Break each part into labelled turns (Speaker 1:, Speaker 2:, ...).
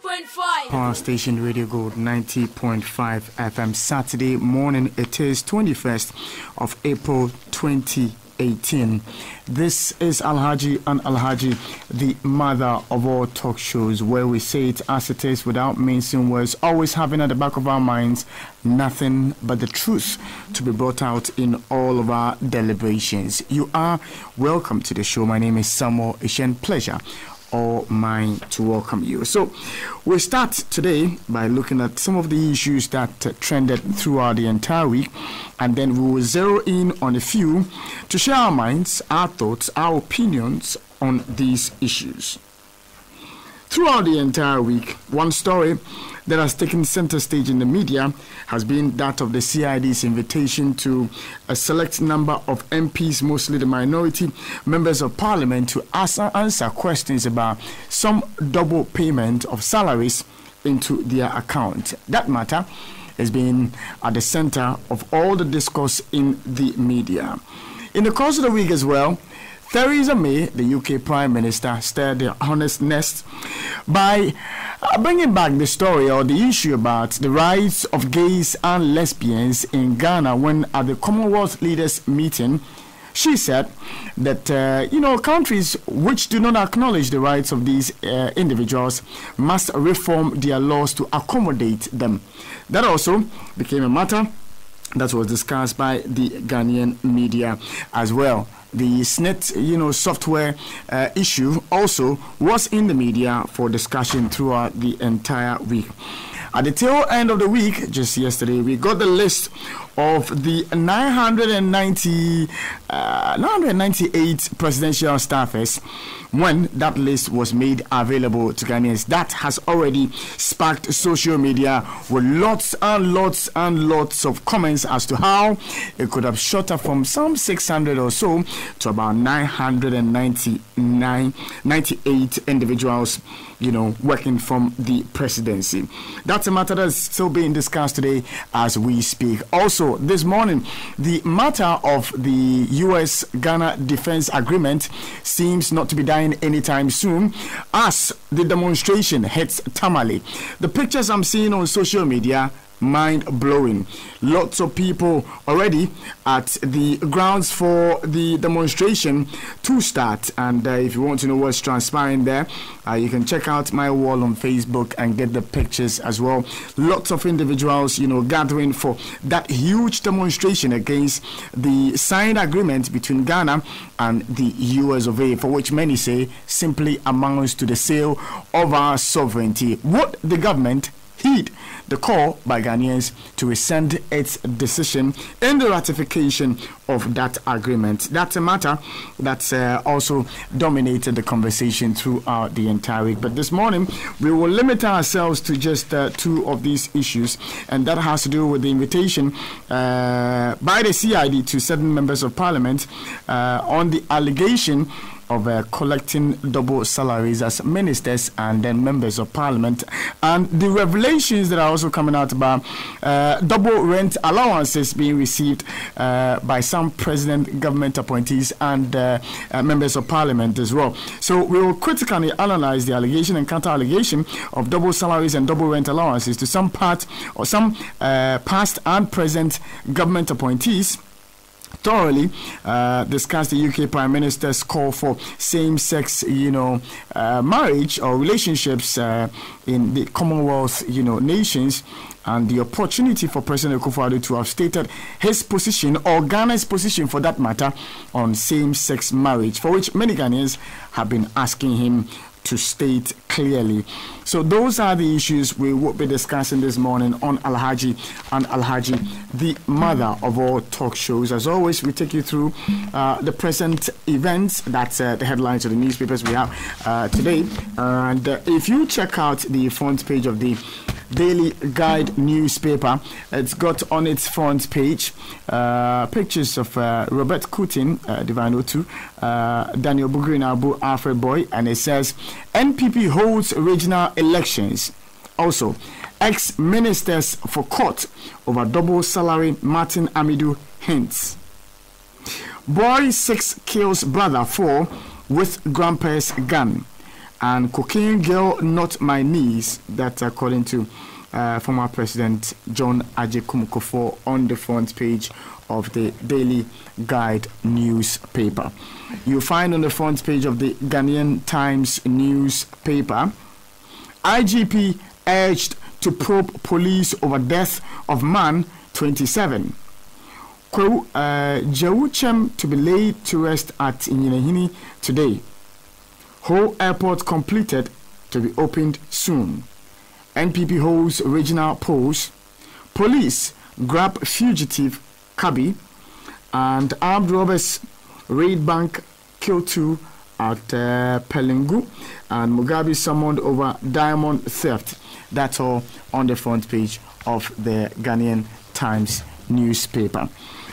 Speaker 1: 92.5.
Speaker 2: Power Station Radio Gold 90.5 FM. Saturday morning, it is 21st of April 2018. This is Alhaji and Alhaji, the mother of all talk shows, where we say it as it is without mincing words, always having at the back of our minds nothing but the truth to be brought out in all of our deliberations. You are welcome to the show. My name is Samuel Ishen. Pleasure all mine to welcome you. So we'll start today by looking at some of the issues that trended throughout the entire week, and then we will zero in on a few to share our minds, our thoughts, our opinions on these issues. Throughout the entire week, one story that has taken center stage in the media has been that of the CID's invitation to a select number of MPs, mostly the minority members of parliament, to answer questions about some double payment of salaries into their account. That matter has been at the center of all the discourse in the media. In the course of the week as well, Theresa May, the UK Prime Minister, stirred the honest nest by bringing back the story or the issue about the rights of gays and lesbians in Ghana when at the Commonwealth Leaders Meeting. She said that, countries which do not acknowledge the rights of these individuals must reform their laws to accommodate them. That also became a matter that was discussed by the Ghanaian media as well. The SNET, software issue also was in the media for discussion throughout the entire week. At the tail end of the week, just yesterday, we got the list of the 998 presidential staffers. When that list was made available to Ghanaians, that has already sparked social media with lots and lots and lots of comments as to how it could have shot up from some 600 or so to about 998 individuals, working from the presidency. That's a matter that's still being discussed today as we speak. Also, this morning, the matter of the U.S.-Ghana defense agreement seems not to be dying anytime soon as the demonstration hits Tamale. The pictures I'm seeing on social media, mind-blowing. Lots of people already at the grounds for the demonstration to start, and if you want to know what's transpiring there, you can check out my wall on Facebook and get the pictures as well. Lots of individuals, gathering for that huge demonstration against the signed agreement between Ghana and the US of A, for which many say simply amounts to the sale of our sovereignty. Would the government heed the call by Ghanaians to rescind its decision in the ratification of that agreement? That's a matter that's also dominated the conversation throughout the entire week. But this morning, we will limit ourselves to just two of these issues, and that has to do with the invitation by the CID to certain members of parliament on the allegation of collecting double salaries as ministers and then members of parliament, and the revelations that are also coming out about double rent allowances being received by some president government appointees and members of parliament as well. So we will critically analyze the allegation and counter-allegation of double salaries and double rent allowances to some part or some past and present government appointees. Thoroughly discuss the UK Prime Minister's call for same-sex, marriage or relationships in the Commonwealth, nations, and the opportunity for President Akufo-Addo to have stated his position, or Ghana's position for that matter, on same-sex marriage, for which many Ghanaians have been asking him to state clearly. So those are the issues we will be discussing this morning on Alhaji and Alhaji, the mother of all talk shows. As always, we take you through the present events. That's the headlines of the newspapers we have today. And if you check out the front page of the Daily Guide newspaper, it's got on its front page pictures of Robert Kutin, Divine O2, Daniel Bugrin Abu Alfred Boy, and it says NPP holds regional elections. Also, ex-ministers for court over double salary. Martin Amidu hints. Boy 6 kills brother 4 with grandpa's gun. and cocaine girl not my niece. That's according to former President John Ajay Kumukofo on the front page of the Daily Guide newspaper. You find on the front page of the Ghanaian Times newspaper, IGP urged to probe police over death of man 27. Jawuchem to be laid to rest at Inyinahini today. Whole airport completed to be opened soon. NPP holds regional polls. Police grab fugitive cabby, and armed robbers raid bank, kill 2 at Pelingu, and Mugabe summoned over diamond theft. That's all on the front page of the Ghanaian Times newspaper.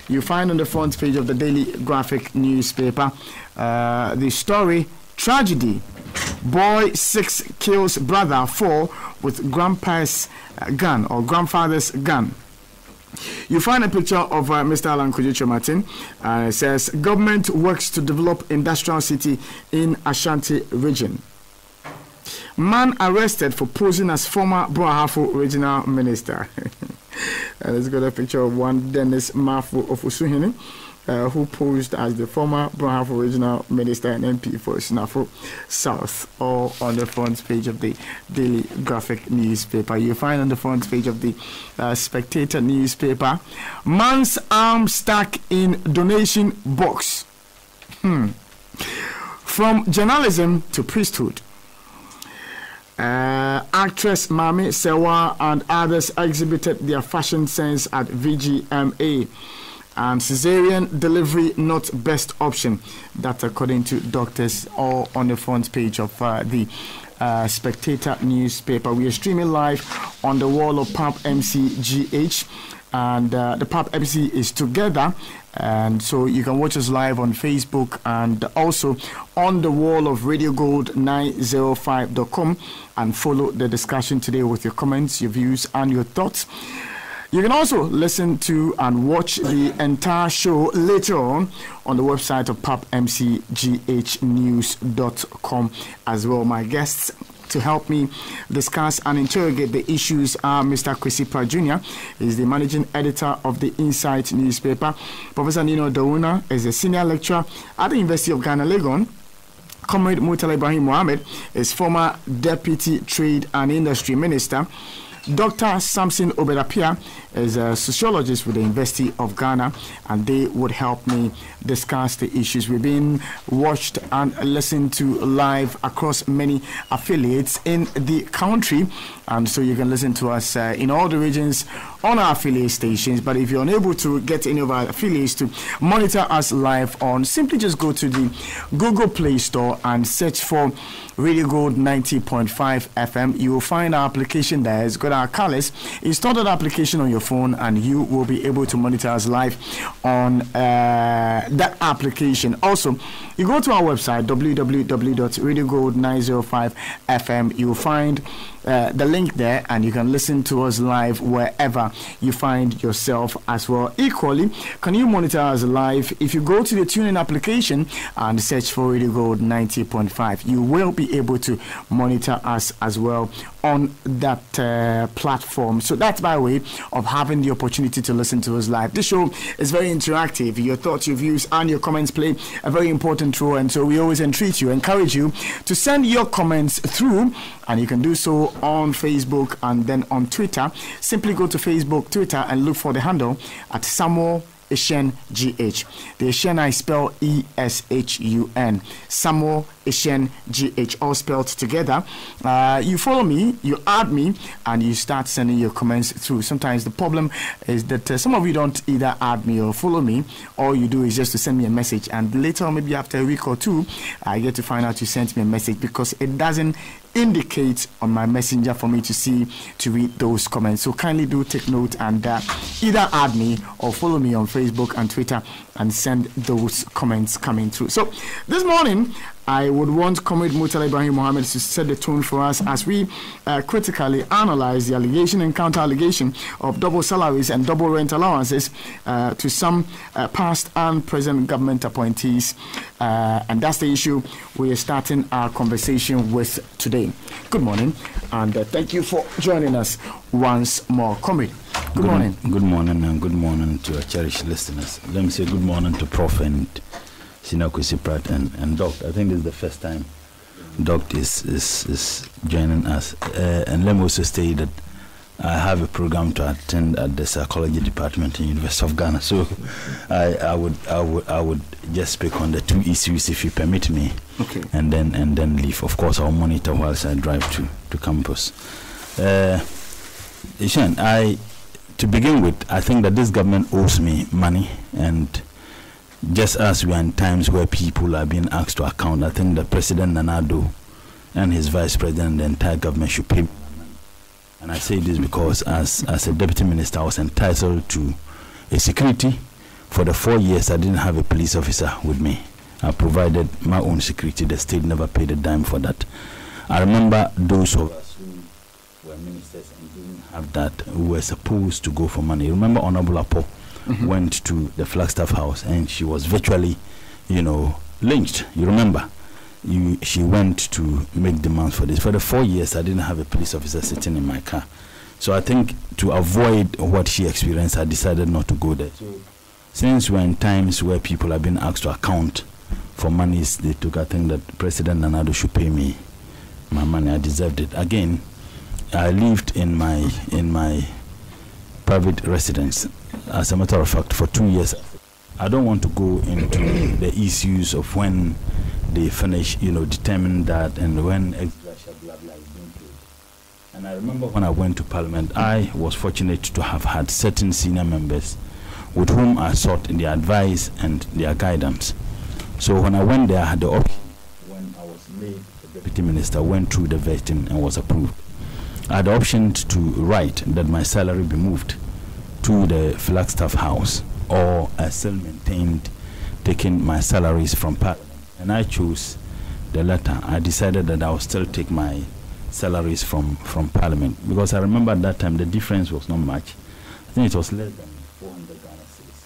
Speaker 2: You find on the front page of the Daily Graphic newspaper the story, tragedy. Boy 6 kills brother 4 with grandpa's gun or grandfather's gun. You find a picture of Mr. Alan Kojocho Martin. It says, government works to develop industrial city in Ashanti region. Man arrested for posing as former Brahafo regional minister. Let's get a picture of one Dennis Mafu of Usuhini, who posed as the former Brahafo regional minister and MP for Sinafo South, all on the front page of the Daily Graphic newspaper. You find on the front page of the Spectator newspaper, man's arm stuck in donation box. From journalism to priesthood. Actress Mami Sewa and others exhibited their fashion sense at VGMA. And cesarean delivery not best option. That's according to doctors, all on the front page of the Spectator newspaper. We are streaming live on the wall of PAP MCGH, and the PAP MC is together. And so you can watch us live on Facebook and also on the wall of RadioGold905.com and follow the discussion today with your comments, your views, and your thoughts. You can also listen to and watch the entire show later on the website of papmcghnews.com as well. My guests to help me discuss and interrogate the issues are Mr. Kwesi Pra Jr. is the managing editor of the Insight newspaper. Professor Nino Dauna is a senior lecturer at the University of Ghana, Legon. Comrade Murtala Ibrahim Mohammed is former Deputy Trade and Industry Minister. Dr. Samson Obedapia is a sociologist with the University of Ghana, and they would help me discuss the issues. We've been watched and listened to live across many affiliates in the country, and so you can listen to us in all the regions on our affiliate stations. But if you're unable to get any of our affiliates to monitor us live on, simply just go to the Google Play Store and search for Radio Gold 90.5 FM. You will find our application there. It's got our colors. Install that application on your phone and you will be able to monitor us live on that application. Also, you go to our website www.radiogold905fm. You will find the link there, and you can listen to us live wherever you find yourself as well. Equally, can you monitor us live if you go to the TuneIn application and search for Radio Gold 90.5? You will be able to monitor us as well on that platform. So that's by way of having the opportunity to listen to us live. This show is very interactive. Your thoughts, your views, and your comments play a very important role, and so we always encourage you to send your comments through, and you can do so on Facebook and then on Twitter. Simply go to Facebook, Twitter, and look for the handle at Samuel Eshen GH. The Eshen I spell ESHUN. Samuel Eshen GH, all spelled together. You follow me, you add me, and you start sending your comments through. Sometimes the problem is that some of you don't either add me or follow me. All you do is just to send me a message, and later on, maybe after a week or two, I get to find out you sent me a message because it doesn't indicate on my messenger for me to see, to read those comments. So kindly do take note and either add me or follow me on Facebook and Twitter and send those comments coming through. So this morning, I would want Comrade Murtala Ibrahim Mohammed to set the tone for us as we critically analyze the allegation and counter-allegation of double salaries and double rent allowances to some past and present government appointees. And that's the issue we are starting our conversation with today. Good morning, and thank you for joining us once more. Comrade, good morning.
Speaker 1: Good morning, and good morning to our cherished listeners. Let me say good morning to Prof. and Sinakwesi Pratt and Doc. I think this is the first time Doc is joining us. And let me also say that I have a program to attend at the psychology department in University of Ghana. So I would just speak on the two issues if you permit me.
Speaker 2: Okay.
Speaker 1: And then leave. Of course, I'll monitor whilst I drive to campus. Ishan, to begin with, I think that this government owes me money, and just as we are in times where people are being asked to account, I think that President Nana Addo and his vice president and the entire government should pay. And I say this because as a deputy minister, I was entitled to a security. For the 4 years, I didn't have a police officer with me. I provided my own security. The state never paid a dime for that. I remember those of us who were ministers and didn't have that, who were supposed to go for money. Remember Honorable Apo went to the Flagstaff House and she was virtually, lynched. You remember? She went to make demands for this. For the 4 years, I didn't have a police officer sitting in my car. So I think to avoid what she experienced, I decided not to go there. So since we're in times where people have been asked to account for monies they took, I think that President Nana Addo should pay me my money. I deserved it. Again, I lived in my private residence, as a matter of fact, for 2 years. I don't want to go into the issues of when they finish, determine that, and when blah blah is being paid. And I remember when I went to Parliament, I was fortunate to have had certain senior members with whom I sought their advice and their guidance. So when I went there, I had the option. When I was made the deputy minister, went through the vetting and was approved. I had the option to write that my salary be moved to the Flagstaff House, or I still maintained taking my salaries from Parliament. And I chose the latter. I decided that I would still take my salaries from Parliament, because I remember at that time the difference was not much. I think it was less than 400 Ghana cedis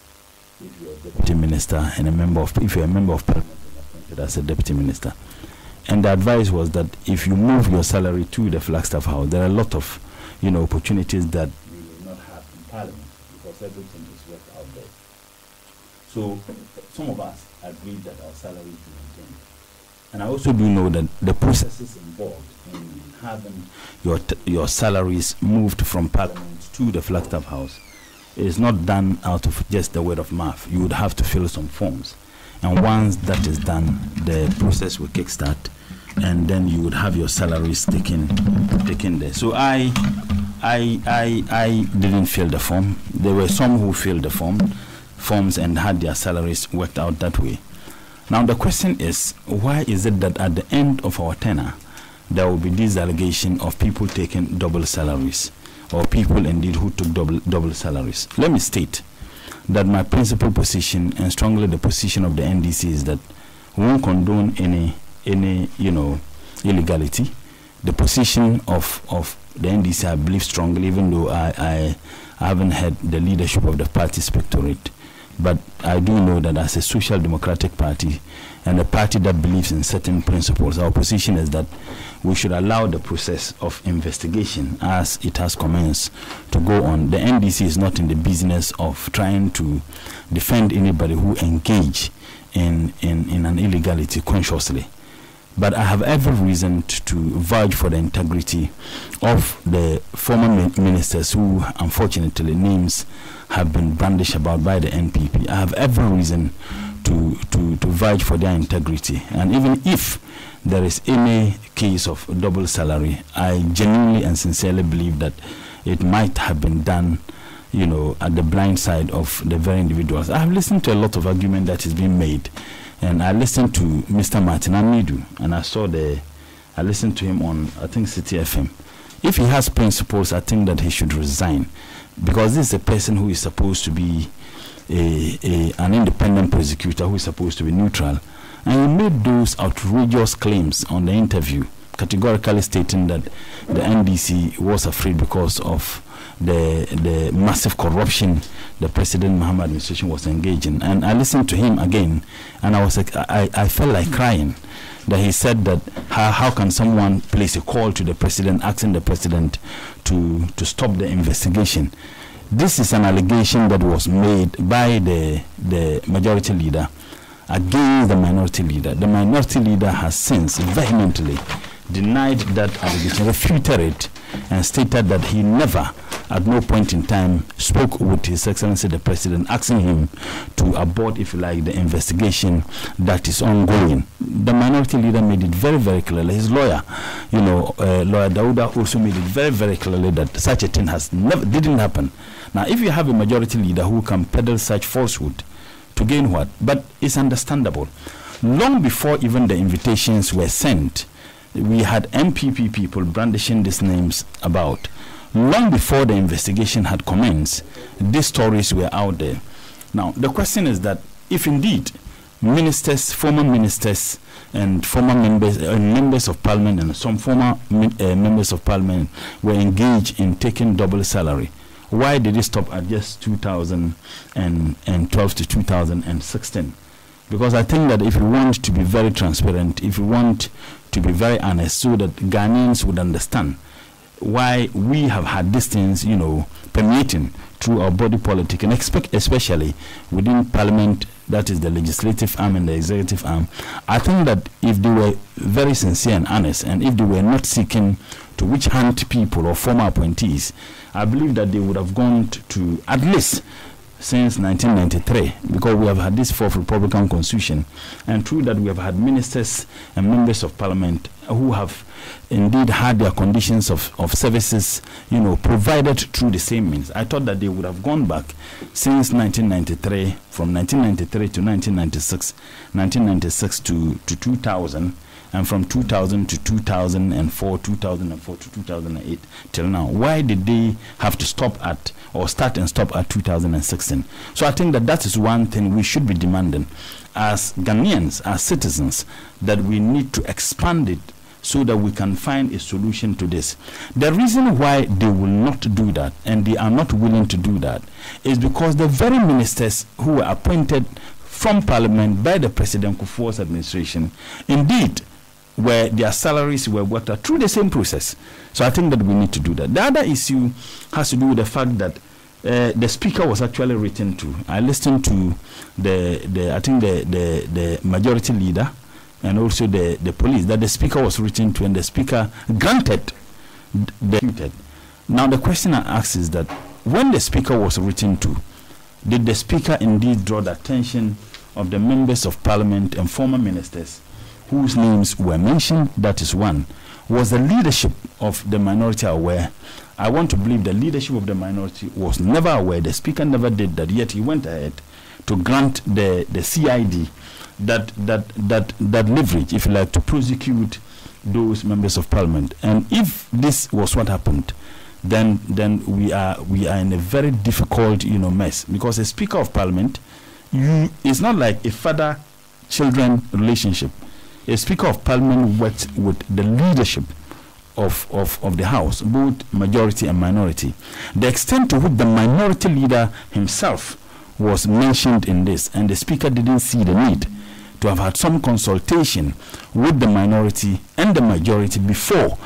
Speaker 1: if you're a deputy minister and if you're a member of Parliament and appointed as a deputy minister. And the advice was that if you move your salary to the Flagstaff House, there are a lot of opportunities that you will not have in Parliament, because everything is worked out there. So some of us agreed that our salary is maintained. And I also do know that the processes involved in having your salaries moved from Parliament to the Flagstaff House is not done out of just the word of mouth. You would have to fill some forms. And once that is done, the process will kickstart, and then you would have your salaries taken there. So I didn't fill the form. There were some who filled the forms and had their salaries worked out that way. Now the question is, why is it that at the end of our tenure there will be this allegation of people taking double salaries, or people indeed who took double salaries? Let me state that my principal position, and strongly the position of the NDC, is that we won't condone any illegality. The position of the NDC, I believe strongly, even though I haven't heard the leadership of the party speak to it. But I do know that as a social democratic party and a party that believes in certain principles, our position is that we should allow the process of investigation, as it has commenced, to go on. The NDC is not in the business of trying to defend anybody who engage in an illegality consciously. But I have every reason to vouch for the integrity of the former ministers who, unfortunately, names have been brandished about by the NPP. I have every reason to vouch for their integrity. And even if there is any case of double salary, I genuinely and sincerely believe that it might have been done, at the blind side of the very individuals. I have listened to a lot of argument that is being made. And I listened to Mr. Martin Amidu, and I listened to him on, I think, City FM. If he has principles, I think that he should resign, because this is a person who is supposed to be an independent prosecutor, who is supposed to be neutral. And he made those outrageous claims on the interview, categorically stating that the NDC was afraid because of the massive corruption the President Muhammad administration was engaging. And I listened to him again, and I was like, I felt like crying. That he said that how can someone place a call to the president asking the president to stop the investigation? This is an allegation that was made by the majority leader against the minority leader. The minority leader has since vehemently denied that allegation, refuted it, and stated that he never, at no point in time, spoke with His Excellency the President, asking him to abort, if you like, the investigation that is ongoing. The minority leader made it very, very clearly. His lawyer, Lawyer Dauda, also made it very, very clearly that such a thing didn't happen. Now, if you have a majority leader who can peddle such falsehood, to gain what? But it's understandable. Long before even the invitations were sent, we had MPP people brandishing these names about. Long before the investigation had commenced, these stories were out there. Now, the question is that if indeed ministers, former ministers, and former members of parliament, and some former members of parliament were engaged in taking double salary, why did it stop at just 2012 to 2016? Because I think that if you want to be very transparent, if you want to be very honest, so that Ghanaians would understand why we have had these things, permeating through our body politic, and especially within parliament, that is the legislative arm and the executive arm. I think that if they were very sincere and honest, and if they were not seeking to witch hunt people or former appointees, I believe that they would have gone to at least since 1993, because we have had this fourth Republican Constitution, and through that we have had ministers and members of parliament who have indeed had their conditions of services, provided through the same means. I thought that they would have gone back since 1993, from 1993 to 1996, 1996 to 2000, and from 2000 to 2004 to 2008 till now. Why did they have to start and stop at 2016? So I think that is one thing we should be demanding as Ghanaians, as citizens, that we need to expand it so that we can find a solution to this. The reason why they will not do that, and they are not willing to do that, is because the very ministers who were appointed from parliament by the President Kufuor's administration, indeed, where their salaries were worked out through the same process. So I think that we need to do that. The other issue has to do with the fact that the speaker was actually written to. I listened to the majority leader and also the police, that the speaker was written to, and the speaker granted the. Now the question I ask is that when the speaker was written to, did the speaker indeed draw the attention of the members of parliament and former ministers whose names were mentioned? That is one. Was the leadership of the minority aware? I want to believe the leadership of the minority was never aware. The speaker never did that, yet he went ahead to grant the CID that leverage, if you like, to prosecute those members of parliament. And if this was what happened, then we are in a very difficult mess, because a speaker of parliament, it's not like a father-children relationship. A speaker of parliament works with the leadership of the house, both majority and minority. The extent to which the minority leader himself was mentioned in this, and the speaker didn't see the need to have had some consultation with the minority and the majority before,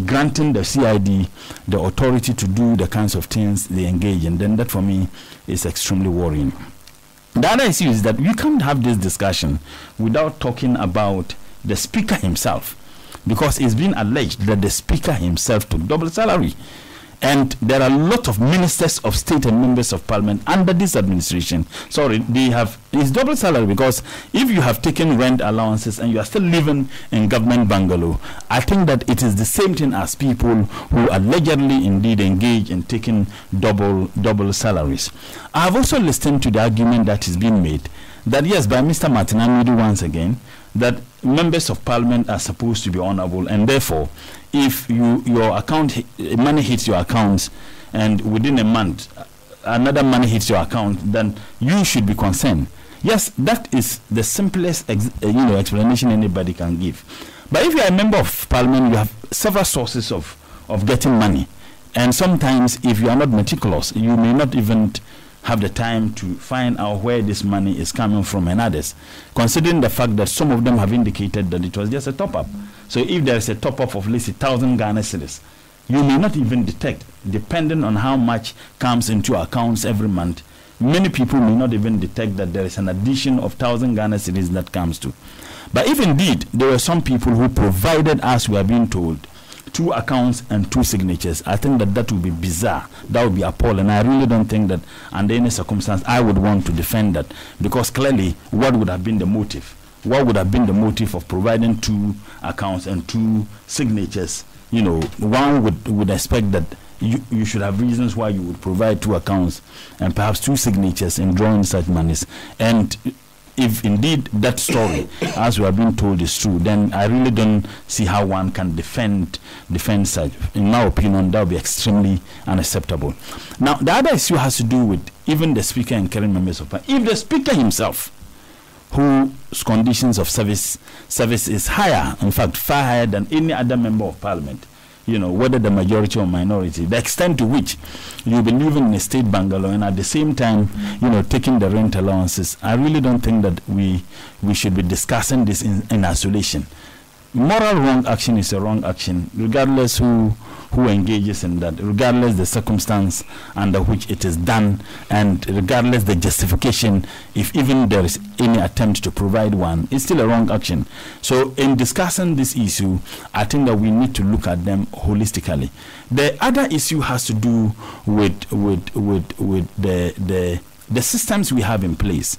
Speaker 1: granting the CID the authority to do the kinds of things they engage in, then that for me is extremely worrying. The other issue is that we can't have this discussion without talking about the speaker himself, because it's been alleged that the speaker himself took double salary. And there are a lot of ministers of state and members of parliament under this administration. It's double salary, because if you have taken rent allowances and you are still living in government bungalow, I think that it is the same thing as people who allegedly indeed engage in taking double salaries. I have also listened to the argument that is being made that yes, by Mr. Martin Amidu once again, that members of parliament are supposed to be honorable, and therefore if your account money hits your accounts and within a month another money hits your account, then you should be concerned. Yes, that is the simplest explanation anybody can give. But if you are a member of parliament, you have several sources of getting money. And sometimes if you are not meticulous, you may not even have the time to find out where this money is coming from and others, considering the fact that some of them have indicated that it was just a top-up. So if there is a top-up of at least 1,000 Ghana cedis, you may not even detect, depending on how much comes into accounts every month. Many people may not even detect that there is an addition of 1,000 Ghana cedis that comes to. But if indeed there were some people who provided, as we are being told, 2 accounts and 2 signatures, I think that would be bizarre. That would be appalling. I really don't think that under any circumstance I would want to defend that, because clearly what would have been the motive? What would have been the motive of providing 2 accounts and 2 signatures? One would expect that you should have reasons why you would provide 2 accounts and perhaps 2 signatures in drawing such monies. And if indeed that story, as we have been told, is true, then I really don't see how one can defend such. In my opinion, that would be extremely unacceptable. Now, the other issue has to do with even the Speaker and current members of Parliament. If the Speaker himself, whose conditions of service is higher, in fact, far higher than any other member of Parliament, whether the majority or minority, the extent to which you'll be living in a state bungalow and at the same time, taking the rent allowances, I really don't think that we should be discussing this in isolation. Moral wrong action is a wrong action, regardless who engages in that, regardless the circumstance under which it is done, and regardless the justification, if even there is any attempt to provide one, it's still a wrong action. So in discussing this issue, I think that we need to look at them holistically. The other issue has to do with the systems we have in place.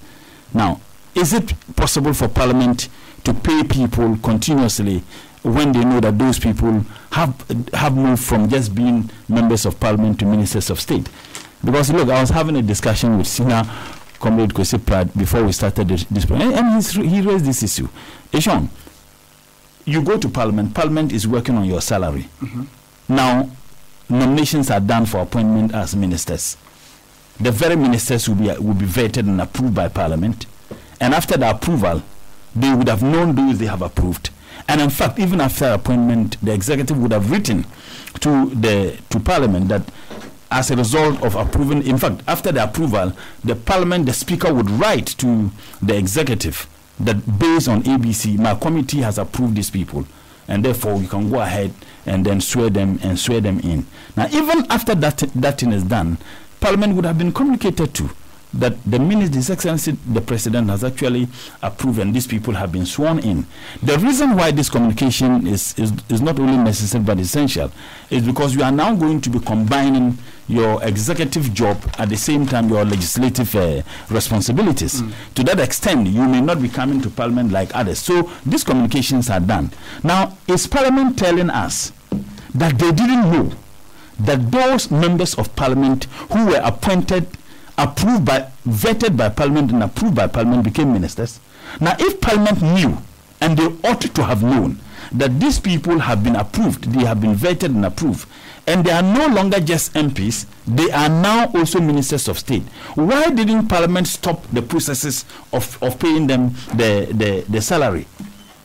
Speaker 1: Now, is it possible for Parliament to pay people continuously when they know that those people have moved from just being members of Parliament to ministers of state? Because look, I was having a discussion with Senior Comrade Kwesi Pratt before we started this program, and he raised this issue. Eshon, you go to Parliament is working on your salary. Now, nominations are done for appointment as ministers. The very ministers will be vetted and approved by Parliament, and after the approval, they would have known those they have approved. And in fact, even after appointment, the executive would have written to Parliament that as a result of approving, in fact, after the approval, the Speaker would write to the executive that based on ABC, my committee has approved these people, and therefore you can go ahead and then swear them in. Now, even after that thing is done, Parliament would have been communicated to that the minute His Excellency the President has actually approved and these people have been sworn in. The reason why this communication is not only necessary but essential is because you are now going to be combining your executive job at the same time your legislative responsibilities. To that extent, you may not be coming to Parliament like others. So these communications are done. Now, is Parliament telling us that they didn't know that those members of Parliament who were vetted by Parliament and approved by Parliament became ministers? Now, if Parliament knew, and they ought to have known, that these people have been approved, they have been vetted and approved, and they are no longer just MPs, they are now also ministers of state, why didn't Parliament stop the processes of paying them the salary?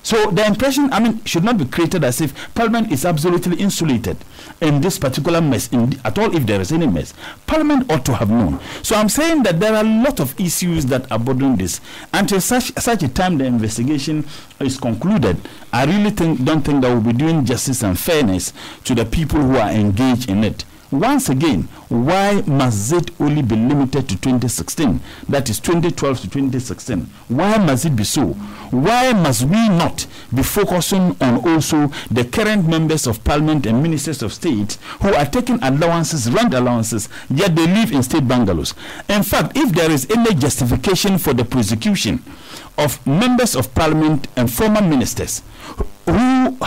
Speaker 1: So the impression, should not be created as if Parliament is absolutely insulated in this particular mess, at all if there is any mess. Parliament ought to have known. So I'm saying that there are a lot of issues that are bothering this. Until such a time the investigation is concluded, I really don't think that we'll be doing justice and fairness to the people who are engaged in it. Once again, why must it only be limited to 2016? That is 2012 to 2016. Why must it be so? Why must we not be focusing on also the current members of Parliament and ministers of state who are taking allowances, rent allowances, yet they live in state bungalows? In fact, if there is any justification for the prosecution of members of Parliament and former ministers who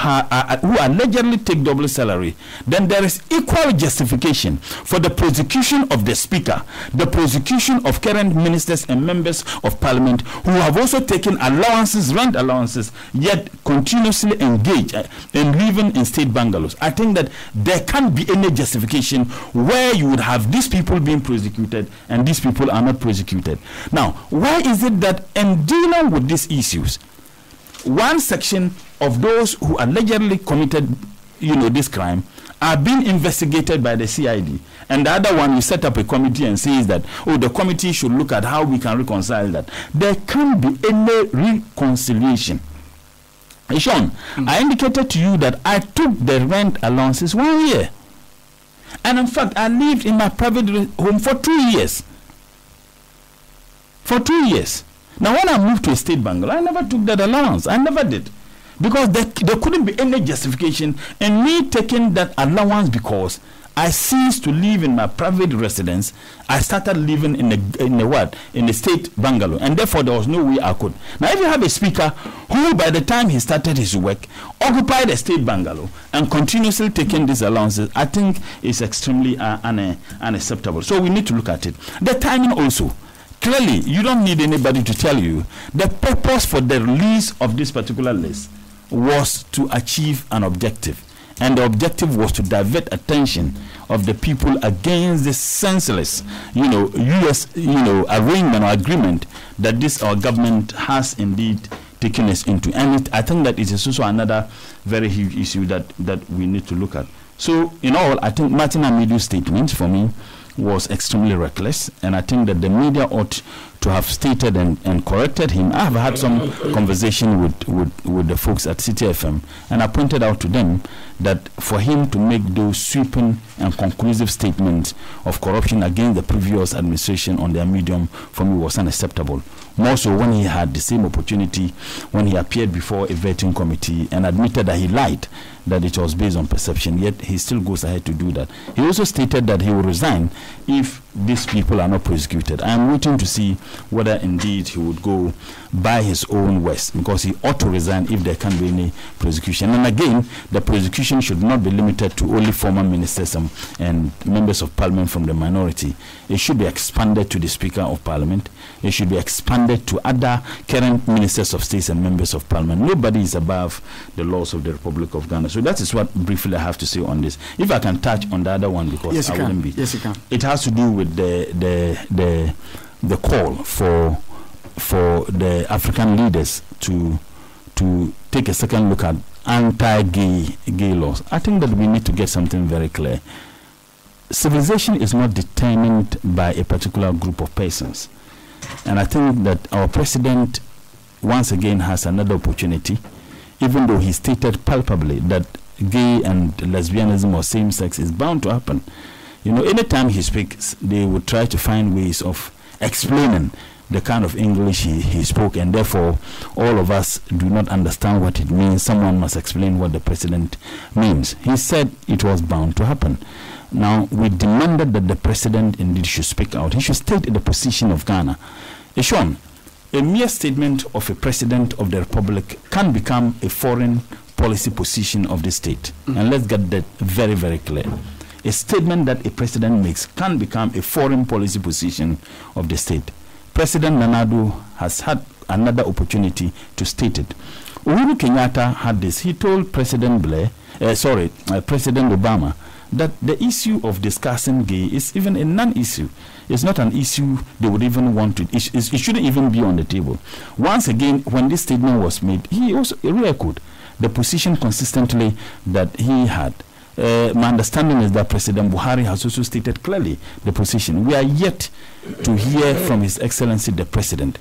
Speaker 1: allegedly take double salary, then there is equal justification for the prosecution of the speaker, the prosecution of current ministers and members of parliament who have also taken allowances, rent allowances, yet continuously engage in living in state bungalows. I think that there can't be any justification where you would have these people being prosecuted and these people are not prosecuted. Now, why is it that in dealing with these issues, one section of those who allegedly committed, this crime are being investigated by the CID, and the other one, you set up a committee and says that, the committee should look at how we can reconcile that. There can't be any reconciliation. Sean, I indicated to you that I took the rent allowances 1 year, and in fact, I lived in my private home for 2 years. For 2 years. Now, when I moved to a state bungalow, I never took that allowance. I never did. Because there couldn't be any justification in me taking that allowance because I ceased to live in my private residence. I started living in a state bungalow. And therefore, there was no way I could. Now, if you have a speaker who, by the time he started his work, occupied a state bungalow and continuously taking these allowances, I think it's extremely unacceptable. So we need to look at it. The timing also. Clearly, you don't need anybody to tell you the purpose for the release of this particular list was to achieve an objective. And the objective was to divert attention of the people against this senseless, U.S., arrangement or agreement that this our government has indeed taken us into. And I think that it is also another very huge issue that we need to look at. So, in all, I think Martin Amidu's statement, for me, was extremely reckless, and I think that the media ought to have stated and corrected him. I have had some conversation with the folks at City FM, and I pointed out to them that for him to make those sweeping and conclusive statements of corruption against the previous administration on their medium, for me, was unacceptable. More so when he had the same opportunity when he appeared before a vetting committee and admitted that he lied, that it was based on perception, yet he still goes ahead to do that. He also stated that he will resign if these people are not prosecuted. I am waiting to see whether indeed he would go by his own words, because he ought to resign if there can be any prosecution. And again, the prosecution should not be limited to only former ministers and members of parliament from the minority. It should be expanded to the Speaker of Parliament. It should be expanded to other current ministers of states and members of parliament. Nobody is above the laws of the Republic of Ghana. So that is what briefly I have to say on this. If I can touch on the other one, because
Speaker 2: yes,
Speaker 1: I wouldn't be.
Speaker 2: Yes, you can.
Speaker 1: It has to do with the call for the African leaders to take a second look at anti-gay laws. I think that we need to get something very clear. Civilization is not determined by a particular group of persons. And I think that our president once again has another opportunity, even though he stated palpably that gay and lesbianism or same-sex is bound to happen. Anytime he speaks, they would try to find ways of explaining the kind of English he spoke, and therefore all of us do not understand what it means. Someone must explain what the president means. He said it was bound to happen. Now, we demanded that the president indeed should speak out. He should state the position of Ghana. Sean, a mere statement of a president of the republic can become a foreign policy position of the state. And let's get that very, very clear. A statement that a president makes can become a foreign policy position of the state. President Nana Addo has had another opportunity to state it. Uhuru Kenyatta had this. He told President President Obama, that the issue of discussing gay is even a non-issue. It's not an issue they would even want to. It shouldn't even be on the table. Once again, when this statement was made, he also re-echoed the position consistently that he had. My understanding is that President Buhari has also stated clearly the position. We are yet to hear from His Excellency the President.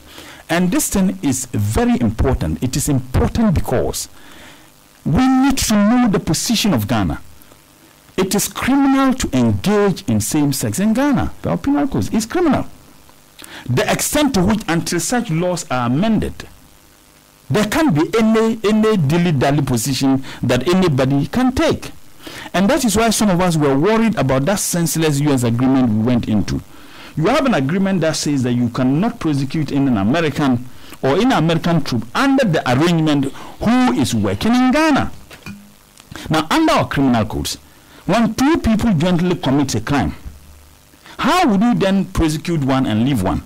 Speaker 1: And this thing is very important. It is important because we need to know the position of Ghana. It is criminal to engage in same-sex in Ghana. Our penal code is criminal. The extent to which, until such laws are amended, there can't be any dilly-dally position that anybody can take. And that is why some of us were worried about that senseless U.S. agreement we went into. You have an agreement that says that you cannot prosecute in an American or in American troop under the arrangement who is working in Ghana. Now, under our criminal codes, when two people jointly commit a crime, how would you then prosecute one and leave one?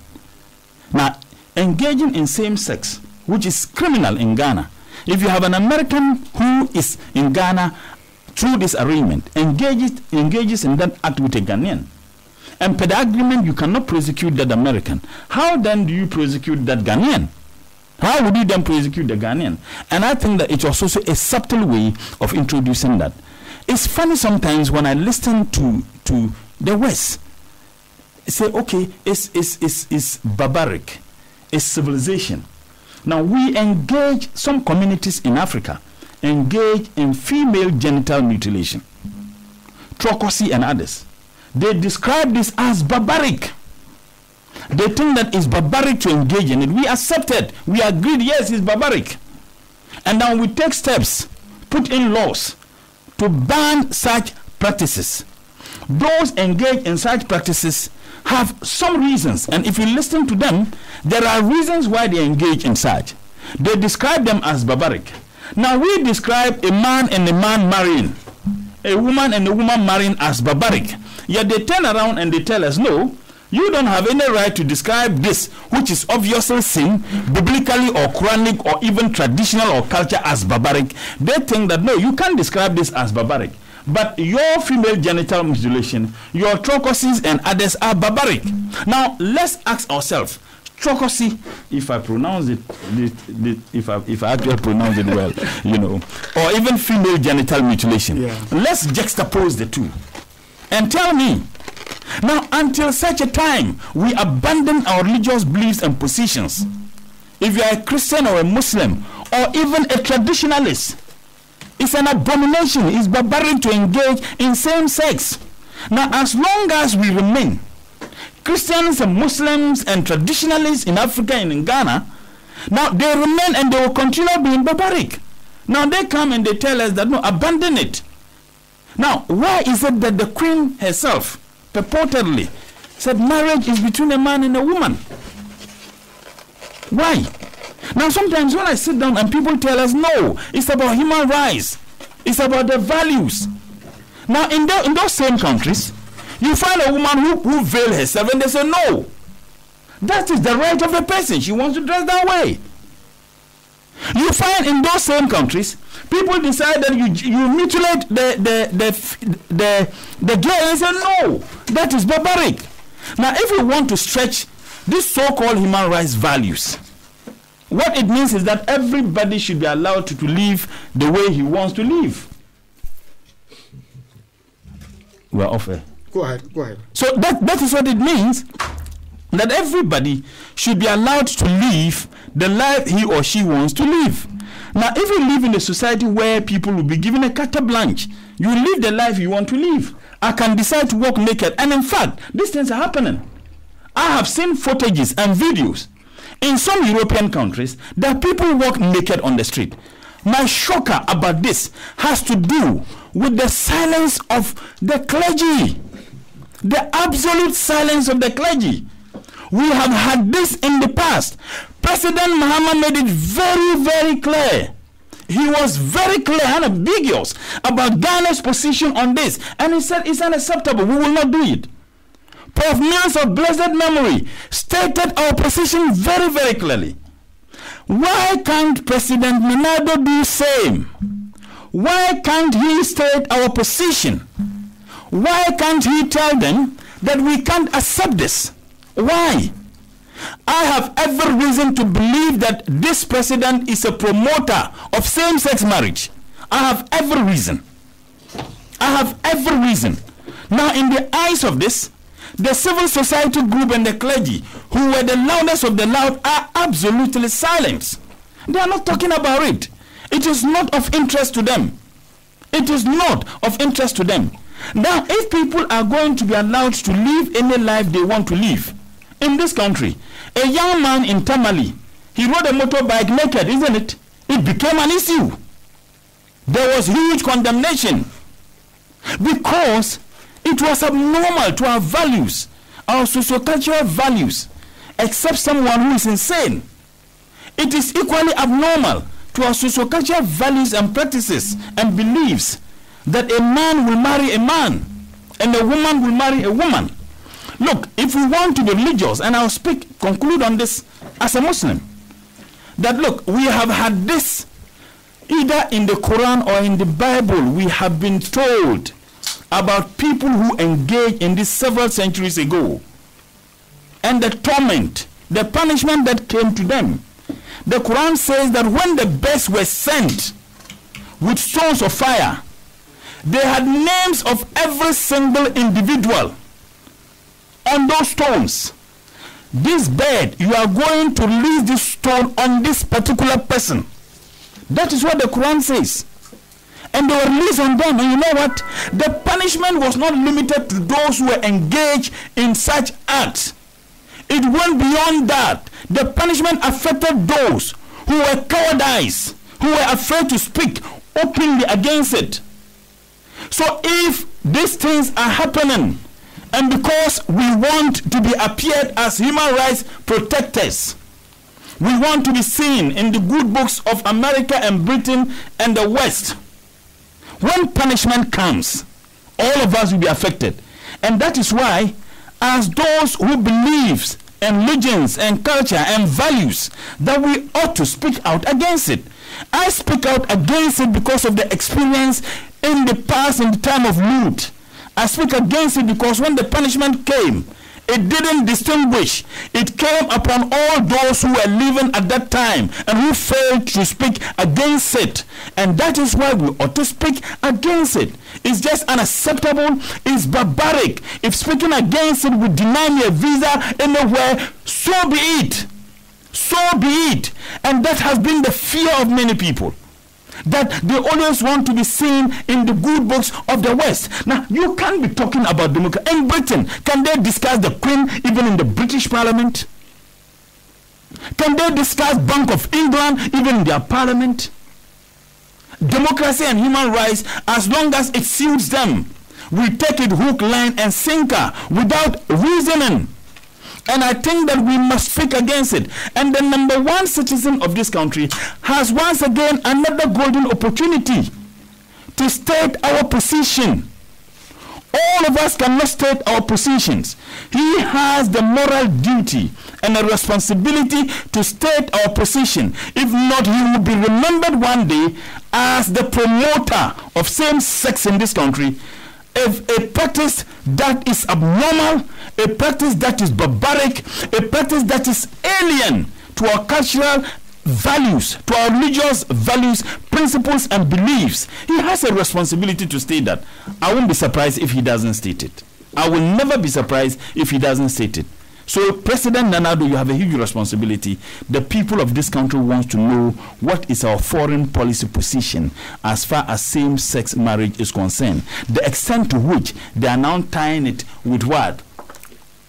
Speaker 1: Now, engaging in same sex, which is criminal in Ghana, if you have an American who is in Ghana through this arrangement, engages in that act with a Ghanaian, and per the agreement you cannot prosecute that American, how then do you prosecute that Ghanaian? How would you then prosecute the Ghanaian? And I think that it was also a subtle way of introducing that. It's funny sometimes when I listen to the West say, okay, it's barbaric, it's civilization. Now we engage, some communities in Africa engage in female genital mutilation, trococy and others. They describe this as barbaric. They think that it's barbaric to engage in it. We accept it. We agreed, yes, it's barbaric. And now we take steps, put in laws to ban such practices. Those engaged in such practices have some reasons, and if you listen to them, there are reasons why they engage in such. They describe them as barbaric. Now we describe a man and a man marrying, a woman and a woman marrying as barbaric. Yet they turn around and they tell us, no, you don't have any right to describe this, which is obviously sin, biblically or Quranic or even traditional or culture, as barbaric. They think that, no, you can't describe this as barbaric. But your female genital mutilation, your trococies and others are barbaric. Now, let's ask ourselves, trococy, if I pronounce it, if I actually pronounce it well, you know, or even female genital mutilation. Yeah. Let's juxtapose the two and tell me, now, until such a time we abandon our religious beliefs and positions, if you are a Christian or a Muslim or even a traditionalist, it's an abomination, it's barbaric to engage in same sex. Now, as long as we remain Christians and Muslims and traditionalists in Africa and in Ghana, now they remain and they will continue being barbaric. Now they come and they tell us that, no, abandon it. Now, why is it that the Queen herself purportedly said marriage is between a man and a woman? Why? Now, sometimes when I sit down and people tell us, no, it's about human rights, it's about the values. Now, in those same countries, you find a woman who veil herself and they say, no, that is the right of a person. She wants to dress that way. You find in those same countries, people decide that you mutilate the gay and say, no, that is barbaric. Now, if we want to stretch these so-called human rights values, what it means is that everybody should be allowed to live the way he wants to live. We're off air.
Speaker 2: Go ahead.
Speaker 1: So that is what it means, that everybody should be allowed to live the life he or she wants to live. Now, if you live in a society where people will be given a carte blanche, you live the life you want to live. I can decide to walk naked, and in fact, these things are happening. I have seen footages and videos in some European countries that people walk naked on the street. My shocker about this has to do with the silence of the clergy. The absolute silence of the clergy. We have had this in the past. President Mahama made it very, very clear. He was very clear and ambiguous about Ghana's position on this. And he said it's unacceptable. We will not do it. Prof. Mills of blessed memory stated our position very, very clearly. Why can't President Menado do the same? Why can't he state our position? Why can't he tell them that we can't accept this? Why? I have every reason to believe that this president is a promoter of same-sex marriage. I have every reason. Now, in the eyes of this, the civil society group and the clergy, who were the loudest of the loud, are absolutely silent. They are not talking about it. It is not of interest to them. Now, if people are going to be allowed to live any life they want to live in this country, a young man in Tamale, he rode a motorbike naked, isn't it? It became an issue. There was huge condemnation because it was abnormal to our values, our sociocultural values, except someone who is insane. It is equally abnormal to our sociocultural values and practices and beliefs that a man will marry a man and a woman will marry a woman. Look, if we want to be religious, and I'll conclude on this as a Muslim, that look, we have had this either in the Quran or in the Bible. We have been told about people who engaged in this several centuries ago and the torment, the punishment that came to them. The Quran says that when the bears were sent with stones of fire, they had names of every single individual on those stones. This bird, you are going to release this stone on this particular person. That is what the Quran says. And they were released on them. And you know what? The punishment was not limited to those who were engaged in such acts. It went beyond that. The punishment affected those who were cowardice, who were afraid to speak openly against it. So if these things are happening, and because we want to be appeared as human rights protectors, we want to be seen in the good books of America and Britain and the West, when punishment comes, all of us will be affected. And that is why, as those who believes in religions and culture and values, that we ought to speak out against it. I speak out against it because of the experience in the past, in the time of Lut. I speak against it because when the punishment came, it didn't distinguish. It came upon all those who were living at that time and who failed to speak against it. And that is why we ought to speak against it. It's just unacceptable. It's barbaric. If speaking against it would deny me a visa anywhere, so be it. So be it. And that has been the fear of many people, that they always want to be seen in the good books of the West. Now, you can't be talking about democracy. In Britain, can they discuss the Queen even in the British Parliament? Can they discuss Bank of England even in their Parliament? Democracy and human rights, as long as it suits them, we take it hook, line, and sinker without reasoning. And I think that we must speak against it. And the number one citizen of this country has once again another golden opportunity to state our position. All of us cannot state our positions. He has the moral duty and the responsibility to state our position. If not, he will be remembered one day as the promoter of same-sex in this country. If a practice that is abnormal, a practice that is barbaric, a practice that is alien to our cultural values, to our religious values, principles, and beliefs, he has a responsibility to state that. I won't be surprised if he doesn't state it. I will never be surprised if he doesn't state it. So, President Nana Addo, you have a huge responsibility. The people of this country want to know what is our foreign policy position as far as same-sex marriage is concerned. The extent to which they are now tying it with what?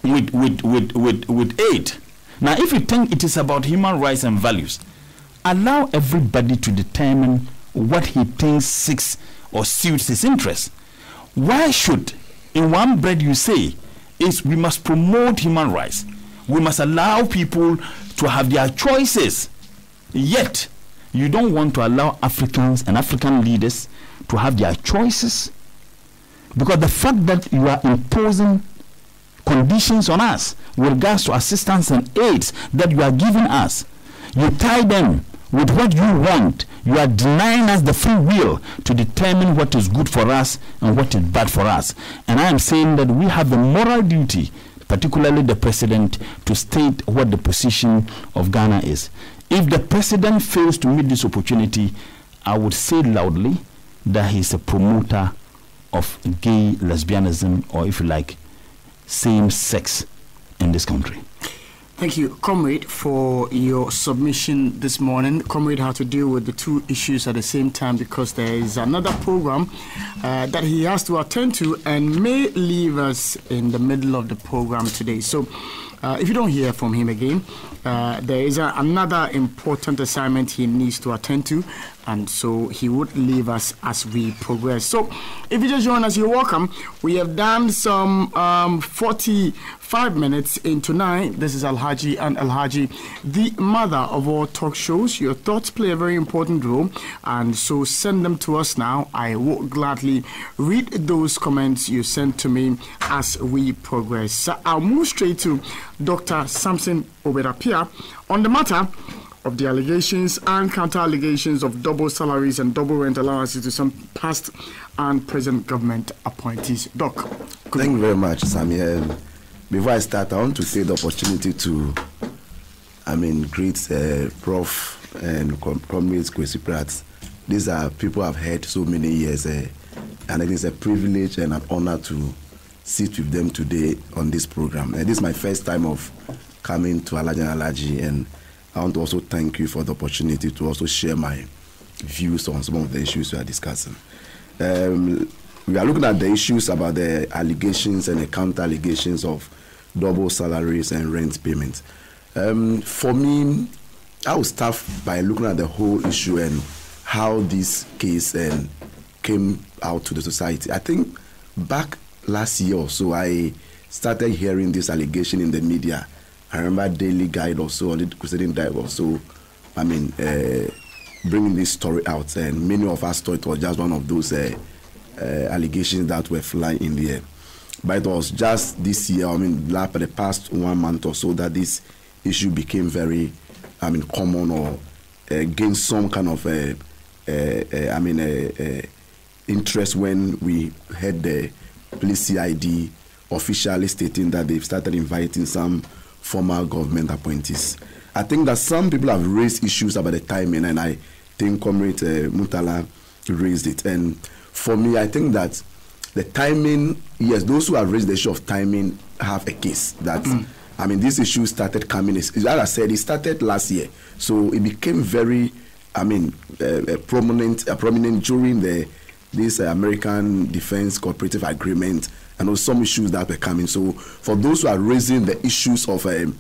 Speaker 1: With aid. Now, if you think it is about human rights and values, allow everybody to determine what he thinks seeks or suits his interests. Why should, in one breath, you say, is we must promote human rights. We must allow people to have their choices. Yet, you don't want to allow Africans and African leaders to have their choices. Because the fact that you are imposing conditions on us with regards to assistance and aids that you are giving us, you tie them with what you want. You are denying us the free will to determine what is good for us and what is bad for us. And I am saying that we have the moral duty, particularly the president, to state what the position of Ghana is. If the president fails to meet this opportunity, I would say loudly that he is a promoter of gay lesbianism, or if you like, same sex in this country.
Speaker 2: Thank you, Comrade, for your submission this morning. Comrade had to deal with the two issues at the same time because there is another program that he has to attend to and may leave us in the middle of the program today. So if you don't hear from him again, there is another important assignment he needs to attend to, and so he would leave us as we progress. So if you just join us, you're welcome. We have done some 45 5 minutes into 9. This is Alhaji and Alhaji, the mother of all talk shows. Your thoughts play a very important role, and so send them to us now. I will gladly read those comments you sent to me as we progress. So I'll move straight to Dr. Samson Oberapia on the matter of the allegations and counter-allegations of double salaries and double rent allowances to some past and present government appointees. Doc.
Speaker 3: Thank you very much, Sammy. Before I start, I want to take the opportunity to, greet Prof and comrades Kwesi Pratt. These are people I've had so many years, and it is a privilege and an honor to sit with them today on this program. This is my first time of coming to Alhaji And Alhaji, and I want to also thank you for the opportunity to also share my views on some of the issues we are discussing. We are looking at the issues about the allegations and the counter-allegations of double salaries and rent payments. For me, I will start by looking at the whole issue and how this case came out to the society. I think back last year or so, I started hearing this allegation in the media. I remember Daily Guide also, or the Crusading Dive also, bringing this story out, and many of us thought it was just one of those allegations that were flying in the air. But it was just this year, the past 1 month or so, that this issue became very, common, or gained some kind of interest when we had the police CID officially stating that they've started inviting some former government appointees. I think that some people have raised issues about the timing, and I think Comrade Mutala raised it. And for me, I think that the timing, yes, those who have raised the issue of timing have a case that, this issue started coming, as I said, it started last year. So it became very, prominent during this American Defense Cooperative Agreement, and also some issues that were coming. So for those who are raising the issues of, the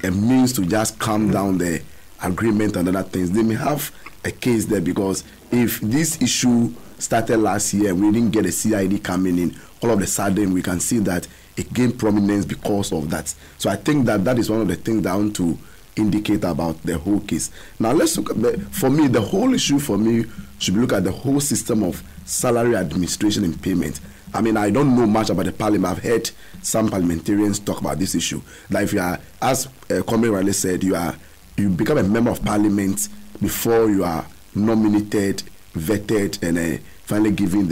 Speaker 3: means to just calm down the agreement and other things, they may have a case there, because if this issue started last year and we didn't get a CID coming in, all of a sudden we can see that it gained prominence because of that. So I think that is one of the things that I want to indicate about the whole case. Now let's look at for me, the whole issue for me should be look at the whole system of salary administration and payment. I don't know much about the parliament. I've heard some parliamentarians talk about this issue. Like if you are, as Comrade Riley said, you become a member of parliament before you are nominated, vetted, and finally given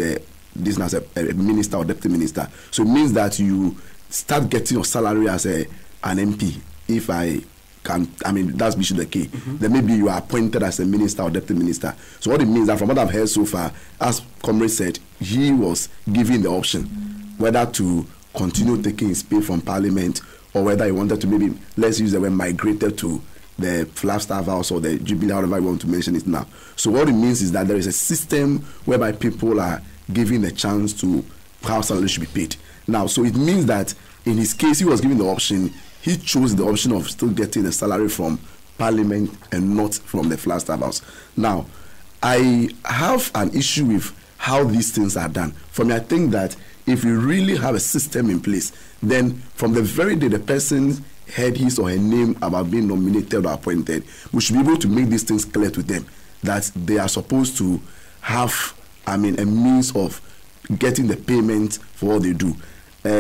Speaker 3: this as a minister or deputy minister. So it means that you start getting your salary as an MP. If I can, that's the key. Then maybe you are appointed as a minister or deputy minister. So what it means that from what I've heard so far, as Comrade said, he was given the option whether to continue taking his pay from parliament, or whether he wanted to maybe, let's use the word, migrated to the Flagstaff House or the Jubilee, however you want to mention it now. So what it means is that there is a system whereby people are given the chance to how salary should be paid. Now, so it means that in his case, he was given the option. He chose the option of still getting a salary from parliament and not from the Flagstaff House. Now, I have an issue with how these things are done. For me, I think that if we really have a system in place, then from the very day the person heard his or her name about being nominated or appointed, we should be able to make these things clear to them that they are supposed to have, a means of getting the payment for what they do.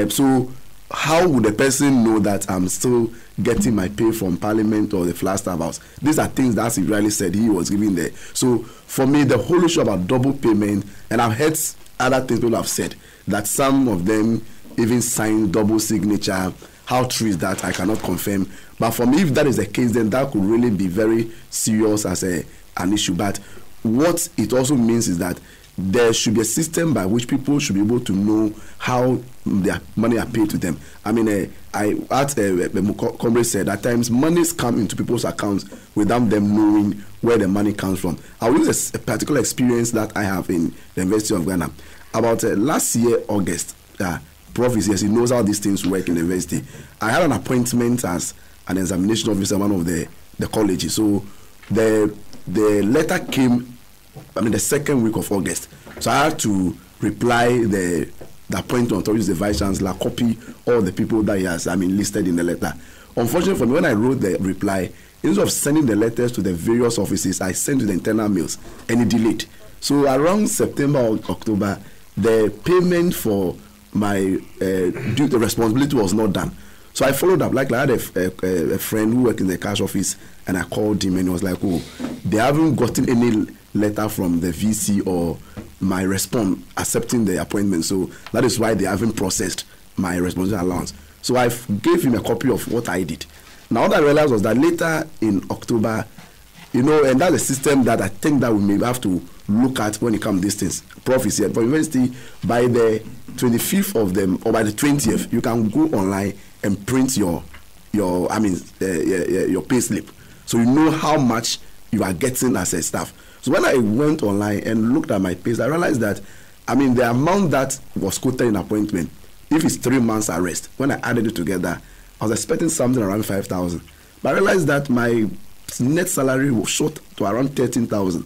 Speaker 3: So how would the person know that I'm still getting my pay from parliament or the Flagstaff House? These are things that he really said he was giving there. So for me, the whole issue about double payment, and I've heard other things people have said, that some of them even signed double signature. How true is that? I cannot confirm. But for me, if that is the case, then that could really be very serious as an issue. But what it also means is that there should be a system by which people should be able to know how their money are paid to them. Comrade said, at times monies come into people's accounts without them knowing where the money comes from. I will use a particular experience that I have in the University of Ghana. About last year, August, Prof is yes, he knows how these things work in the university. I had an appointment as an examination officer at one of the colleges. So the letter came, the second week of August. So I had to reply the the appointing authorities, the vice chancellor, copy all the people that he has, listed in the letter. Unfortunately for me, when I wrote the reply, instead of sending the letters to the various offices, I sent to the internal mails, and it delayed. So around September or October, the payment for my due the responsibility was not done. So I followed up. Like I had a friend who worked in the cash office, and I called him, and he was like, "Oh, they haven't gotten any letter from the VC or my response accepting the appointment. So that is why they haven't processed my responsibility allowance." So I gave him a copy of what I did. Now what I realized was that later in October, and that's a system that I think that we may have to look at when it comes to these things. Prof is here. For university, by the 25th of them, or by the 20th, you can go online and print your pay slip. So you know how much you are getting as a staff. So when I went online and looked at my pay, I realized that, the amount that was quoted in appointment, if it's 3 months arrest, when I added it together, I was expecting something around 5,000. But I realized that my net salary was short to around 13,000.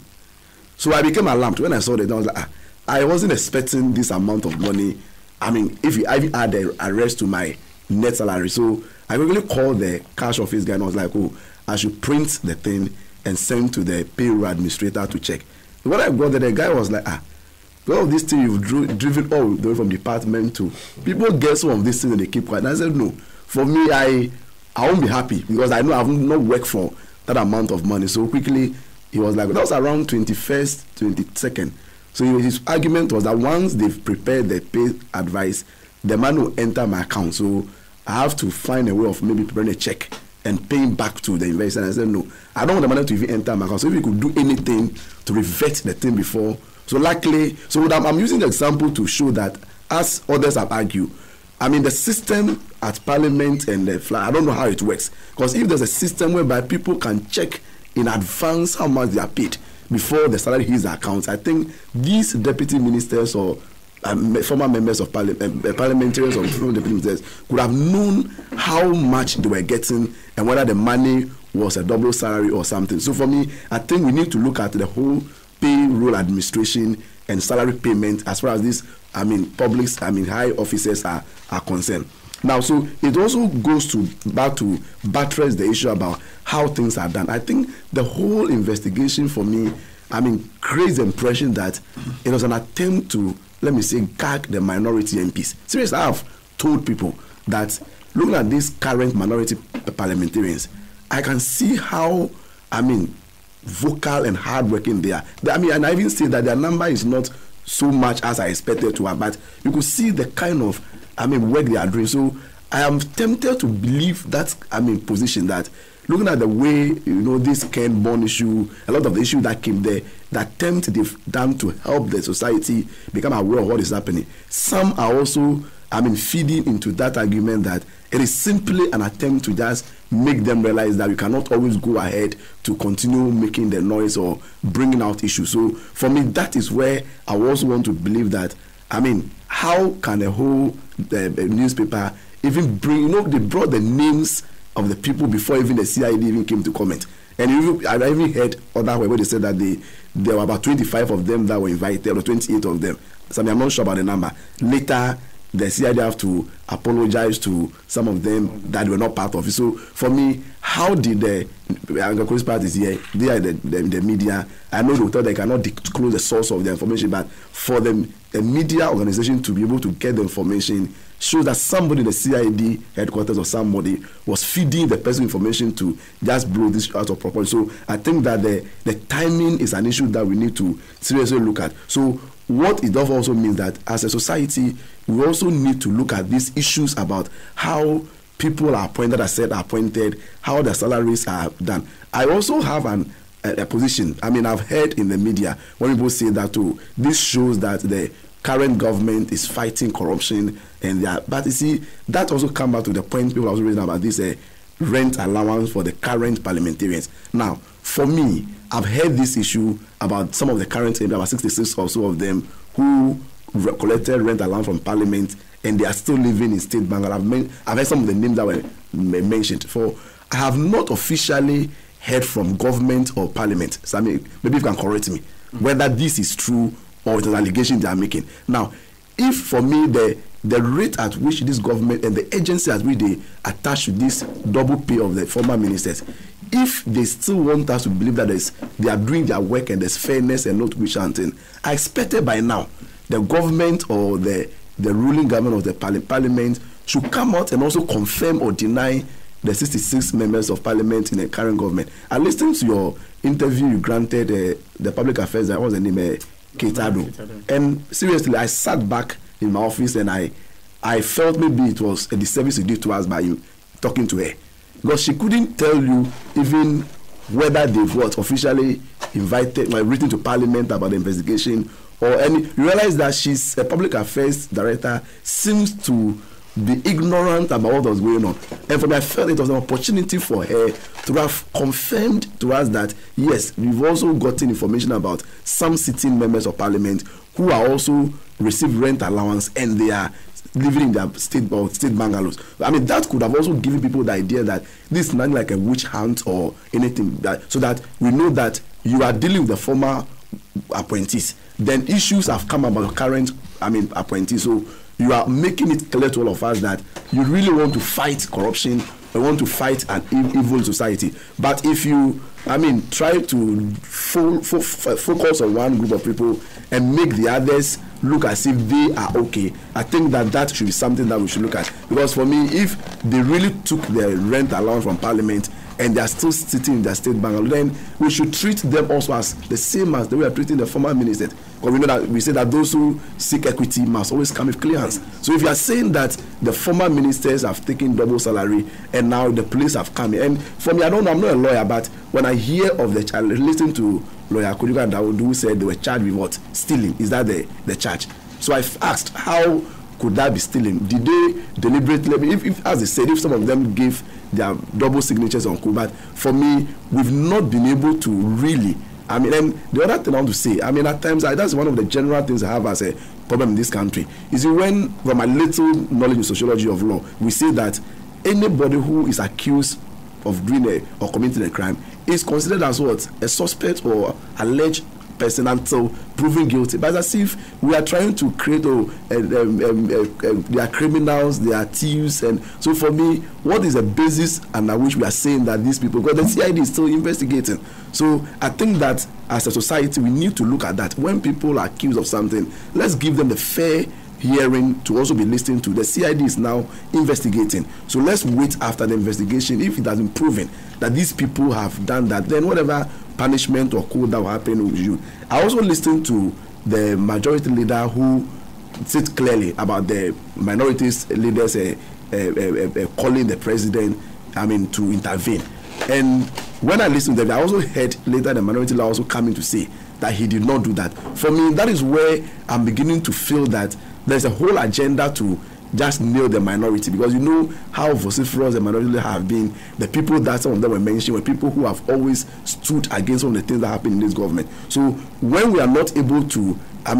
Speaker 3: So I became alarmed when I saw that. I was like, I wasn't expecting this amount of money. If you add the arrest to my net salary. So I really called the cash office guy, and I was like, "Oh, I should print the thing and send to the payroll administrator to check." When I got there, the guy was like, all of these things you've driven all the way from department to people get some of these things and they keep quiet. And I said, no, for me, I won't be happy because I know I've not worked for that amount of money. So quickly, he was like, that was around 21st, 22nd. So his argument was that once they've prepared the pay advice, the money will enter my account. So I have to find a way of maybe preparing a check and paying back to the investor. And I said, no, I don't want the money to even enter my account. So if you could do anything to revert the thing before. So luckily, I'm using the example to show that, as others have argued, the system at Parliament and the flag, I don't know how it works. Because if there's a system whereby people can check in advance how much they are paid before the salary hits the accounts, I think these deputy ministers or former members of parliamentarians or former deputy ministers could have known how much they were getting and whether the money was a double salary or something. So for me, I think we need to look at the whole payroll administration and salary payment as far as this, high officers are concerned. Now, so it also goes back to buttress the issue about how things are done. I think the whole investigation for me, creates the impression that it was an attempt to, let me say, gag the minority MPs. Seriously, I have told people that looking at these current minority parliamentarians, I can see how, vocal and hardworking they are. And I even say that their number is not so much as I expected to have, but you could see the kind of, work they are doing. So I am tempted to believe that, position that looking at the way, this Ken Bond issue, a lot of the issues that came there, the attempt they've done to help the society become aware of what is happening. Some are also, feeding into that argument that it is simply an attempt to just make them realize that you cannot always go ahead to continue making the noise or bringing out issues. So for me, that is where I also want to believe that, how can a whole newspaper even bring, they brought the names of the people before even the CID even came to comment. And I even heard other where they said that there were about 25 of them that were invited, or 28 of them. So I'm not sure about the number. Later, the CID have to apologize to some of them that were not part of it. So for me, how did the Angakoris parties here, they are the media, I know they thought they cannot disclose the source of the information, but for them, the media organization to be able to get the information shows that somebody in the CID headquarters or somebody was feeding the person information to just blow this out of proportion. So I think that the timing is an issue that we need to seriously look at. So what it does also mean that as a society, we also need to look at these issues about how people are appointed, how their salaries are done. I also have a position. I've heard in the media when people say that too. This shows that the current government is fighting corruption, but you see, that also comes back to the point people are also raising about this rent allowance for the current parliamentarians. Now, for me, I've heard this issue about some of the current, about 66 or so of them who collected rent allowance from Parliament, and they are still living in State Bank. I've heard some of the names that were mentioned. I have not officially heard from government or Parliament. So maybe you can correct me whether this is true or it's an allegation they are making. Now, if for me the rate at which this government and the agency at which they attach to this double pay of the former ministers, if they still want us to believe that they are doing their work and there's fairness and not witch hunting, I expected by now the government or the ruling government of the parliament should come out and also confirm or deny the 66 members of parliament in the current government. I listened to your interview you granted the public affairs, what was the name, Keitado. And seriously, I sat back in my office and I felt maybe it was a disservice you did to us by you talking to her. Because she couldn't tell you even whether they've officially invited or written to parliament about the investigation or any. You realize that she's a public affairs director, seems to be ignorant about what was going on. And for me, I felt it was an opportunity for her to have confirmed to us that, yes, we've also gotten information about some sitting members of parliament who are also receive rent allowance and they are living in their state bungalows. I mean, that could have also given people the idea that this is not like a witch hunt or anything, so that we know that you are dealing with the former appointees. Then issues have come about current, appointees. So you are making it clear to all of us that you really want to fight corruption, you want to fight an evil society. But if you, try to focus on one group of people and make the others look as if they are okay, I think that should be something that we should look at. Because for me, if they really took the rent allowance from parliament and they are still sitting in their state bungalow, then we should treat them also as the same as they were treating the former ministers. Because we know that we say that those who seek equity must always come with clear hands. So if you are saying that the former ministers have taken double salary and now the police have come in, and for me, I'm not a lawyer, but when I hear of the child, listen to lawyer Kodika Dawood, who said they were charged with what? Stealing. Is that the charge? So I've asked, how could that be stealing? Did they deliberately, if as they said, if some of them gave their double signatures on code, but for me, we've not been able to really, and the other thing I want to say, at times, that's one of the general things I have as a problem in this country, is when, from my little knowledge in sociology of law, we say that anybody who is accused of doing or committing a crime is considered as what? A suspect or alleged person until proven guilty. But as if we are trying to create they are criminals, they are thieves. And so for me, what is the basis under which we are saying that these people, because the CID is still investigating. So I think that as a society, we need to look at that. When people are accused of something, let's give them the fair hearing to also be listening to. The CID is now investigating. So let's wait after the investigation. If it has been proven that these people have done that, then whatever punishment or code that will happen with you. I also listened to the majority leader who said clearly about the minorities leaders calling the president, to intervene. And when I listened to them, I also heard later the minority leader also coming to say that he did not do that. For me, that is where I'm beginning to feel that there's a whole agenda to just nail the minority, because you know how vociferous the minority have been. The people that some of them were mentioned were people who have always stood against some of the things that happen in this government. So when we are not able to,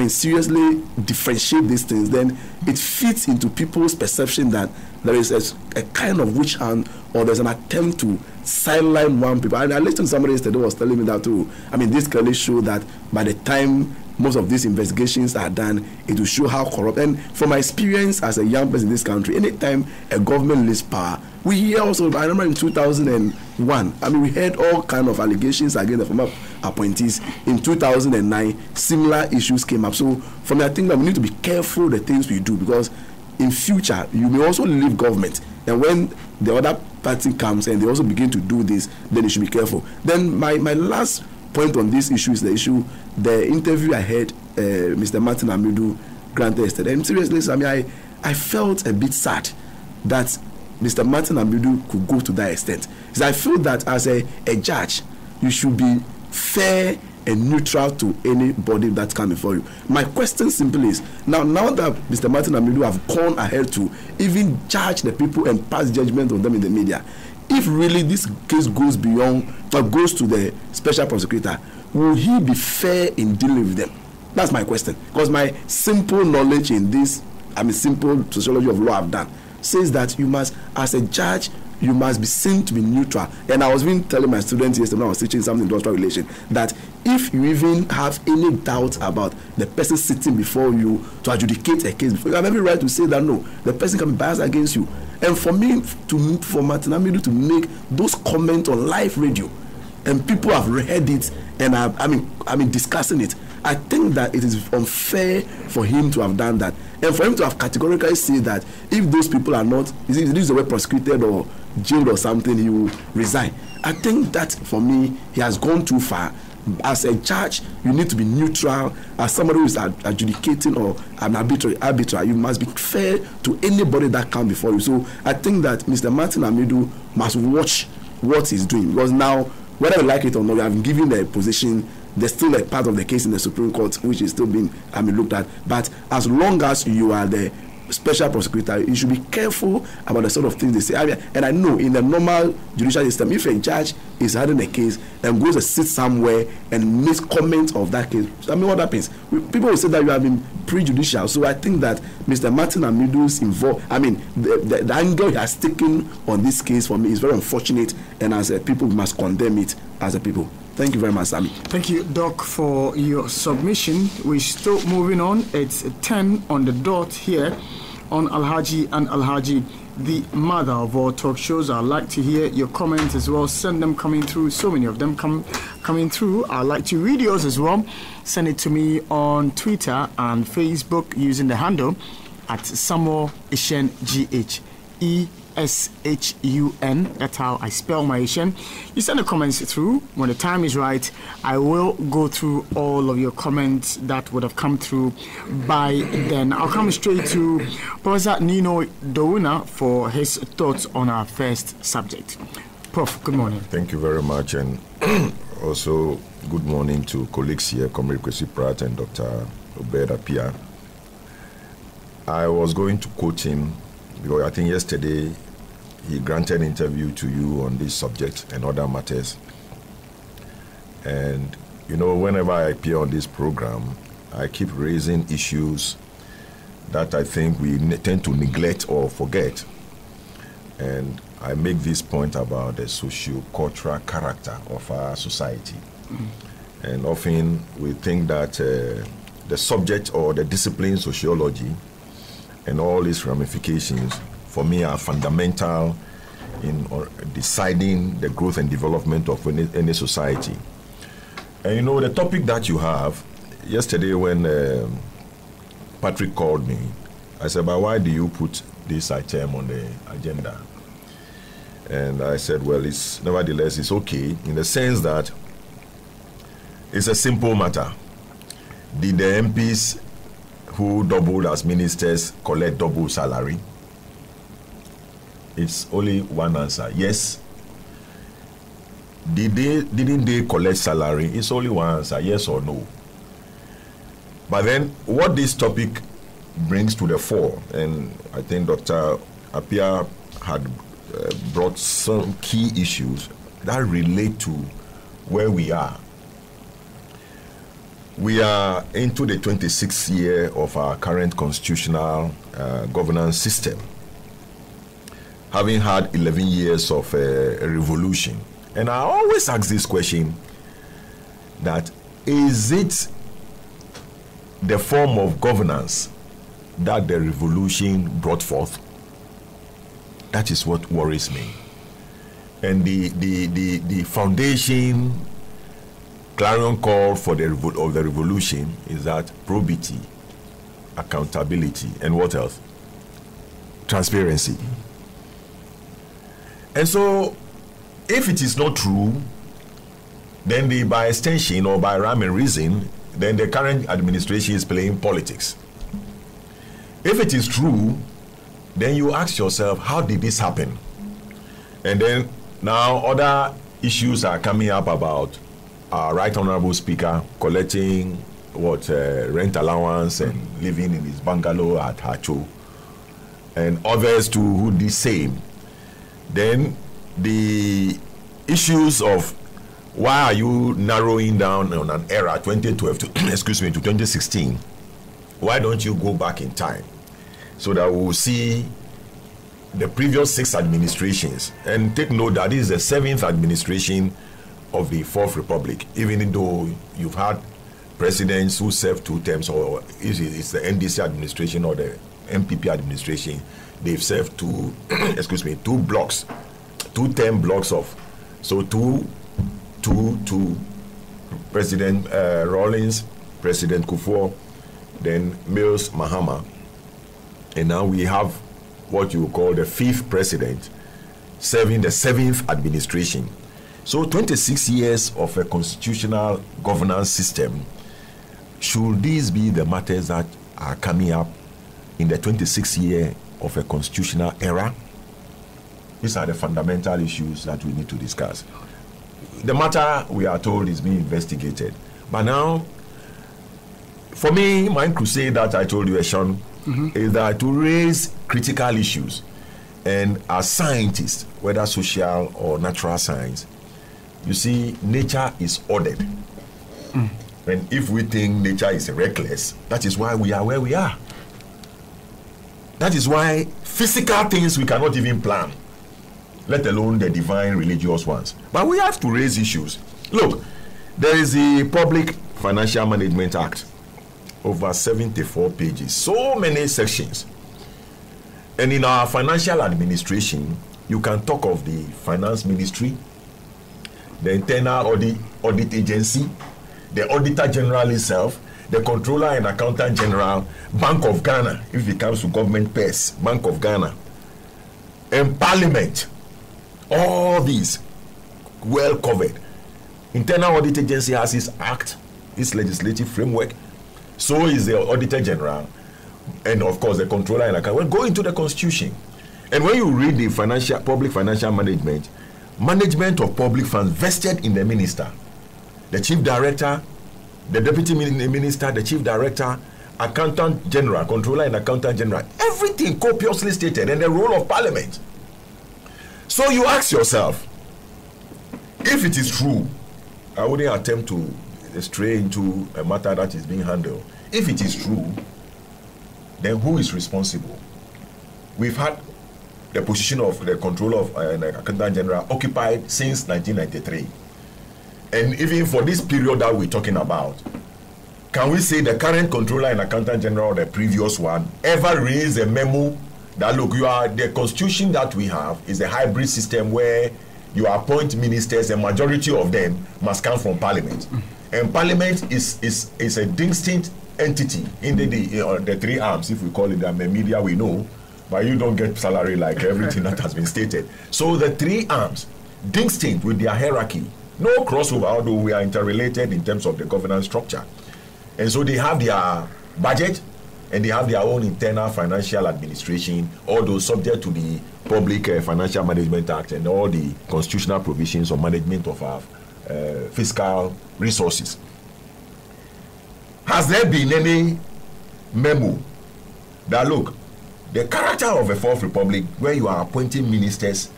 Speaker 3: seriously differentiate these things, then it fits into people's perception that there is a kind of witch hunt, or there's an attempt to sideline one people. And I listened to somebody yesterday who was telling me that too. This clearly shows that by the time most of these investigations are done, it will show how corrupt. And from my experience as a young person in this country, anytime a government loses power, we hear also, I remember in 2001, we heard all kind of allegations against the former appointees. In 2009, similar issues came up. So for me, I think that we need to be careful the things we do, because in future, you may also leave government. And when the other party comes and they also begin to do this, then you should be careful. Then my last point on this issue is the interview I had Mr. Martin Amidu granted yesterday. And seriously, I felt a bit sad that Mr. Martin Amidu could go to that extent. Because I feel that as a judge, you should be fair and neutral to anybody that comes before you. My question simply is, now that Mr. Martin Amidu have gone ahead to even judge the people and pass judgment on them in the media, if really this case goes beyond, or goes to the special prosecutor, will he be fair in dealing with them? That's my question. Because my simple knowledge in this, simple sociology of law I've done, says that you must, as a judge, you must be seen to be neutral. And I was even telling my students yesterday when I was teaching something industrial relation that if you even have any doubt about the person sitting before you to adjudicate a case before, you have every right to say that no, the person can be biased against you. And for me, for Martin Amidu to make those comments on live radio, and people have read it and I mean discussing it, I think that it is unfair for him to have done that, and for him to have categorically said that if those people are not, is the way prosecuted or jailed or something, he will resign. I think that for me, he has gone too far. As a judge, you need to be neutral. As somebody who is adjudicating or an arbiter, you must be fair to anybody that comes before you. So I think that Mr. Martin Amidu must watch what he's doing, because now, whether you like it or not, you have been given a position. There's still a part of the case in the Supreme Court which is still being looked at. But as long as you are the special prosecutor, you should be careful about the sort of things they say. And I know in the normal judicial system, if a judge is having a case and goes to sit somewhere and makes comments of that case, what happens? People will say that you have been prejudicial. So I think that Mr. Martin Amidu's involved, the angle he has taken on this case for me is very unfortunate, and as a people, we must condemn it as a people. Thank you very much, Sammy.
Speaker 2: Thank you, Doc, for your submission. We're still moving on. It's 10 on the dot here on Alhaji and Alhaji, the mother of all talk shows. I'd like to hear your comments as well. Send them coming through. So many of them coming through. I'd like to read yours as well. Send it to me on Twitter and Facebook using the handle at Samuel Ishen GH. ESHUN. That's how I spell my Ishen. You send the comments through. When the time is right, I will go through all of your comments that would have come through by then. I'll come straight to Professor Nino Douna for his thoughts on our first subject. Prof, good morning.
Speaker 4: Thank you very much, and also good morning to colleagues here, Comrade Kwesi Pratt and Dr. Obed Apia. I was going to quote him because I think yesterday he granted an interview to you on this subject and other matters. And, whenever I appear on this program, I keep raising issues that I think we tend to neglect or forget. And I make this point about the socio-cultural character of our society. Mm-hmm. And often we think that the subject or the discipline sociology and all its ramifications, for me, are fundamental in deciding the growth and development of any society. And the topic that you have, yesterday when Patrick called me, I said, but why do you put this item on the agenda? And I said, well, nevertheless, it's okay, in the sense that it's a simple matter. Did the MPs who doubled as ministers collect double salary? It's only one answer. Yes. Didn't they collect salary? It's only one answer. Yes or no. But then what this topic brings to the fore, and I think Dr. Apia had brought some key issues that relate to where we are. We are into the 26th year of our current constitutional governance system, having had 11 years of a revolution. And I always ask this question, that is it the form of governance that the revolution brought forth? That is what worries me. And the foundation clarion call for the revolution is that probity, accountability, and what else? Transparency. And so, if it is not true, then by extension or by rhyme and reason, then the current administration is playing politics. If it is true, then you ask yourself, how did this happen? And then now other issues are coming up about our Right Honorable Speaker collecting rent allowance and living in his bungalow at Hacho, and others too who did the same. Then the issues of why are you narrowing down on an era 2012 to 2016? Why don't you go back in time so that we will see the previous 6 administrations, and take note that this is the 7th administration of the 4th Republic, even though you've had presidents who served 2 terms, or it's the NDC administration or the MPP administration, they've served 2 blocks, 2-term blocks of, so two President Rawlings, President Kufuor, then Mills Mahama, and now we have what you call the 5th president serving the 7th administration. So 26 years of a constitutional governance system. Should these be the matters that are coming up in the 26th year of a constitutional era? These are the fundamental issues that we need to discuss. The matter, we are told, is being investigated. But now, for me, my crusade that I told you, Sean, is that to raise critical issues, and as scientists, whether social or natural science, you see, nature is ordered. And if we think nature is reckless, that is why we are where we are. That is why physical things we cannot even plan, let alone the divine religious ones. But we have to raise issues. Look, there is the Public Financial Management Act, over 74 pages, so many sections. And in our financial administration, you can talk of the Finance Ministry, the Internal Audit Agency, the Auditor General itself, the Controller and Accountant General, Bank of Ghana, if it comes to government purse, Bank of Ghana, and Parliament. All these well covered. Internal Audit Agency has its act, its legislative framework. So is the Auditor General, and of course the Controller and Accountant. Well, go into the Constitution, and when you read the public financial management of public funds vested in the minister, the Chief Director, the Deputy Minister, the Chief Director, Accountant General, Controller and Accountant General, everything copiously stated, and the role of Parliament. So you ask yourself, if it is true, I wouldn't attempt to stray into a matter that is being handled. If it is true, then who is responsible? We've had the position of the Controller of Accountant General occupied since 1993. And even for this period that we're talking about, can we say the current Controller and Accountant General or the previous one ever raised a memo that, look, the constitution that we have is a hybrid system where you appoint ministers, a majority of them must come from Parliament. And Parliament is a distinct entity in the 3 arms, if we call it that. Media we know, but you don't get salary like everything that has been stated. So the 3 arms, distinct with their hierarchy, no crossover, although we are interrelated in terms of the governance structure. And so they have their budget, and they have their own internal financial administration, all those subject to the Public Financial Management Act and all the constitutional provisions of management of our fiscal resources. Has there been any memo that, look, the character of a 4th Republic, where you are appointing ministers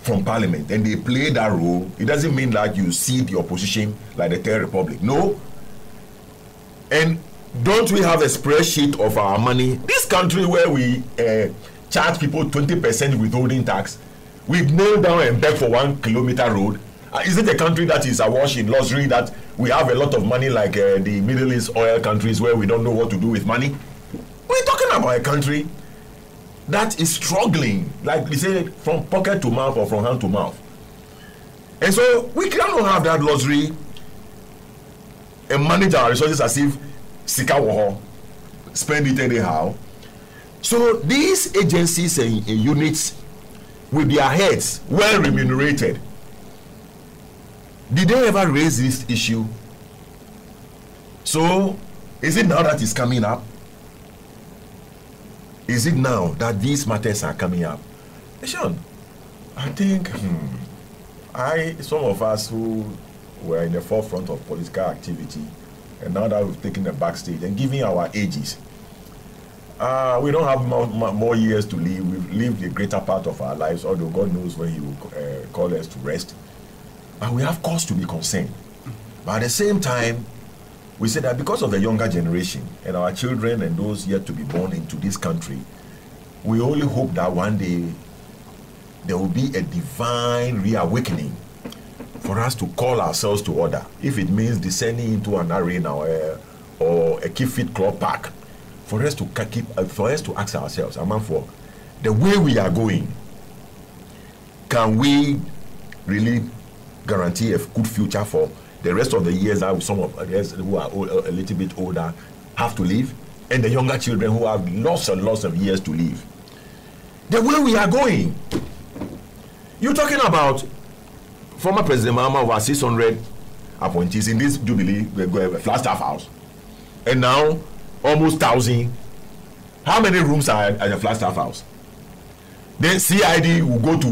Speaker 4: from Parliament and they play that role, it doesn't mean that you see the opposition like the 3rd Republic. No. And don't we have a spreadsheet of our money? This country where we charge people 20% withholding tax, we kneel down and beg for 1 kilometer road. Is it a country that is awash in luxury, that we have a lot of money like the Middle East oil countries where we don't know what to do with money? We're talking about a country that is struggling, like we say, from pocket to mouth or from hand to mouth. And so we cannot have that luxury and manage our resources as if sika woho, spend it anyhow. So these agencies and units with their heads well remunerated, did they ever raise this issue? So is it now that it's coming up? Is it now that these matters are coming up? Sean, I think some of us who were in the forefront of political activity, and now that we've taken the backstage and given our ages, we don't have more years to live. We've lived the greater part of our lives, although God knows when He will call us to rest. But we have cause to be concerned. But at the same time, we say that because of the younger generation and our children and those yet to be born into this country, we only hope that one day there will be a divine reawakening for us to call ourselves to order. If it means descending into an arena or a keep fit club park, for us to ask ourselves, for the way we are going, can we really guarantee a good future for the rest of the years that some of us who are a little bit older have to live, and the younger children who have lots and lots of years to live? The way we are going, you're talking about former President Mahama over 600 appointees in this Jubilee Flagstaff House, and now almost 1,000. How many rooms are at the Flagstaff House? Then CID will go to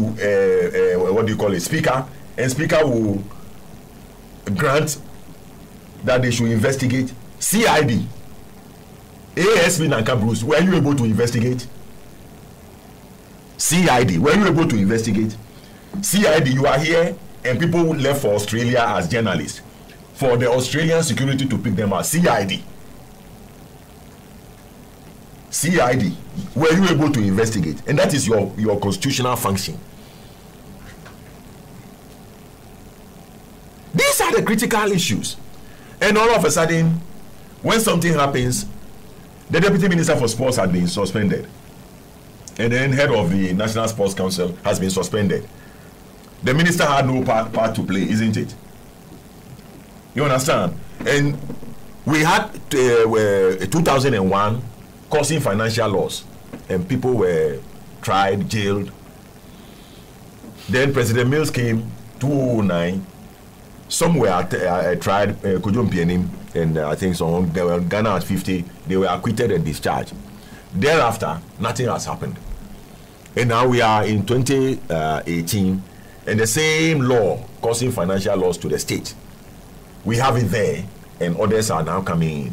Speaker 4: what do you call it, Speaker, and Speaker will grant that they should investigate. CID, ASP Nanka Bruce, were you able to investigate? CID, were you able to investigate? CID, you are here, and people left for Australia as journalists for the Australian security to pick them up. CID, were you able to investigate? And that is your constitutional function. These are the critical issues. And all of a sudden, when something happens, the Deputy Minister for Sports has been suspended. And then head of the National Sports Council has been suspended. The minister had no part to play, isn't it? You understand? And we had 2001 causing financial loss, and people were tried, jailed. Then President Mills came 2009. Some were tried, Kujum Pienim, and I think some they were Ghana at 50. They were acquitted and discharged. Thereafter, nothing has happened. And now we are in 2018, and the same law causing financial loss to the state, we have it there, and others are now coming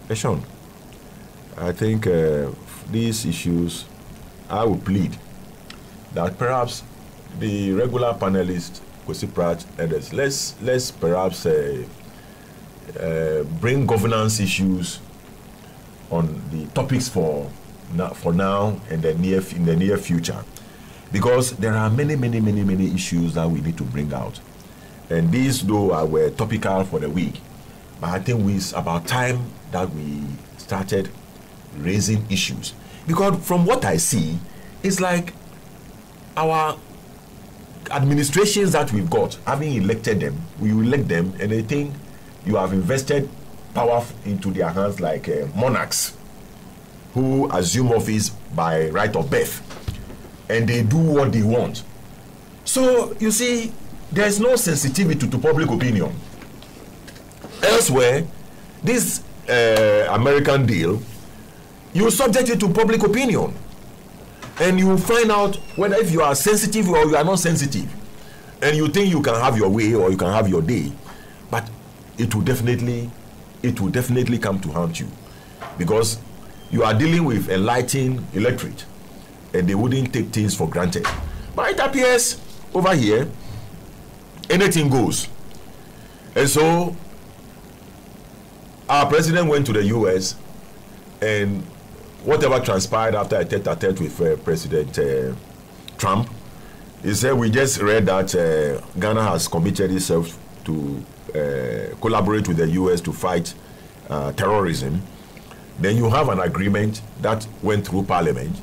Speaker 4: in. Sean, I think these issues, I would plead that perhaps the regular panelists, Kwesi Pratt, others, let's perhaps bring governance issues on the topics for now and in the near future, because there are many issues that we need to bring out, and these though were topical for the week, but I think it's about time that we started raising issues, because from what I see, it's like our administrations that we've got, having elected them, we elect them, and they think you have invested power into their hands like monarchs who assume office by right of birth, and they do what they want. So you see, there's no sensitivity to public opinion. Elsewhere, this American deal, you subject it to public opinion, and you find out whether if you are sensitive or you are not sensitive, and you think you can have your way or you can have your day, but it will definitely come to haunt you, because you are dealing with a enlightened electorate, and they wouldn't take things for granted. But it appears over here, anything goes. And so our president went to the US, and whatever transpired after a tete-a-tete with President Trump, he said, we just read that Ghana has committed itself to collaborate with the US to fight terrorism. Then you have an agreement that went through Parliament,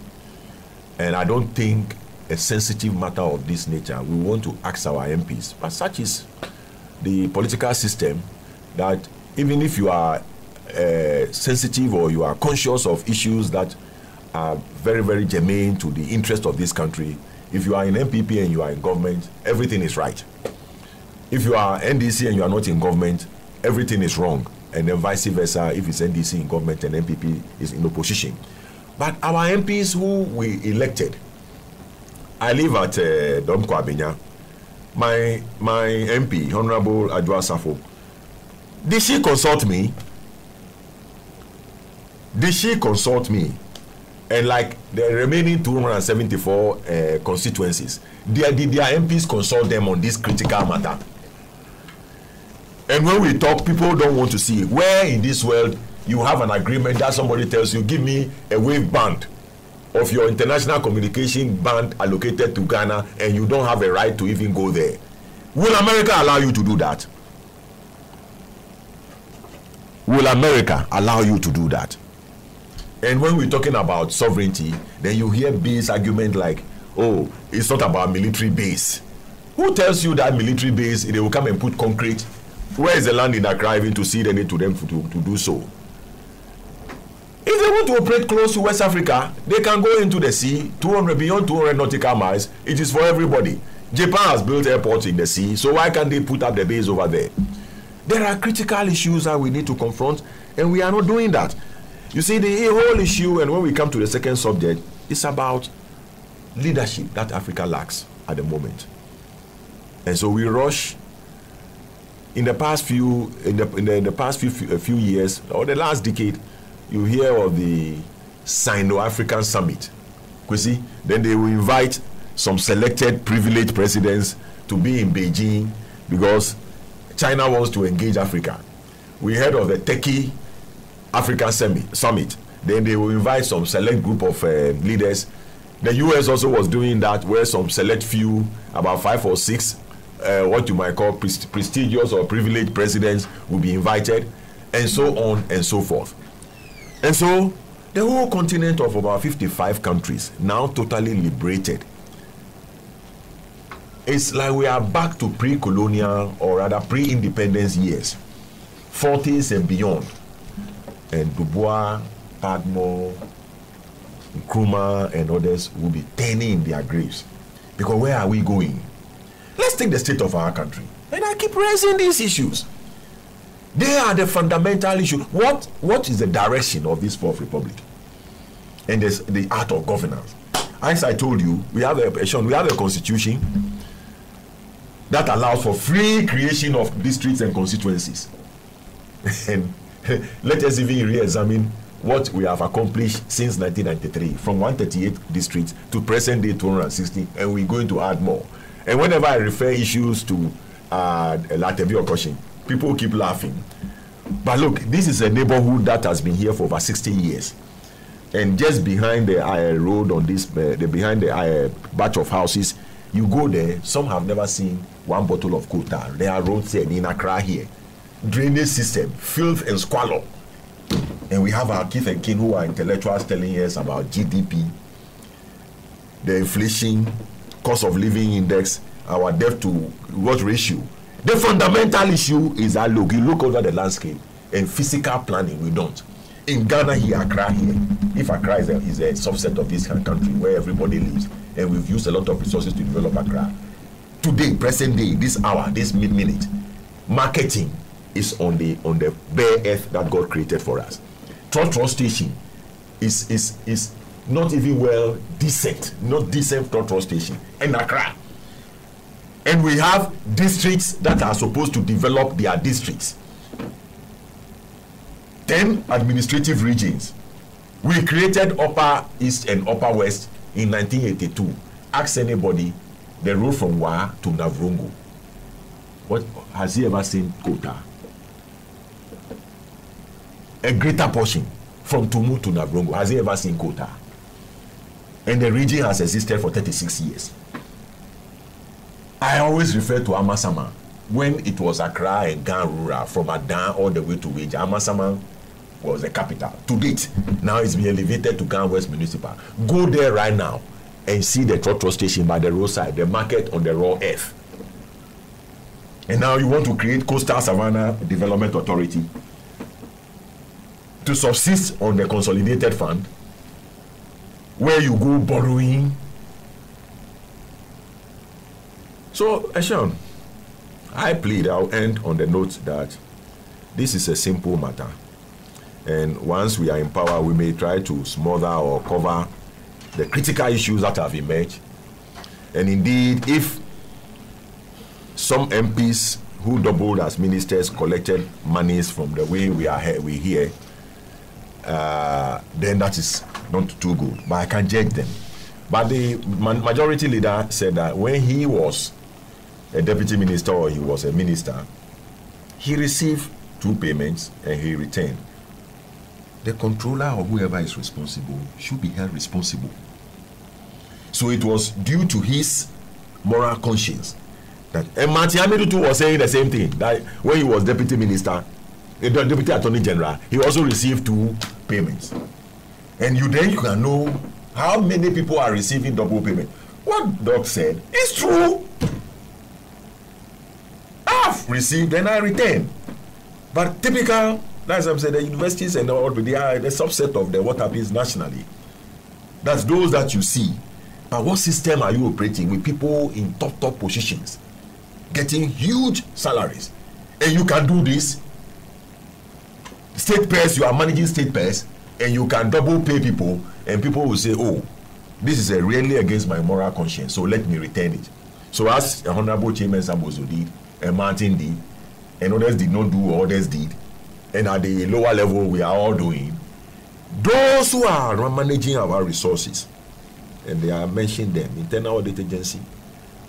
Speaker 4: and I don't think a sensitive matter of this nature, we want to ask our MPs, but such is the political system, that even if you are sensitive or you are conscious of issues that are very germane to the interest of this country, if you are in MPP and you are in government, everything is right. If you are NDC and you are not in government, everything is wrong. And then vice versa, if it's NDC in government and MPP is in opposition. But our MPs who we elected, I live at Domko Abenya. My MP, Honorable Adwa Safo, did she consult me? And like the remaining 274 constituencies, did their MPs consult them on this critical matter? And when we talk, people don't want to see it. Where in this world you have an agreement that somebody tells you, give me a wave band of your international communication band allocated to Ghana, and you don't have a right to even go there. Will America allow you to do that? Will America allow you to do that? And when we're talking about sovereignty, then you hear base argument like, oh, it's not about military base. Who tells you that military base, they will come and put concrete? Where is the land in Accra even to see the need to them to do so? If they want to operate close to West Africa, they can go into the sea, beyond 200 nautical miles. It is for everybody. Japan has built airports in the sea, so why can't they put up the base over there? There are critical issues that we need to confront, and we are not doing that. You see, the whole issue, and when we come to the second subject, is about leadership that Africa lacks at the moment. And so we rush. In the past few years, or the last decade, you hear of the Sino-African Summit. You see, then they will invite some selected privileged presidents to be in Beijing because China wants to engage Africa. We heard of the Turkey African Summit. Then they will invite some select group of leaders. The US also was doing that, where some select few, about 5 or 6, what you might call prestigious or privileged presidents will be invited, and so on and so forth. And so the whole continent of about 55 countries now totally liberated. It's like we are back to pre-colonial, or rather pre-independence years, 40s and beyond. And Dubois, Padmore, Nkrumah and others will be turning in their graves. Because where are we going? Let's take the state of our country. And I keep raising these issues. They are the fundamental issue. What is the direction of this fourth republic? And there's the art of governance. As I told you, we have a constitution that allows for free creation of districts and constituencies. And let us even re-examine what we have accomplished since 1993, from 138 districts to present day 260, and we're going to add more. And whenever I refer issues to Latevi or Cochin, people keep laughing. But look, this is a neighborhood that has been here for over 60 years. And just behind the road on this, behind the batch of houses, you go there, some have never seen one bottle of quota. There are roads in Accra here. Drainage system, filth and squalor. And we have our kith and kin who are intellectuals telling us about GDP, the inflation, cost of living index, our debt to what ratio. The fundamental issue is that, look, you look over the landscape and physical planning, we don't. In Ghana here, Accra here, if Accra is a subset of this country where everybody lives, and we've used a lot of resources to develop Accra, today, present day, this hour, this minute, marketing is on the bare earth that God created for us. Trotro station is not even well decent, not decent Trotro station in Accra. And we have districts that are supposed to develop their districts. 10 administrative regions. We created Upper East and Upper West in 1982. Ask anybody the road from Wa to Navrongo. What has he ever seen quota? A greater portion from Tumu to Navrongo. Has he ever seen quota? And the region has existed for 36 years. I always refer to Amasama. When it was Accra and Gan Rural, from Adan all the way to Wage, Amasama was the capital. To date, now it's been elevated to Gan West Municipal. Go there right now and see the Trotro station by the roadside, the market on the raw earth. And now you want to create Coastal Savannah Development Authority to subsist on the consolidated fund, where you go borrowing. So, Eshan, I plead, I'll end on the note that this is a simple matter. And once we are in power, we may try to smother or cover the critical issues that have emerged. And indeed, if some MPs who doubled as ministers collected monies from the way we hear, then that is not too good. But I can judge them. But the majority leader said that when he was a deputy minister or he was a minister, he received 2 payments and he returned. the controller or whoever is responsible should be held responsible. So it was due to his moral conscience that Martin Amidutu was saying the same thing, that when he was deputy minister, deputy attorney general, he also received 2 payments. And you can know how many people are receiving double payment. What Doc said is true. I've received and I retain. But typical, that's what I'm saying, the universities and all, they are the subset of what happens nationally. That's those that you see. But what system are you operating with people in top positions, getting huge salaries? And you can do this. State pairs, you are managing state pairs, and you can double pay people, and people will say, oh, this is really against my moral conscience, so let me return it. So as Honorable Chairman Sambozo did, and Martin did, and others did not do, others did, and at the lower level we are all doing, those who are managing our resources, and they are mentioning them, Internal Audit Agency,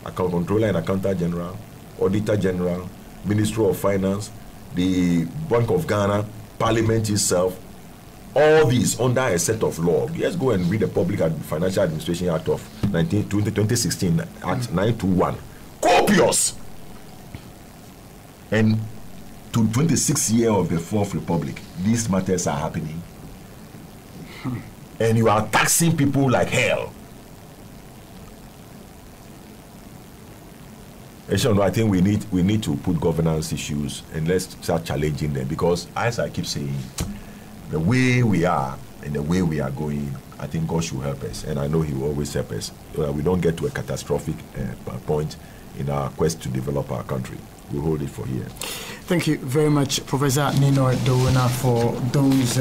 Speaker 4: Account Controller and Accountant General, Auditor General, Ministry of Finance, the Bank of Ghana, Parliament itself, all these under a set of law. Let's go and read the Public Financial Administration Act of 2016, Act 921. Copious! And to 26th year of the 4th Republic, these matters are happening. And you are taxing people like hell. I think we need to put governance issues and let's start challenging them, because as I keep saying, the way we are and the way we are going, I think God should help us, and I know He will always help us so that we don't get to a catastrophic point in our quest to develop our country. We'll hold it for here.
Speaker 2: Thank you very much, Professor Nino Dowuna, for those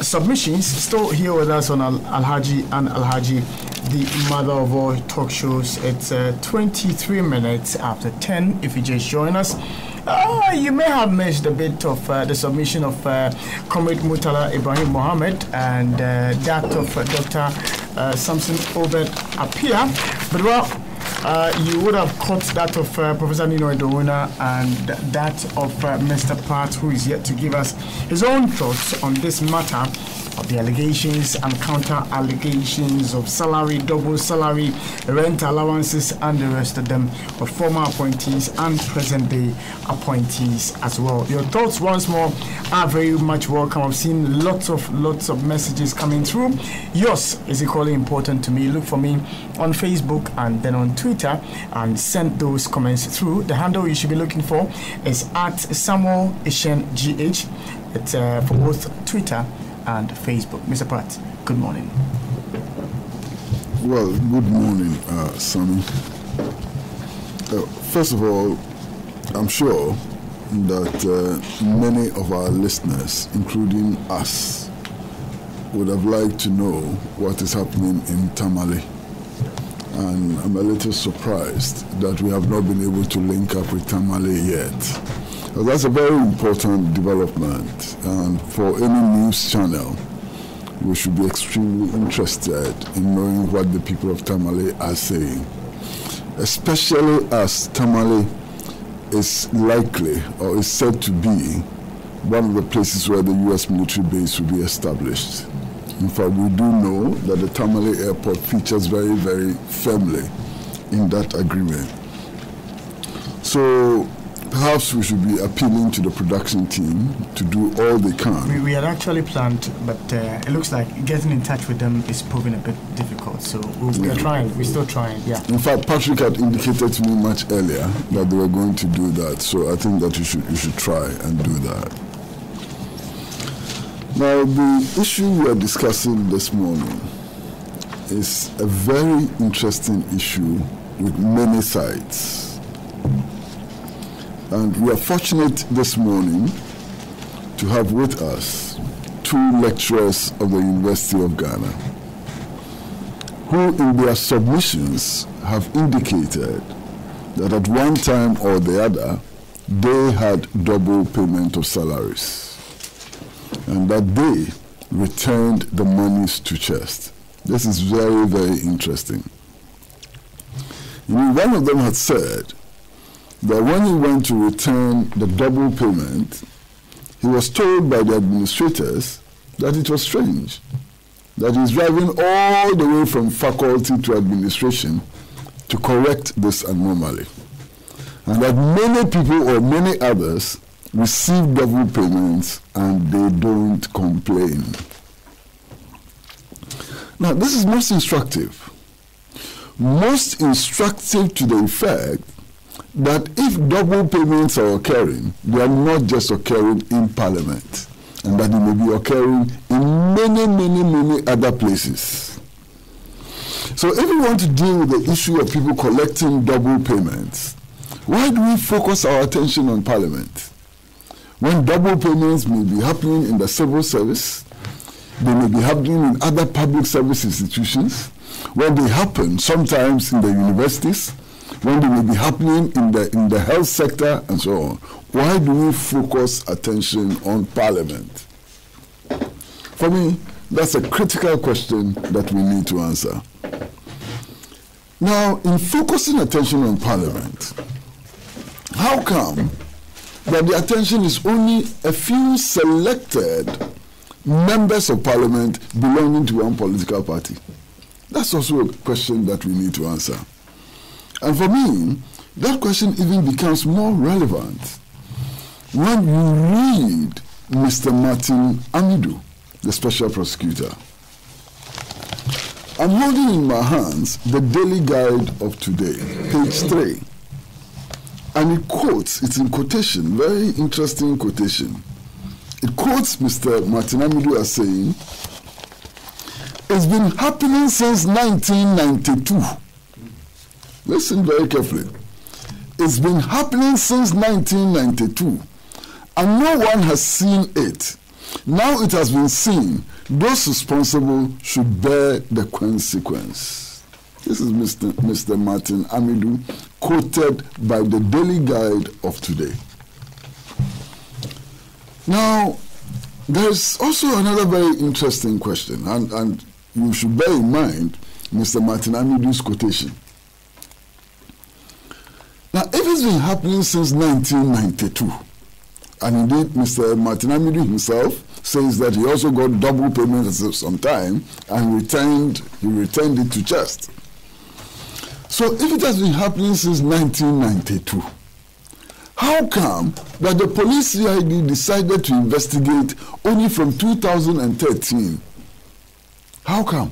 Speaker 2: submissions. Still here with us on Alhaji and Alhaji, the mother of all talk shows. It's 23 minutes after 10. If you just join us, you may have missed a bit of the submission of Comrade Murtala Ibrahim Mohammed and that of Dr. Samson Obed Apia. But you would have caught that of Professor Nino Dowuna and that of Mr. Pat, who is yet to give us his own thoughts on this matter of the allegations and counter-allegations of salary, double salary, rent allowances, and the rest of them, of former appointees and present-day appointees as well. Your thoughts once more are very much welcome. I've seen lots of messages coming through. Yours is equally important to me. Look for me on Facebook and then on Twitter and send those comments through. The handle you should be looking for is at Samuel Ishen GH. It's for both Twitter and Facebook. Mr. Pratt, good morning.
Speaker 5: Well, good morning, Sammy. First of all, I'm sure that many of our listeners, including us, would have liked to know what is happening in Tamale. And I'm a little surprised that we have not been able to link up with Tamale yet. That's a very important development, and for any news channel, we should be extremely interested in knowing what the people of Tamale are saying, especially as Tamale is likely or is said to be one of the places where the U.S. military base will be established. In fact, we do know that the Tamale airport features very, very firmly in that agreement. So perhaps we should be appealing to the production team to do all they can. We
Speaker 2: had actually planned, but it looks like getting in touch with them is proving a bit difficult. So we are trying. We're still trying, yeah.
Speaker 5: In fact, Patrick had indicated to me much earlier that they were going to do that. So I think that you should try and do that. Now, the issue we are discussing this morning is a very interesting issue with many sides. And we are fortunate this morning to have with us 2 lecturers of the University of Ghana who in their submissions have indicated that at one time or the other they had double payment of salaries and that they returned the monies to chest. This is very, very interesting. One of them had said that when he went to return the double payment, he was told by the administrators that it was strange that he's driving all the way from faculty to administration to correct this anomaly, and that many people or many others receive double payments and they don't complain. Now, this is most instructive. Most instructive to the effect that if double payments are occurring, they are not just occurring in Parliament, and that they may be occurring in many other places. So if we want to deal with the issue of people collecting double payments, why do we focus our attention on Parliament? When double payments may be happening in the civil service, they may be happening in other public service institutions, when they happen sometimes in the universities, when they may be happening in the health sector and so on. Why do we focus attention on Parliament? For me, that's a critical question that we need to answer. Now, in focusing attention on Parliament, how come that the attention is only a few selected members of Parliament belonging to one political party? That's also a question that we need to answer. And for me, that question even becomes more relevant when you read Mr. Martin Amidu, the special prosecutor. I'm holding in my hands the Daily Guide of today, page 3. And it quotes, it's in quotation, very interesting quotation. It quotes Mr. Martin Amidu as saying, "It's been happening since 1992. Listen very carefully. It's been happening since 1992, and no one has seen it. Now it has been seen. Those responsible should bear the consequence." This is Mr. Martin Amidu, quoted by the Daily Guide of today. Now, there's also another very interesting question, and you should bear in mind Mr. Martin Amidu's quotation. Now, if it's been happening since 1992, and indeed Mr. Martin Amidu himself says that he also got double payments at some time and he returned it to chest. So if it has been happening since 1992, how come that the police CID decided to investigate only from 2013? How come?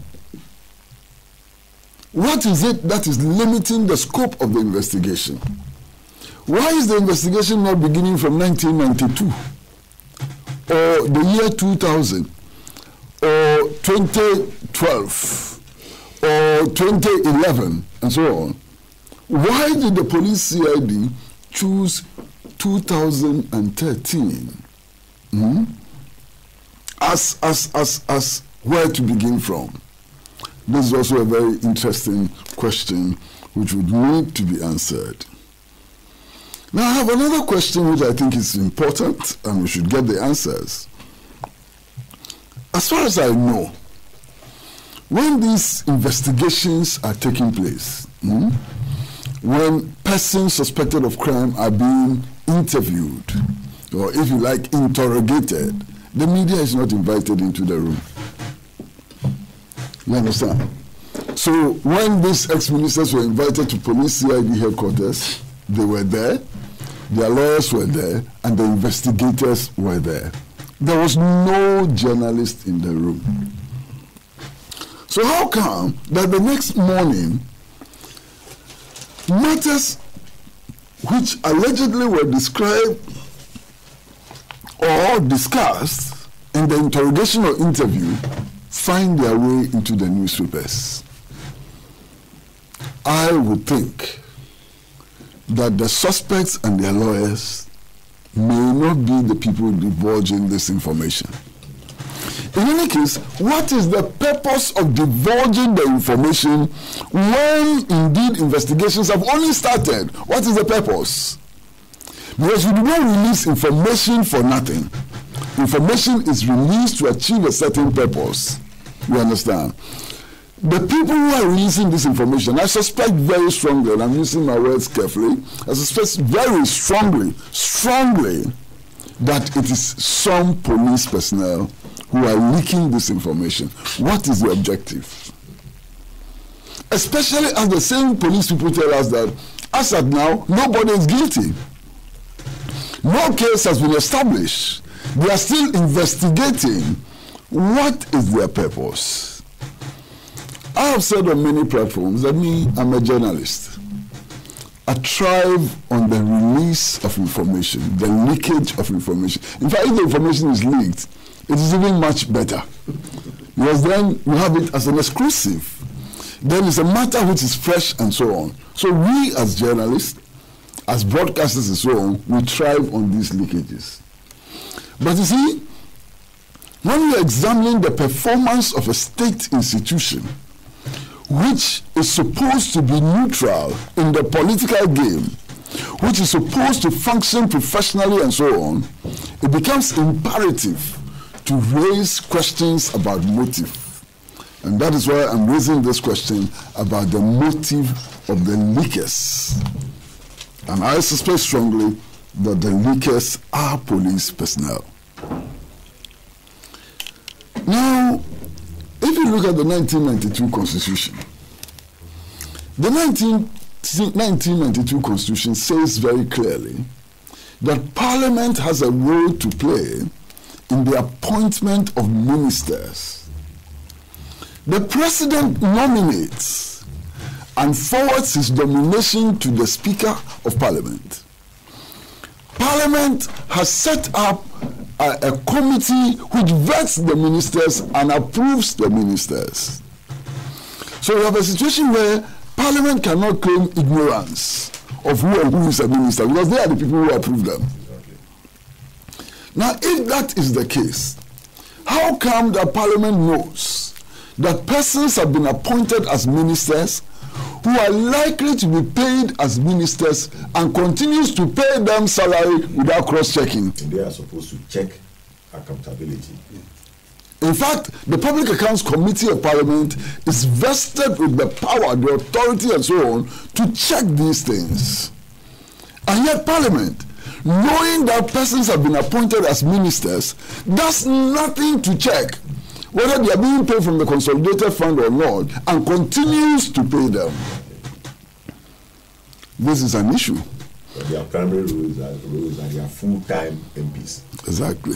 Speaker 5: What is it that is limiting the scope of the investigation? Why is the investigation not beginning from 1992 or the year 2000 or 2012 or 2011 and so on? Why did the police CID choose 2013 as where to begin from? This is also a very interesting question which would need to be answered. Now, I have another question which I think is important and we should get the answers. As far as I know, when these investigations are taking place, when persons suspected of crime are being interviewed, or if you like, interrogated, the media is not invited into the room. You understand? So when these ex-ministers were invited to police CID headquarters, they were there, their lawyers were there, and the investigators were there. There was no journalist in the room. So how come that the next morning, matters which allegedly were described or discussed in the interrogation or interview find their way into the newspapers? I would think that the suspects and their lawyers may not be the people divulging this information. In any case, what is the purpose of divulging the information when indeed investigations have only started? What is the purpose? Because we do not release information for nothing. Information is released to achieve a certain purpose. You understand? The people who are releasing this information, I suspect very strongly, and I'm using my words carefully, I suspect very strongly, that it is some police personnel who are leaking this information. What is the objective? Especially as the same police people tell us that as at now, nobody is guilty. No case has been established. They are still investigating. What is their purpose? I have said on many platforms that I'm a journalist. I thrive on the release of information, the leakage of information. In fact, if the information is leaked, it is even much better. Because then you have it as an exclusive. Then it's a matter which is fresh and so on. So we as journalists, as broadcasters and so on, we thrive on these leakages. But you see, when you're examining the performance of a state institution, which is supposed to be neutral in the political game, which is supposed to function professionally and so on, it becomes imperative to raise questions about motive. And that is why I'm raising this question about the motive of the leakers. And I suspect strongly that the leakers are police personnel. Now, if you look at the 1992 Constitution, the 1992 Constitution says very clearly that Parliament has a role to play in the appointment of ministers. The President nominates and forwards his nomination to the Speaker of Parliament. Parliament has set up a committee which vets the ministers and approves the ministers. So we have a situation where Parliament cannot claim ignorance of who and who is a minister, because they are the people who approve them. Now, if that is the case, how come the Parliament knows that persons have been appointed as ministers who are likely to be paid as ministers and continues to pay them salary without cross-checking?
Speaker 4: They are supposed to check accountability.
Speaker 5: In fact, the Public Accounts Committee of Parliament is vested with the power, the authority and so on to check these things. And yet Parliament, knowing that persons have been appointed as ministers, does nothing to check whether they are being paid from the consolidated fund or not, and continues to pay them. This is an issue.
Speaker 4: But their primary roles are their full-time MPs.
Speaker 5: Exactly.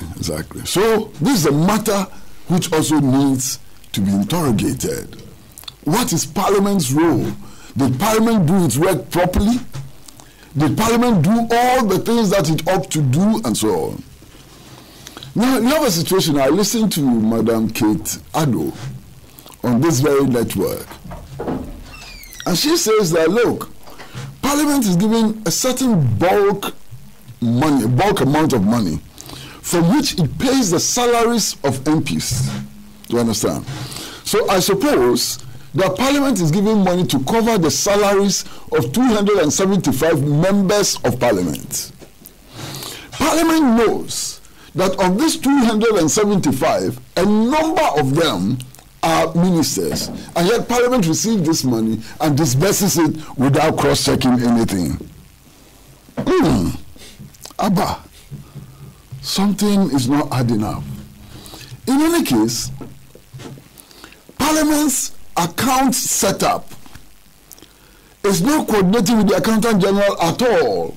Speaker 5: So this is a matter which also needs to be interrogated. What is Parliament's role? Did Parliament do its work properly? Did Parliament do all the things that it ought to do, and so on? Now, you have a situation. I listened to Madam Kate Addo on this very network, and she says that, look, Parliament is giving a certain bulk amount of money from which it pays the salaries of MPs. Do you understand? So I suppose that Parliament is giving money to cover the salaries of 275 members of Parliament. Parliament knows that of these 275, a number of them are ministers, and yet Parliament receives this money and disburses it without cross-checking anything. Abba, something is not adding up. In any case, Parliament's account setup is not coordinating with the Accountant General at all.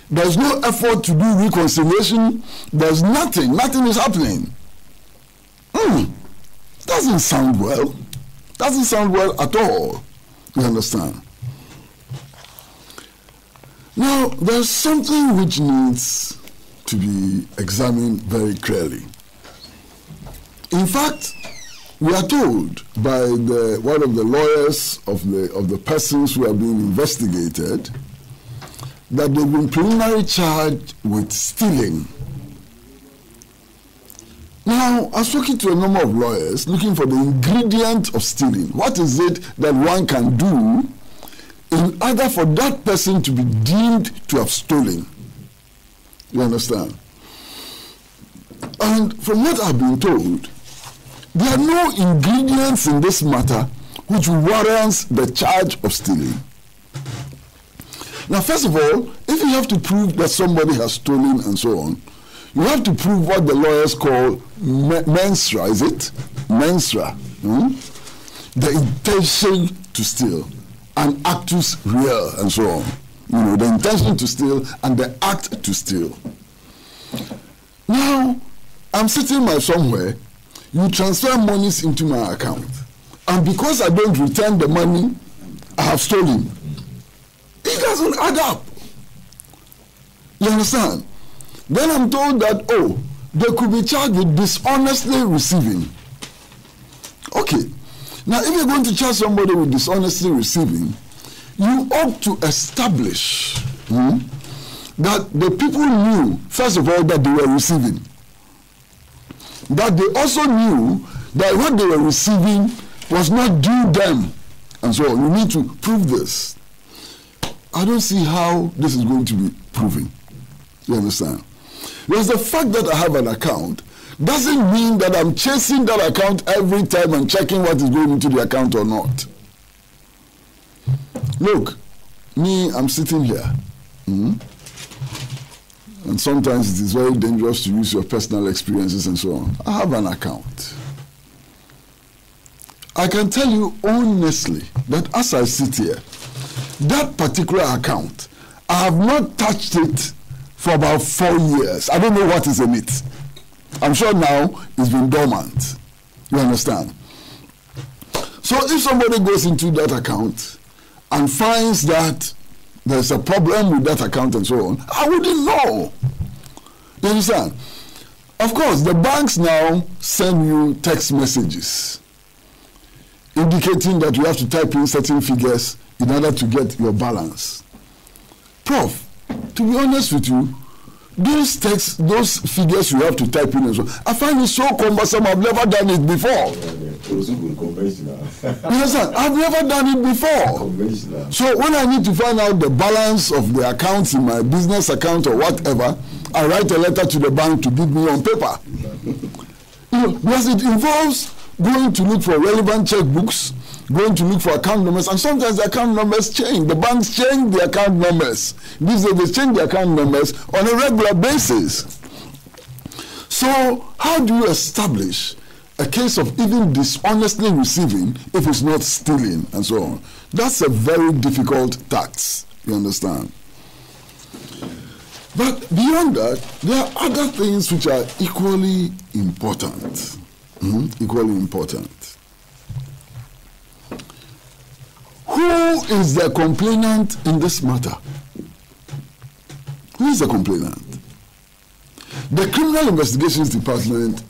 Speaker 5: There's no effort to do reconciliation. There's nothing is happening. Doesn't sound well. Doesn't sound well at all. You understand? Now, there's something which needs to be examined very clearly. In fact, we are told by one of the lawyers of the persons who are being investigated that they've been preliminarily charged with stealing. Now, I was talking to a number of lawyers looking for the ingredient of stealing. What is it that one can do in order for that person to be deemed to have stolen? You understand? And from what I've been told, there are no ingredients in this matter which warrants the charge of stealing. Now, first of all, if you have to prove that somebody has stolen and so on, You have to prove what the lawyers call mensra, is it? Mensra. The intention to steal, and actus real, and so on. You know, the intention to steal and the act to steal. Now, I'm sitting somewhere, you transfer monies into my account, and because I don't return the money I have stolen, it doesn't add up. You understand? Then I'm told that, oh, they could be charged with dishonestly receiving. Okay. Now, if you're going to charge somebody with dishonestly receiving, you ought to establish that the people knew, first of all, that they were receiving. That they also knew that what they were receiving was not due them. And so on. You need to prove this. I don't see how this is going to be proven. You understand? Because the fact that I have an account doesn't mean that I'm chasing that account every time and checking what is going into the account or not. Look, me, I'm sitting here. And sometimes it is very dangerous to use your personal experiences and so on. I have an account. I can tell you honestly that as I sit here, that particular account, I have not touched it for about 4 years. I don't know what is in it. I'm sure now it's been dormant. You understand? So if somebody goes into that account and finds that there's a problem with that account and so on, I wouldn't know. You understand? Of course, the banks now send you text messages indicating that you have to type in certain figures in order to get your balance. Prof, to be honest with you, those figures you have to type in and so, I find it so cumbersome. I've never done it before. Yes, sir, I've never done it before. So when I need to find out the balance of the accounts in my business account or whatever, I write a letter to the bank to give me on paper. You know, because it involves going to look for relevant checkbooks, going to look for account numbers, and sometimes the account numbers change. The banks change the account numbers. These days they change the account numbers on a regular basis. So how do you establish a case of even dishonestly receiving if it's not stealing and so on? That's a very difficult task, you understand? But beyond that, there are other things which are equally important. Equally important. Who is the complainant in this matter? Who is the complainant? The Criminal Investigations Department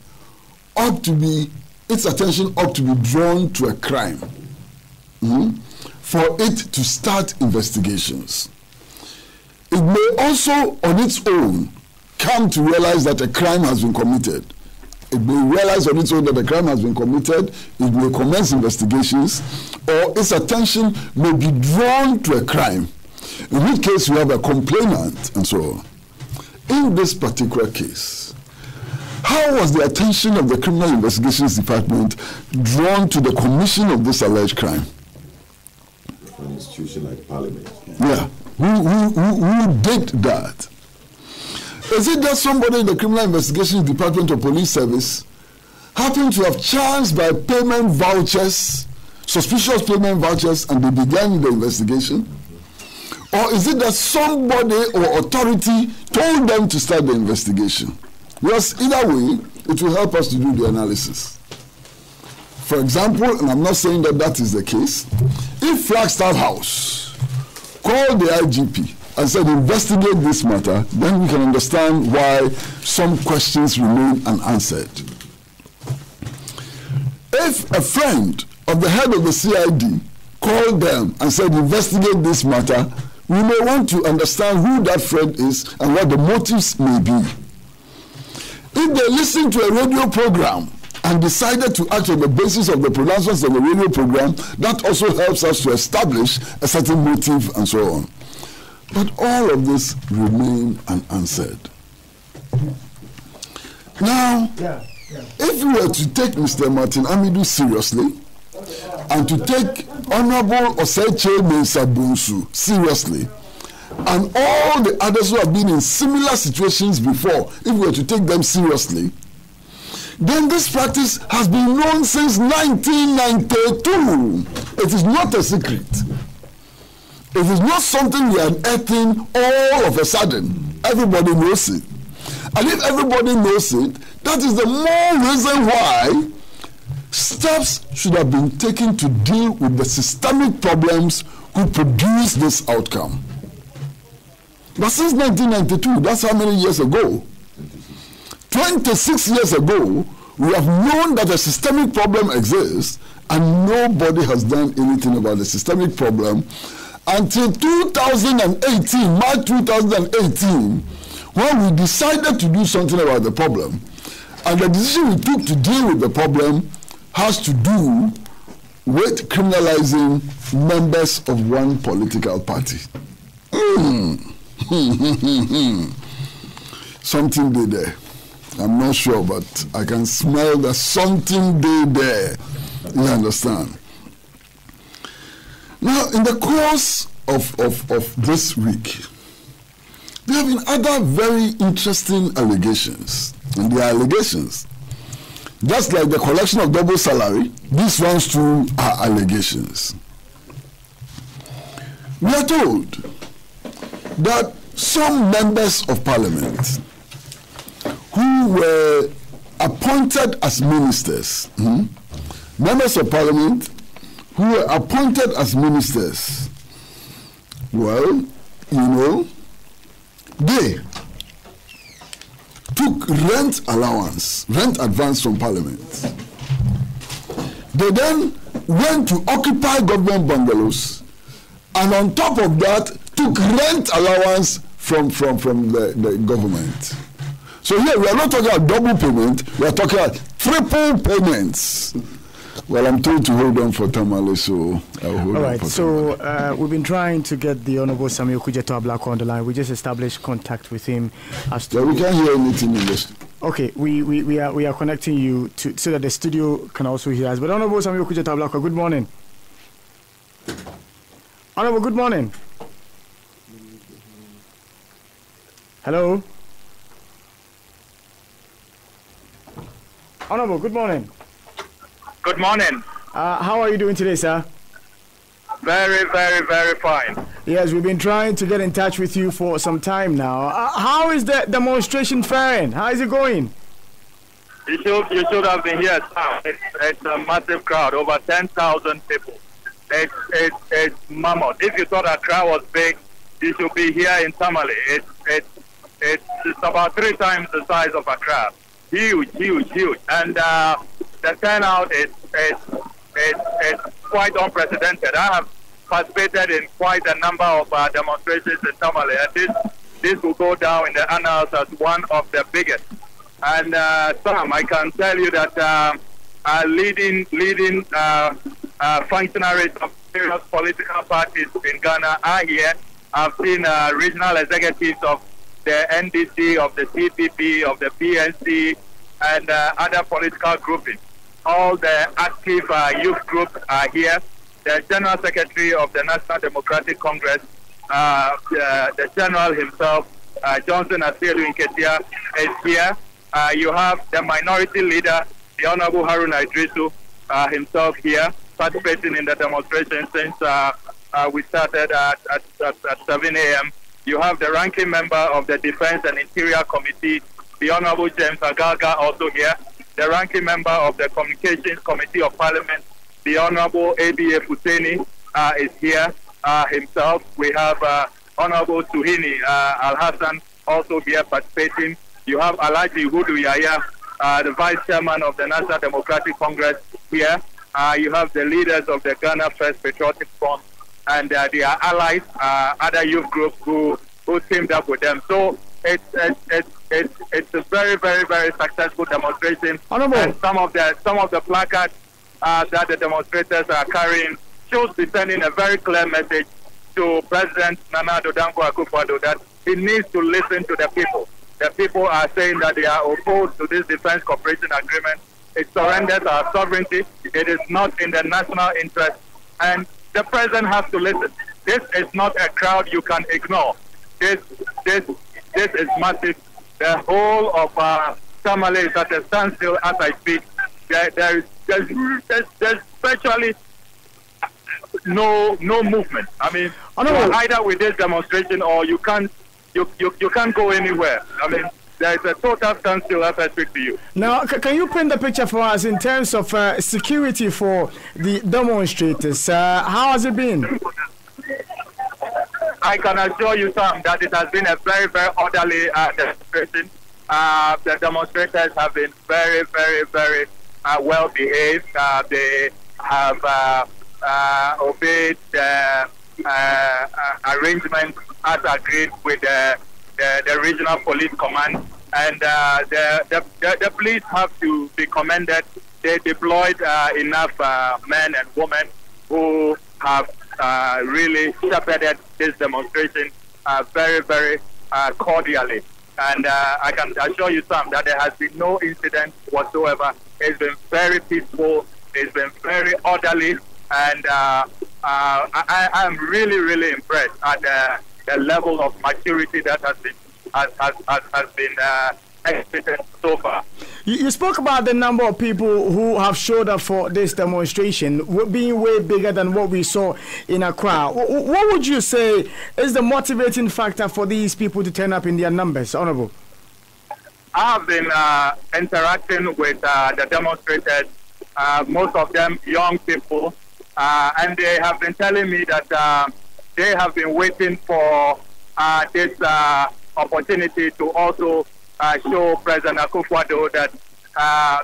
Speaker 5: its attention ought to be drawn to a crime for it to start investigations. It may also, on its own, come to realize that a crime has been committed. It may realize on its own that a crime has been committed, it may commence investigations, or its attention may be drawn to a crime, in which case you have a complainant and so on. In this particular case, how was the attention of the Criminal Investigations Department drawn to the commission of this alleged crime?
Speaker 4: An institution like Parliament.
Speaker 5: Yeah. Who did that? Is it that somebody in the Criminal Investigations Department or Police Service happened to have chanced by payment vouchers, suspicious payment vouchers, and they began the investigation? Or is it that somebody or authority told them to start the investigation? Because either way, it will help us to do the analysis. For example, and I'm not saying that that is the case, if Flagstaff House called the IGP and said, investigate this matter, then we can understand why some questions remain unanswered. If a friend of the head of the CID called them and said, investigate this matter, we may want to understand who that friend is and what the motives may be. If they listened to a radio program and decided to act on the basis of the pronouncements of the radio program, that also helps us to establish a certain motive and so on. But all of this remain unanswered. Now, if we were to take Mr. Martin Amidu seriously, and to take Honorable Oseche Mensah Bonsu seriously, and all the others who have been in similar situations before, if we were to take them seriously, then this practice has been known since 1992. It is not a secret. It is not something we are unearthing all of a sudden. Everybody knows it. And if everybody knows it, that is the more reason why steps should have been taken to deal with the systemic problems who produce this outcome. But since 1992, that's how many years ago? 26 years ago, we have known that a systemic problem exists, and nobody has done anything about the systemic problem until 2018, March 2018, when we decided to do something about the problem. And the decision we took to deal with the problem has to do with criminalizing members of one political party. Something did there. I'm not sure, but I can smell that something did there. You understand? Now, in the course of this week, there have been other very interesting allegations. And the allegations, just like the collection of double salary, these ones too are allegations. We are told that some members of parliament who were appointed as ministers, members of parliament who were appointed as ministers, well, you know, they took rent allowance, rent advance from parliament. They then went to occupy government bungalows, and on top of that, took rent allowance from the government. So here we are not talking about double payment, we are talking about triple payments. Well, I'm told to hold on for Tamale, so I'll hold on.
Speaker 2: All right,
Speaker 5: for
Speaker 2: so we've been trying to get the Honorable Samuel Kujeto Ablako on the line. We just established contact with him. As to
Speaker 5: we can't hear anything in this.
Speaker 2: Okay, we are connecting you to so that the studio can also hear us. But Honorable Samuel Kujeto Ablako, good morning. Honorable, good morning. Hello. Honorable, good morning.
Speaker 6: Good morning.
Speaker 2: How are you doing today, sir?
Speaker 6: Very, very, very fine.
Speaker 2: Yes, we've been trying to get in touch with you for some time now. How is the demonstration faring? How is it going?
Speaker 6: You should have been here, sir. It's a massive crowd, over 10,000 people. It's mammoth. If you thought Accra was big, you should be here in Tamale. It's about 3 times the size of Accra. Huge, huge, huge. And the turnout is quite unprecedented. I have participated in quite a number of demonstrations in Tamale, and this will go down in the annals as one of the biggest. And Sam, I can tell you that leading functionaries of various political parties in Ghana are here. I've seen regional executives of the NDC, of the CPP, of the PNC, and other political groupings. All the active youth groups are here. The General Secretary of the National Democratic Congress, the General himself, Johnson Asielu Nketia, is here. You have the minority leader, the Honorable Haruna Idrisu, himself here, participating in the demonstration since we started at 7 a.m. You have the ranking member of the Defense and Interior Committee, the Honorable James Agaga, also here. The ranking member of the Communications Committee of Parliament, the Honorable A.B.A. Fuseni, is here himself. We have Honorable Tuhini Al-Hassan also here participating. You have Alhaji Hudu Yaya, the Vice Chairman of the National Democratic Congress here. You have the leaders of the Ghana First Patriotic Front and their allies, other youth groups who teamed up with them. So it's a very, very, very successful demonstration.
Speaker 2: Honorable.
Speaker 6: And some of the placards that the demonstrators are carrying shows be sending a very clear message to President Nana Addo Dankwa Akufo-Addo that he needs to listen to the people. The people are saying that they are opposed to this defense cooperation agreement. It surrenders our sovereignty. It is not in the national interest. And the president has to listen. This is not a crowd you can ignore. This is massive. The whole of Tamale is at a standstill as I speak. There's virtually no movement. I mean, you are either with this demonstration or you can't go anywhere. I mean, there is a total standstill as I speak to you.
Speaker 2: Now, can you paint the picture for us in terms of security for the demonstrators? How has it been?
Speaker 6: I can assure you, Sam, that it has been a very, very orderly demonstration. The demonstrators have been very, very, very well behaved. They have obeyed the arrangements as agreed with the regional police command, and the police have to be commended. They deployed enough men and women who have really shepherded this demonstration very, very cordially. And I can assure you, Sam, that there has been no incident whatsoever. It's been very peaceful. It's been very orderly, and I'm really, really impressed at the level of maturity that has been exhibited so far.
Speaker 2: You spoke about the number of people who have showed up for this demonstration being way bigger than what we saw in Accra. What would you say is the motivating factor for these people to turn up in their numbers, Honorable?
Speaker 6: I have been interacting with the demonstrators, most of them young people, and they have been telling me that they have been waiting for this opportunity to also show President Akufo-Addo that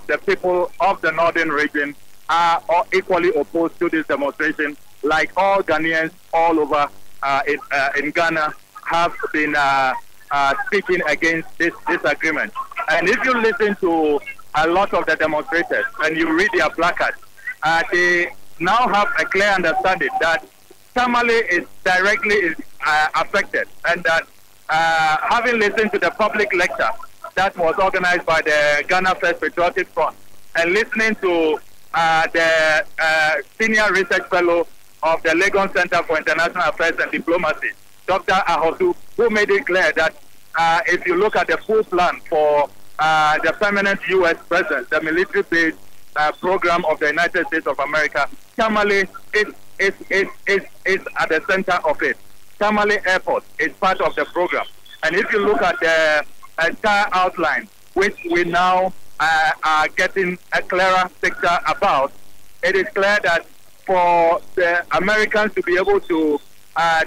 Speaker 6: the people of the northern region are equally opposed to this demonstration, like all Ghanaians all over in Ghana have been speaking against this agreement. And if you listen to a lot of the demonstrators and you read their placards, they now have a clear understanding that Tamale is directly affected, and that having listened to the public lecture that was organized by the Ghana First Patriotic Front, and listening to the senior research fellow of the Lagos Center for International Affairs and Diplomacy, Dr. Ahosu, who made it clear that if you look at the full plan for the permanent U.S. presence, the military-based program of the United States of America, Tamale is at the center of it. Tamale Airport is part of the program. And if you look at the entire outline, which we now are getting a clearer picture about, it is clear that for the Americans to be able to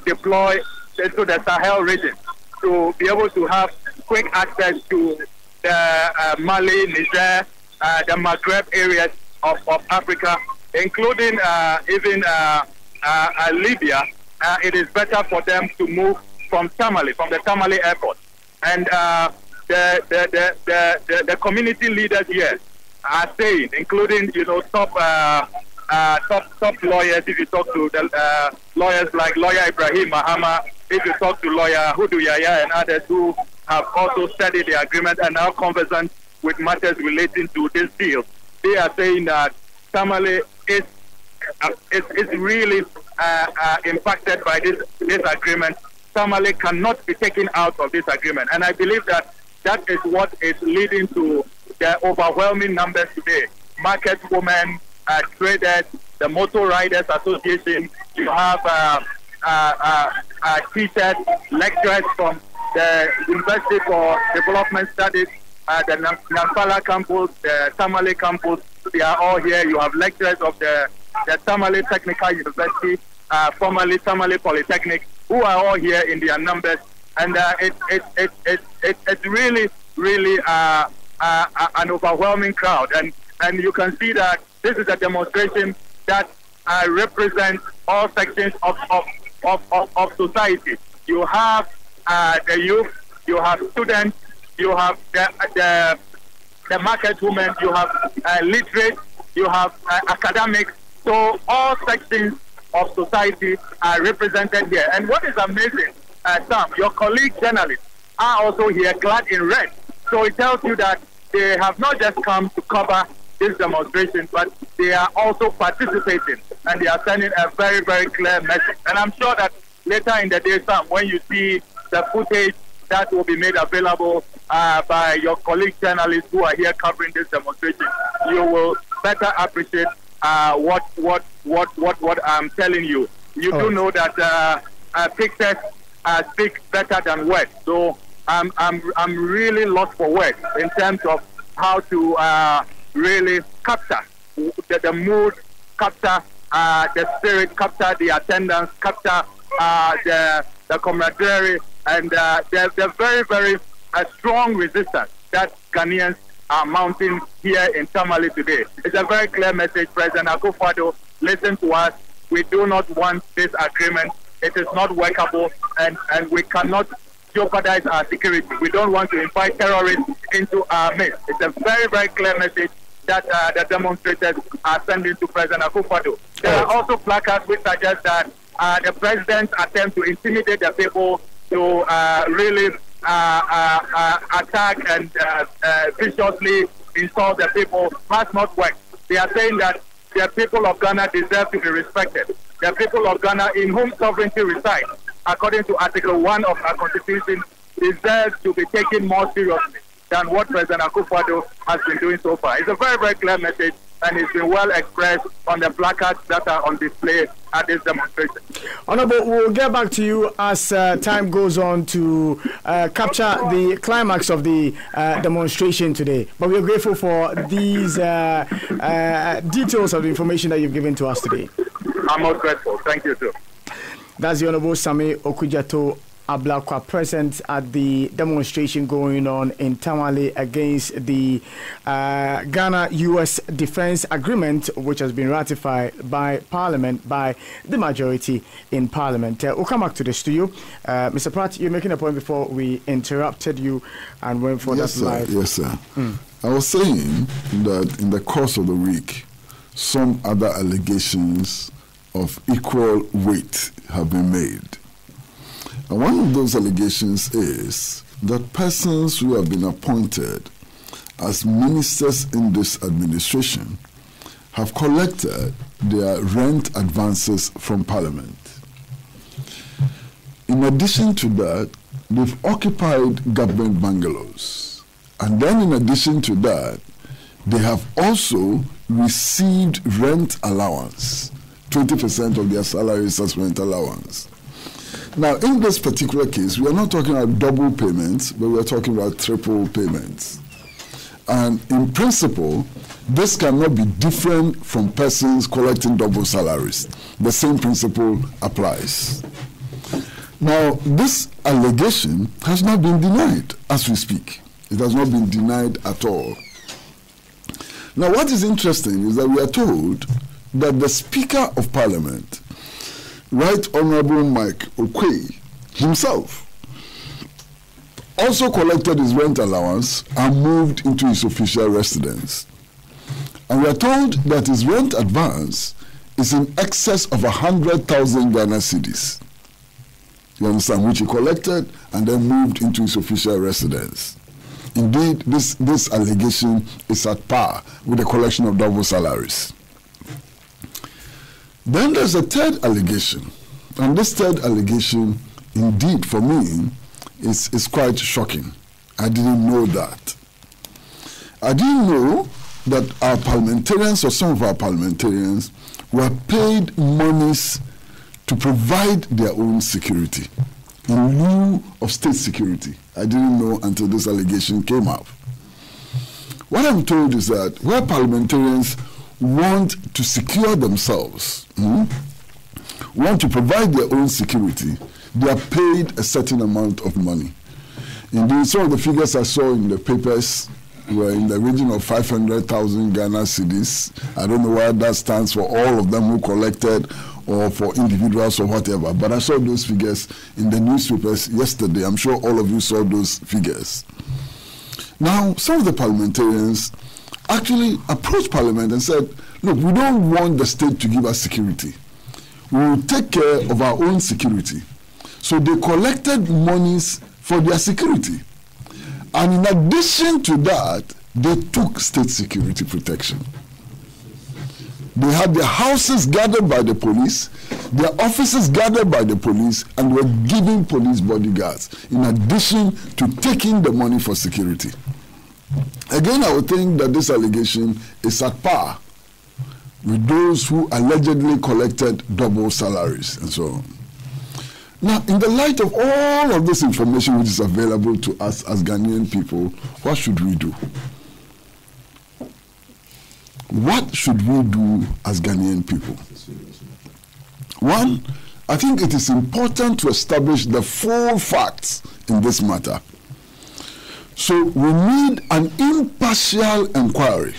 Speaker 6: deploy into the Sahel region, to be able to have quick access to the Mali, Niger, the Maghreb areas of Africa, including even Libya, it is better for them to move from Tamale, from the Tamale airport. And the community leaders here are saying, including top lawyers. If you talk to the lawyers like lawyer Ibrahim Mahama, if you talk to lawyer Hudu Yaya and others who have also studied the agreement and are conversant with matters relating to this deal, they are saying that Tamale is really impacted by this agreement. Tamale cannot be taken out of this agreement, and I believe that is what is leading to the overwhelming numbers today. Market women, traders, the Motor Riders Association. You have teachers, lecturers from the University for Development Studies, the Nampala campus, the Tamale campus. They are all here. You have lecturers of the Tamale Technical University, formerly Tamale Polytechnic, who are all here in their numbers, and it's really an overwhelming crowd, and you can see that this is a demonstration that represents all sections of society. You have the youth, you have students, you have the market women, you have literate, you have academics. So all sections of society are represented here. And what is amazing, Sam, your colleague journalists are also here clad in red. So it tells you that they have not just come to cover this demonstration, but they are also participating, and they are sending a very, very clear message. And I'm sure that later in the day, Sam, when you see the footage that will be made available by your colleague journalists who are here covering this demonstration, you will better appreciate what I'm telling you. You do know that pictures speak better than words. So I'm really lost for words in terms of how to really capture the mood, capture the spirit, capture the attendance, capture the camaraderie, and the very, very strong resistance that Ghanaians are mounting here in Tamale today. It's a very clear message, President Akufo-Addo. Listen to us. We do not want this agreement. It is not workable, and we cannot jeopardize our security. We don't want to invite terrorists into our midst. It's a very, very clear message that the demonstrators are sending to President Akufo-Addo. There are also placards which suggest that the president's attempt to intimidate the people to really attack and viciously insult the people must not work. They are saying that the people of Ghana deserve to be respected. The people of Ghana, in whom sovereignty resides, according to Article 1 of our Constitution, deserve to be taken more seriously than what President Akufo-Addo has been doing so far. It's a very, very clear message, and it's been well expressed on the placards that are on display at this demonstration.
Speaker 2: Honorable, we'll get back to you as time goes on to capture the climax of the demonstration today. But we're grateful for these details of the information that you've given to us today.
Speaker 6: I'm most grateful. Thank you, too.
Speaker 2: That's the Honorable Sami Okujato Ablakwa, present at the demonstration going on in Tamale against the Ghana-US Defense Agreement, which has been ratified by Parliament, by the majority in Parliament. We'll come back to the studio. Mr. Pratt, you're making a point before we interrupted you and went for that live.
Speaker 5: Yes, sir. I was saying that in the course of the week, some other allegations of equal weight have been made. And one of those allegations is that persons who have been appointed as ministers in this administration have collected their rent advances from Parliament. In addition to that, they've occupied government bungalows. And then in addition to that, they have also received rent allowance, 20% of their salaries as rent allowance. Now, in this particular case, we are not talking about double payments, but we are talking about triple payments. And in principle, this cannot be different from persons collecting double salaries. The same principle applies. Now, this allegation has not been denied as we speak. It has not been denied at all. Now, what is interesting is that we are told that the Speaker of Parliament, Right Honorable Mike Okwei himself, also collected his rent allowance and moved into his official residence. And we are told that his rent advance is in excess of 100,000 Ghana cedis. You understand? Which he collected and then moved into his official residence. Indeed, this allegation is at par with the collection of double salaries. Then there's a third allegation. And this third allegation, indeed, for me, is quite shocking. I didn't know that. I didn't know that our parliamentarians, or some of our parliamentarians, were paid monies to provide their own security in lieu of state security. I didn't know until this allegation came up. What I'm told is that where parliamentarians want to secure themselves, want to provide their own security, they are paid a certain amount of money. Indeed, some of the figures I saw in the papers were in the region of 500,000 Ghana cedis. I don't know what that stands for, all of them who collected or for individuals or whatever, but I saw those figures in the newspapers yesterday. I'm sure all of you saw those figures. Now, some of the parliamentarians actually approached Parliament and said, look, we don't want the state to give us security. We will take care of our own security. So they collected monies for their security. And in addition to that, they took state security protection. They had their houses guarded by the police. Their officers gathered by the police and were giving police bodyguards in addition to taking the money for security. Again, I would think that this allegation is at par with those who allegedly collected double salaries and so on. Now, in the light of all of this information which is available to us as Ghanaian people, what should we do? What should we do as Ghanaian people? One, I think it is important to establish the full facts in this matter. So we need an impartial inquiry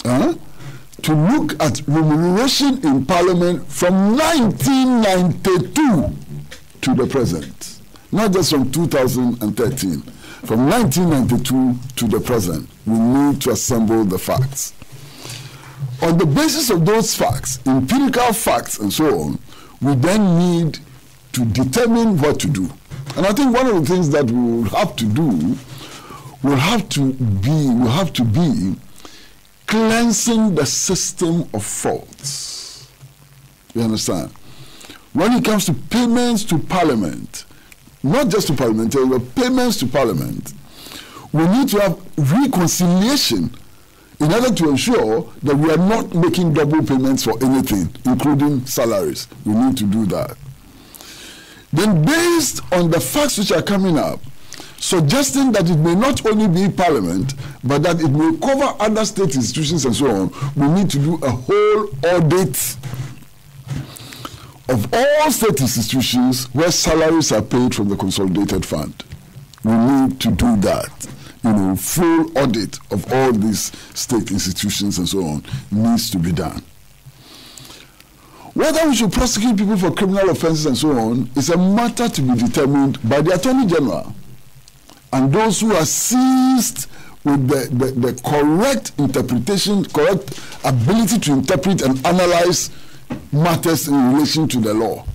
Speaker 5: to look at remuneration in Parliament from 1992 to the present, not just from 2013. From 1992 to the present, we need to assemble the facts. On the basis of those facts, empirical facts and so on, we then need to determine what to do. And I think one of the things that we will have to do will have to be cleansing the system of frauds. You understand? When it comes to payments to Parliament, not just to parliamentarians, but payments to Parliament, we need to have reconciliation in order to ensure that we are not making double payments for anything, including salaries. We need to do that. Then, based on the facts which are coming up, suggesting that it may not only be Parliament, but that it may cover other state institutions and so on, we need to do a whole audit of all state institutions where salaries are paid from the consolidated fund. We need to do that. Full audit of all these state institutions and so on needs to be done. Whether we should prosecute people for criminal offenses and so on is a matter to be determined by the Attorney General and those who are seized with the correct interpretation, correct ability to interpret and analyze matters in relation to the law.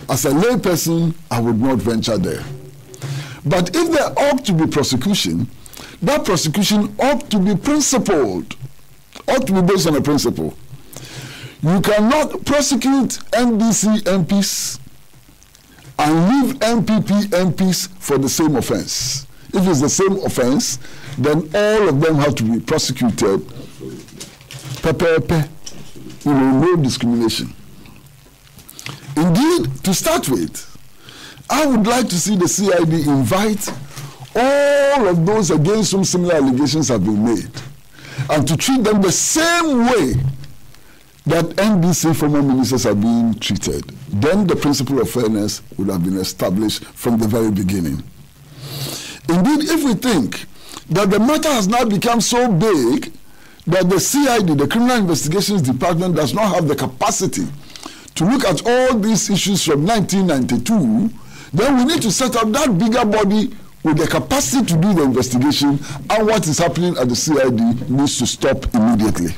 Speaker 5: As a layperson, I would not venture there. But if there ought to be prosecution, that prosecution ought to be principled, ought to be based on a principle. You cannot prosecute NDC MPs and leave MPP MPs for the same offense. If it's the same offense, then all of them have to be prosecuted. No discrimination. Indeed, to start with, I would like to see the CID invite all of those against whom similar allegations have been made and to treat them the same way that NDC former ministers are being treated. Then the principle of fairness would have been established from the very beginning. Indeed, if we think that the matter has now become so big that the CID, the Criminal Investigations Department, does not have the capacity to look at all these issues from 1992, then we need to set up that bigger body with the capacity to do the investigation, and what is happening at the CID needs to stop immediately.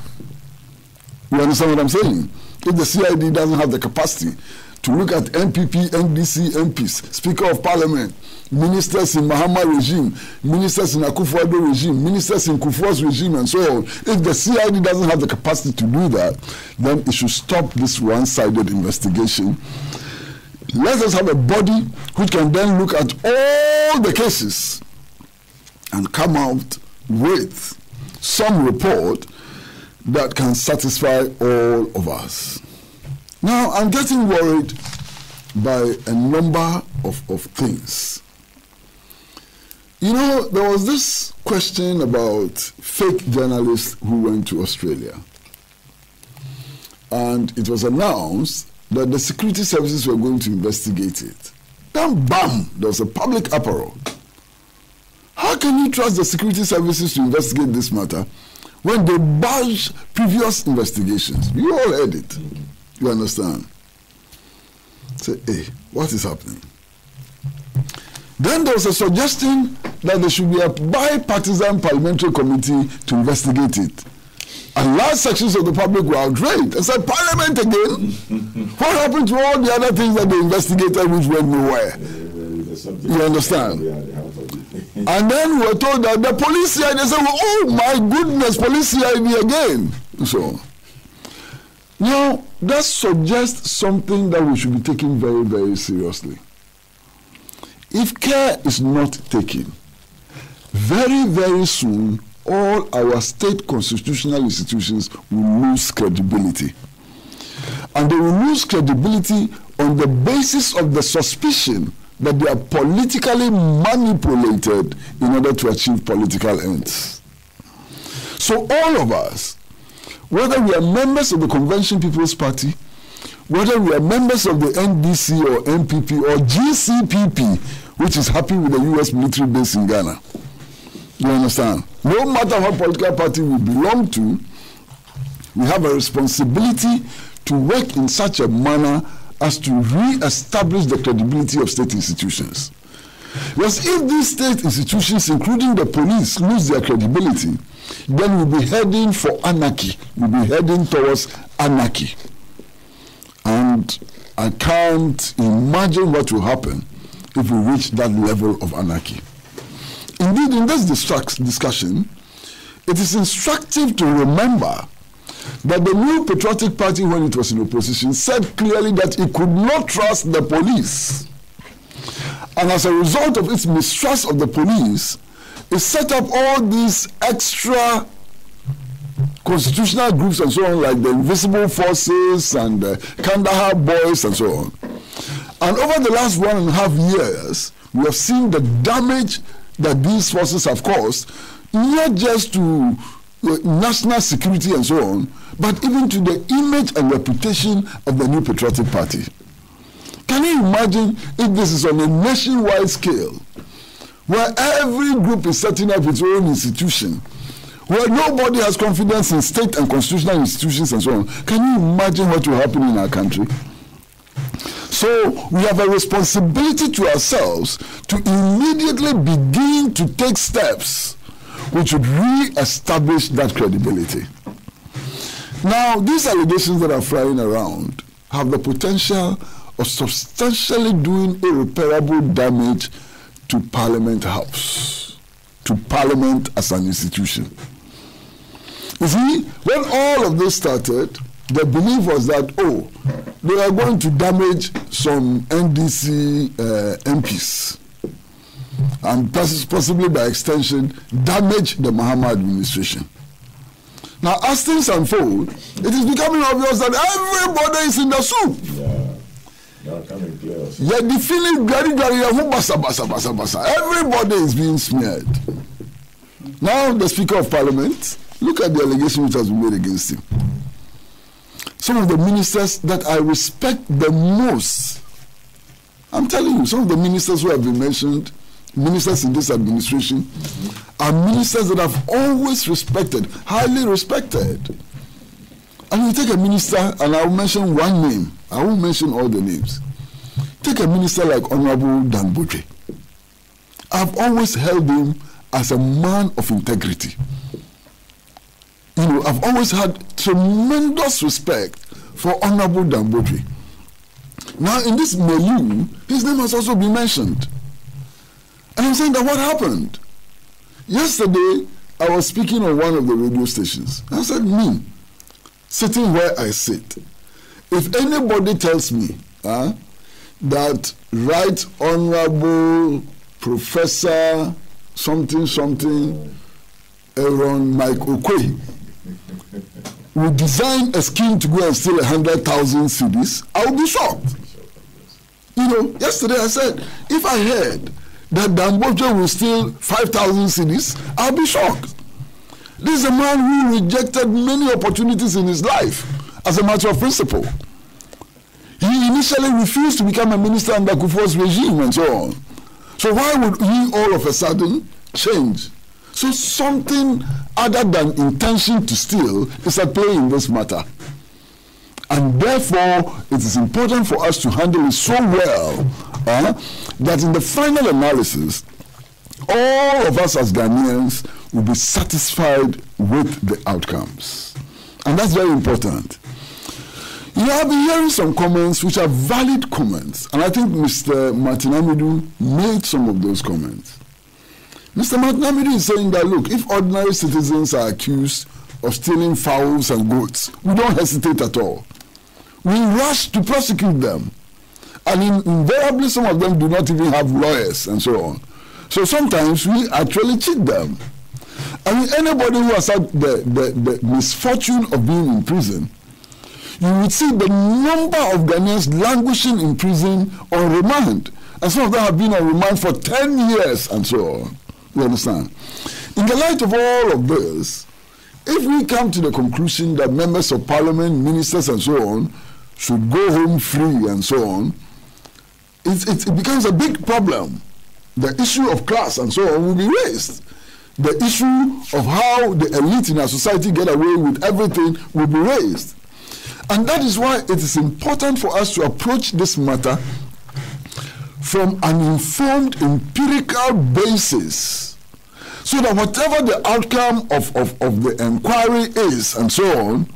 Speaker 5: You understand what I'm saying? If the CID doesn't have the capacity to look at MPP, NDC, MPs, Speaker of Parliament, ministers in Mahama regime, ministers in Akufo-Addo regime, ministers in Kufuor's regime, and so on, if the CID doesn't have the capacity to do that, then it should stop this one-sided investigation. Let us have a body which can then look at all the cases and come out with some report that can satisfy all of us. Now, I'm getting worried by a number of things. There was this question about fake journalists who went to Australia. And it was announced that the security services were going to investigate it. Then, bam, there was a public uproar. How can you trust the security services to investigate this matter when they budge previous investigations? You all heard it. You understand? Say, hey, what is happening? Then there was a suggestion that there should be a bipartisan parliamentary committee to investigate it. And large sections of the public were outraged. They said, Parliament again? What happened to all the other things that they investigated which went nowhere? You understand? And then we were told that the police CID, they said, oh my goodness, police CID again. So, now, that suggests something that we should be taking very, very seriously. If care is not taken, very, very soon, all our state constitutional institutions will lose credibility. And they will lose credibility on the basis of the suspicion that they are politically manipulated in order to achieve political ends. So all of us, whether we are members of the Convention People's Party, whether we are members of the NDC or MPP or GCPP, which is happy with the U.S. military base in Ghana, you understand? No matter what political party we belong to, we have a responsibility to work in such a manner as to re-establish the credibility of state institutions. Because if these state institutions, including the police, lose their credibility, then we'll be heading for anarchy. We'll be heading towards anarchy. And I can't imagine what will happen if we reach that level of anarchy. Indeed, in this discussion, it is instructive to remember that the New Patriotic Party, when it was in opposition, said clearly that it could not trust the police. And as a result of its mistrust of the police, it set up all these extra constitutional groups and so on, like the Invisible Forces and the Kandahar Boys and so on. And over the last 1.5 years, we have seen the damage that these forces have caused, not just to national security and so on, but even to the image and reputation of the New Patriotic Party. Can you imagine if this is on a nationwide scale, where every group is setting up its own institution, where nobody has confidence in state and constitutional institutions and so on? Can you imagine what will happen in our country? So we have a responsibility to ourselves to immediately begin to take steps which would re-establish that credibility. Now, these allegations that are flying around have the potential of substantially doing irreparable damage to Parliament House, to Parliament as an institution. You see, when all of this started, the belief was that, oh, they are going to damage some NDC MPs, and possibly by extension, damage the Mahama administration. Now, as things unfold, it is becoming obvious that everybody is in the soup. Yeah, the feeling everybody is being smeared. Now, the Speaker of Parliament, look at the allegation which has been made against him. Some of the ministers that I respect the most, I'm telling you, some of the ministers who have been mentioned, ministers in this administration, are ministers that I've always respected, highly respected. And you take a minister, and I'll mention one name, I won't mention all the names. Take a minister like Honorable Danbotre. I've always held him as a man of integrity. You know, I've always had tremendous respect for Honorable Danbotre. Now, in this milieu, his name has also been mentioned. And I'm saying that what happened? Yesterday, I was speaking on one of the radio stations. I said, me, sitting where I sit, if anybody tells me that Right Honorable Professor something Aaron Mike Okwe will design a scheme to go and steal 100,000 cedis, I'll be shocked. You know, yesterday I said, if I heard that Danbotre will steal 5,000 cedis, I'll be shocked. This is a man who rejected many opportunities in his life as a matter of principle. He initially refused to become a minister under Kufuor's regime and so on. So why would he all of a sudden change? So something other than intention to steal is at play in this matter. And therefore, it is important for us to handle it so well that in the final analysis, all of us as Ghanaians will be satisfied with the outcomes. And that's very important. You know, I've been hearing some comments which are valid comments, and I think Mr. Martin Amidu made some of those comments. Mr. Martin Amidu is saying that, look, if ordinary citizens are accused of stealing fowls and goats, we don't hesitate at all. we rush to prosecute them. And invariably, some of them do not even have lawyers and so on. So sometimes we actually cheat them. I mean, anybody who has had the misfortune of being in prison, you would see the number of Ghanaians languishing in prison on remand. And some of them have been on remand for 10 years and so on. You understand? In the light of all of this, if we come to the conclusion that members of parliament, ministers and so on should go home free and so on, it becomes a big problem. The issue of class and so on will be raised. The issue of how the elite in our society get away with everything will be raised. And that is why it is important for us to approach this matter from an informed empirical basis, so that whatever the outcome of the inquiry is and so on,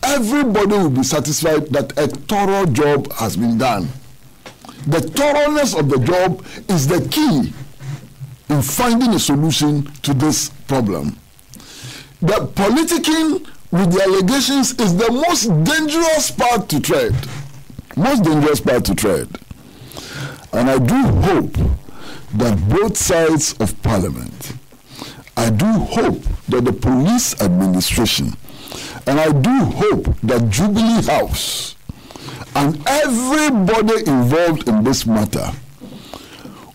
Speaker 5: everybody will be satisfied that a thorough job has been done. The thoroughness of the job is the key in finding a solution to this problem. The politicking with the allegations is the most dangerous part to tread. Most dangerous part to tread. And I do hope that both sides of parliament, I do hope that the police administration, and I do hope that Jubilee House and everybody involved in this matter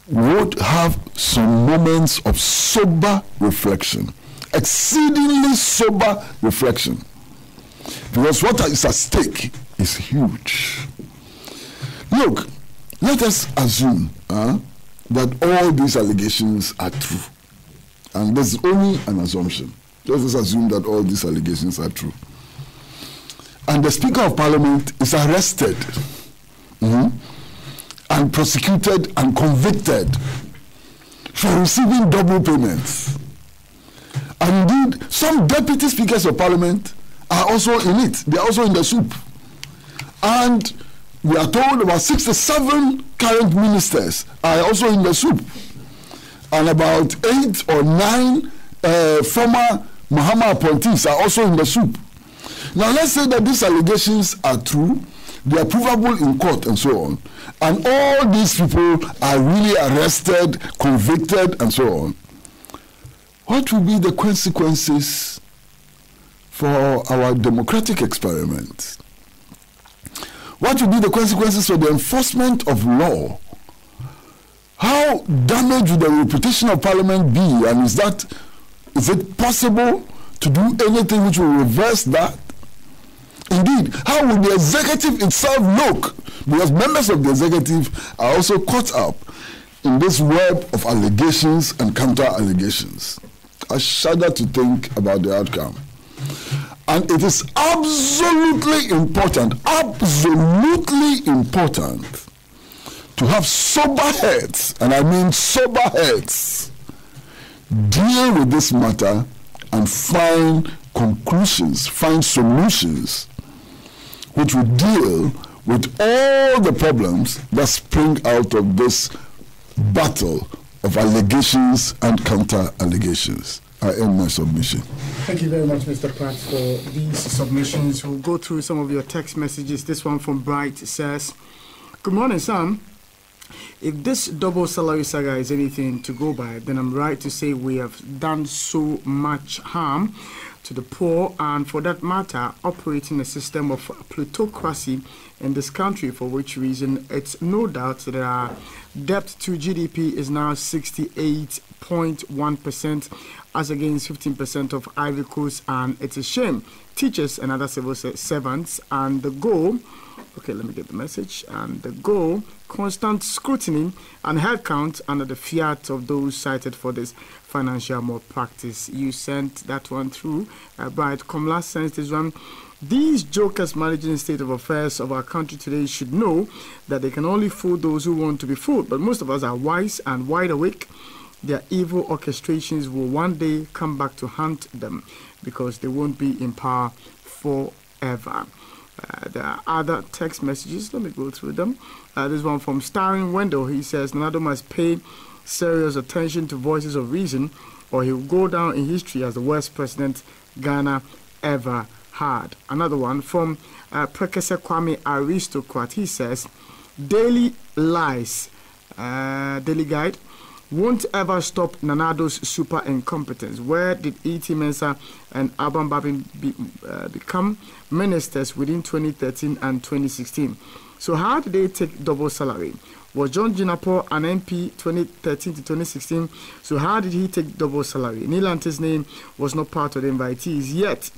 Speaker 5: would have some moments of sober reflection, exceedingly sober reflection, because what is at stake is huge. Look, let us assume that all these allegations are true, and this is only an assumption. Let us assume that all these allegations are true, and the Speaker of Parliament is arrested and prosecuted and convicted for receiving double payments. And indeed, some deputy speakers of Parliament are also in it. They are also in the soup. And we are told about 67 current ministers are also in the soup. And about 8 or 9 former Mahama appointees are also in the soup. Now let's say that these allegations are true, they are provable in court and so on, and all these people are really arrested, convicted and so on. What will be the consequences for our democratic experiment? What will be the consequences for the enforcement of law? How damaged will the reputation of Parliament be? And is it possible to do anything which will reverse that? Indeed, how will the executive itself look? Because members of the executive are also caught up in this web of allegations and counter-allegations. I shudder to think about the outcome. And it is absolutely important to have sober heads, and I mean sober heads, deal with this matter and find conclusions, find solutions which will deal with all the problems that spring out of this battle of allegations and counter-allegations. I end my submission.
Speaker 2: Thank you very much, Mr. Pratt, for these submissions. We'll go through some of your text messages. This one from Bright says, "Good morning, Sam. If this double salary saga is anything to go by, then I'm right to say we have done so much harm to the poor, and for that matter, operating a system of plutocracy in this country, for which reason it's no doubt that our debt to GDP is now 68.1% as against 15% of Ivory Coast, and it's a shame. Teachers and other civil servants, and the goal, okay, let me get the message, and the goal, constant scrutiny and headcount under the fiat of those cited for this financial malpractice." You sent that one through. Bright Komla sends this one. "These jokers managing the state of affairs of our country today should know that they can only fool those who want to be fooled, but most of us are wise and wide awake. Their evil orchestrations will one day come back to haunt them because they won't be in power forever." There are other text messages. Let me go through them. This one from Starring Wendell. He says, "Nado must pay serious attention to voices of reason, or he will go down in history as the worst president Ghana ever hard. Another one from Professor Kwame Aristocrat. He says, daily lies, daily guide, won't ever stop Nanado's super incompetence. Where did E.T. Mensah and Alban Babin become ministers within 2013 and 2016? So how did they take double salary? Was John Jinapor an MP 2013 to 2016? So how did he take double salary? Nilante's name was not part of the invitees, yet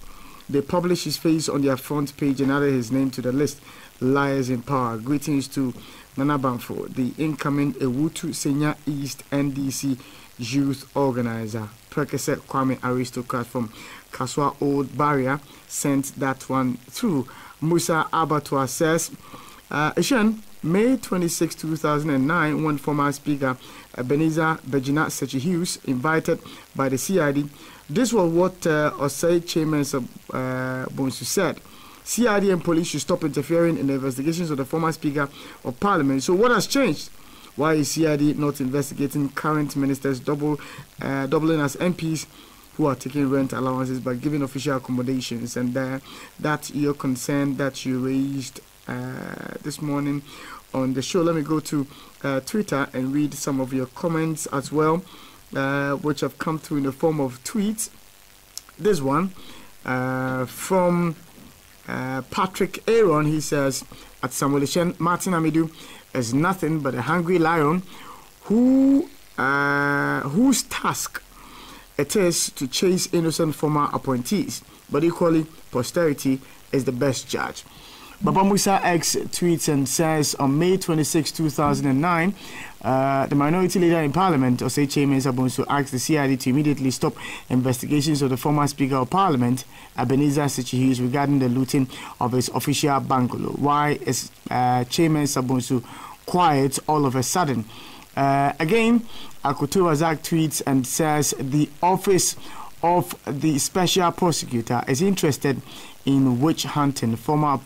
Speaker 2: they published his face on their front page and added his name to the list. Liars in power. Greetings to Nana Banfo, the incoming Ewutu Senior East NDC youth organizer. Professor Kwame Aristocrat from Kaswa Old Barrier sent that one through. Musa Abatwa says, Ishan, May 26, 2009, when former Speaker Ebenezer Bejina Sechi Hughes invited by the CID. This was what Osei Chairman Bonsu said. CID and police should stop interfering in the investigations of the former Speaker of Parliament. So what has changed? Why is CID not investigating current ministers doubling as MPs who are taking rent allowances but giving official accommodations? And that's your concern that you raised this morning on the show. Let me go to Twitter and read some of your comments as well, which have come through in the form of tweets. This one from Patrick Aaron. He says, at Samuelishen, Martin Amidu is nothing but a hungry lion whose task it is to chase innocent former appointees, but equally posterity is the best judge. Baba Musa X tweets and says, on May 26, 2009, the minority leader in Parliament, Osei Chairman Sabonsu, asked the CID to immediately stop investigations of the former Speaker of Parliament, Ebenezer Sechi Hughes, regarding the looting of his official bungalow. Why is Chairman Sabonsu quiet all of a sudden? Again, Akoto Razak tweets and says, the office of the special prosecutor is interested in witch hunting former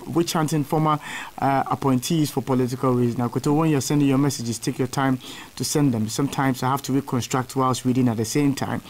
Speaker 2: appointees for political reasons. Now, when you're sending your messages, take your time to send them. Sometimes I have to reconstruct whilst reading at the same time.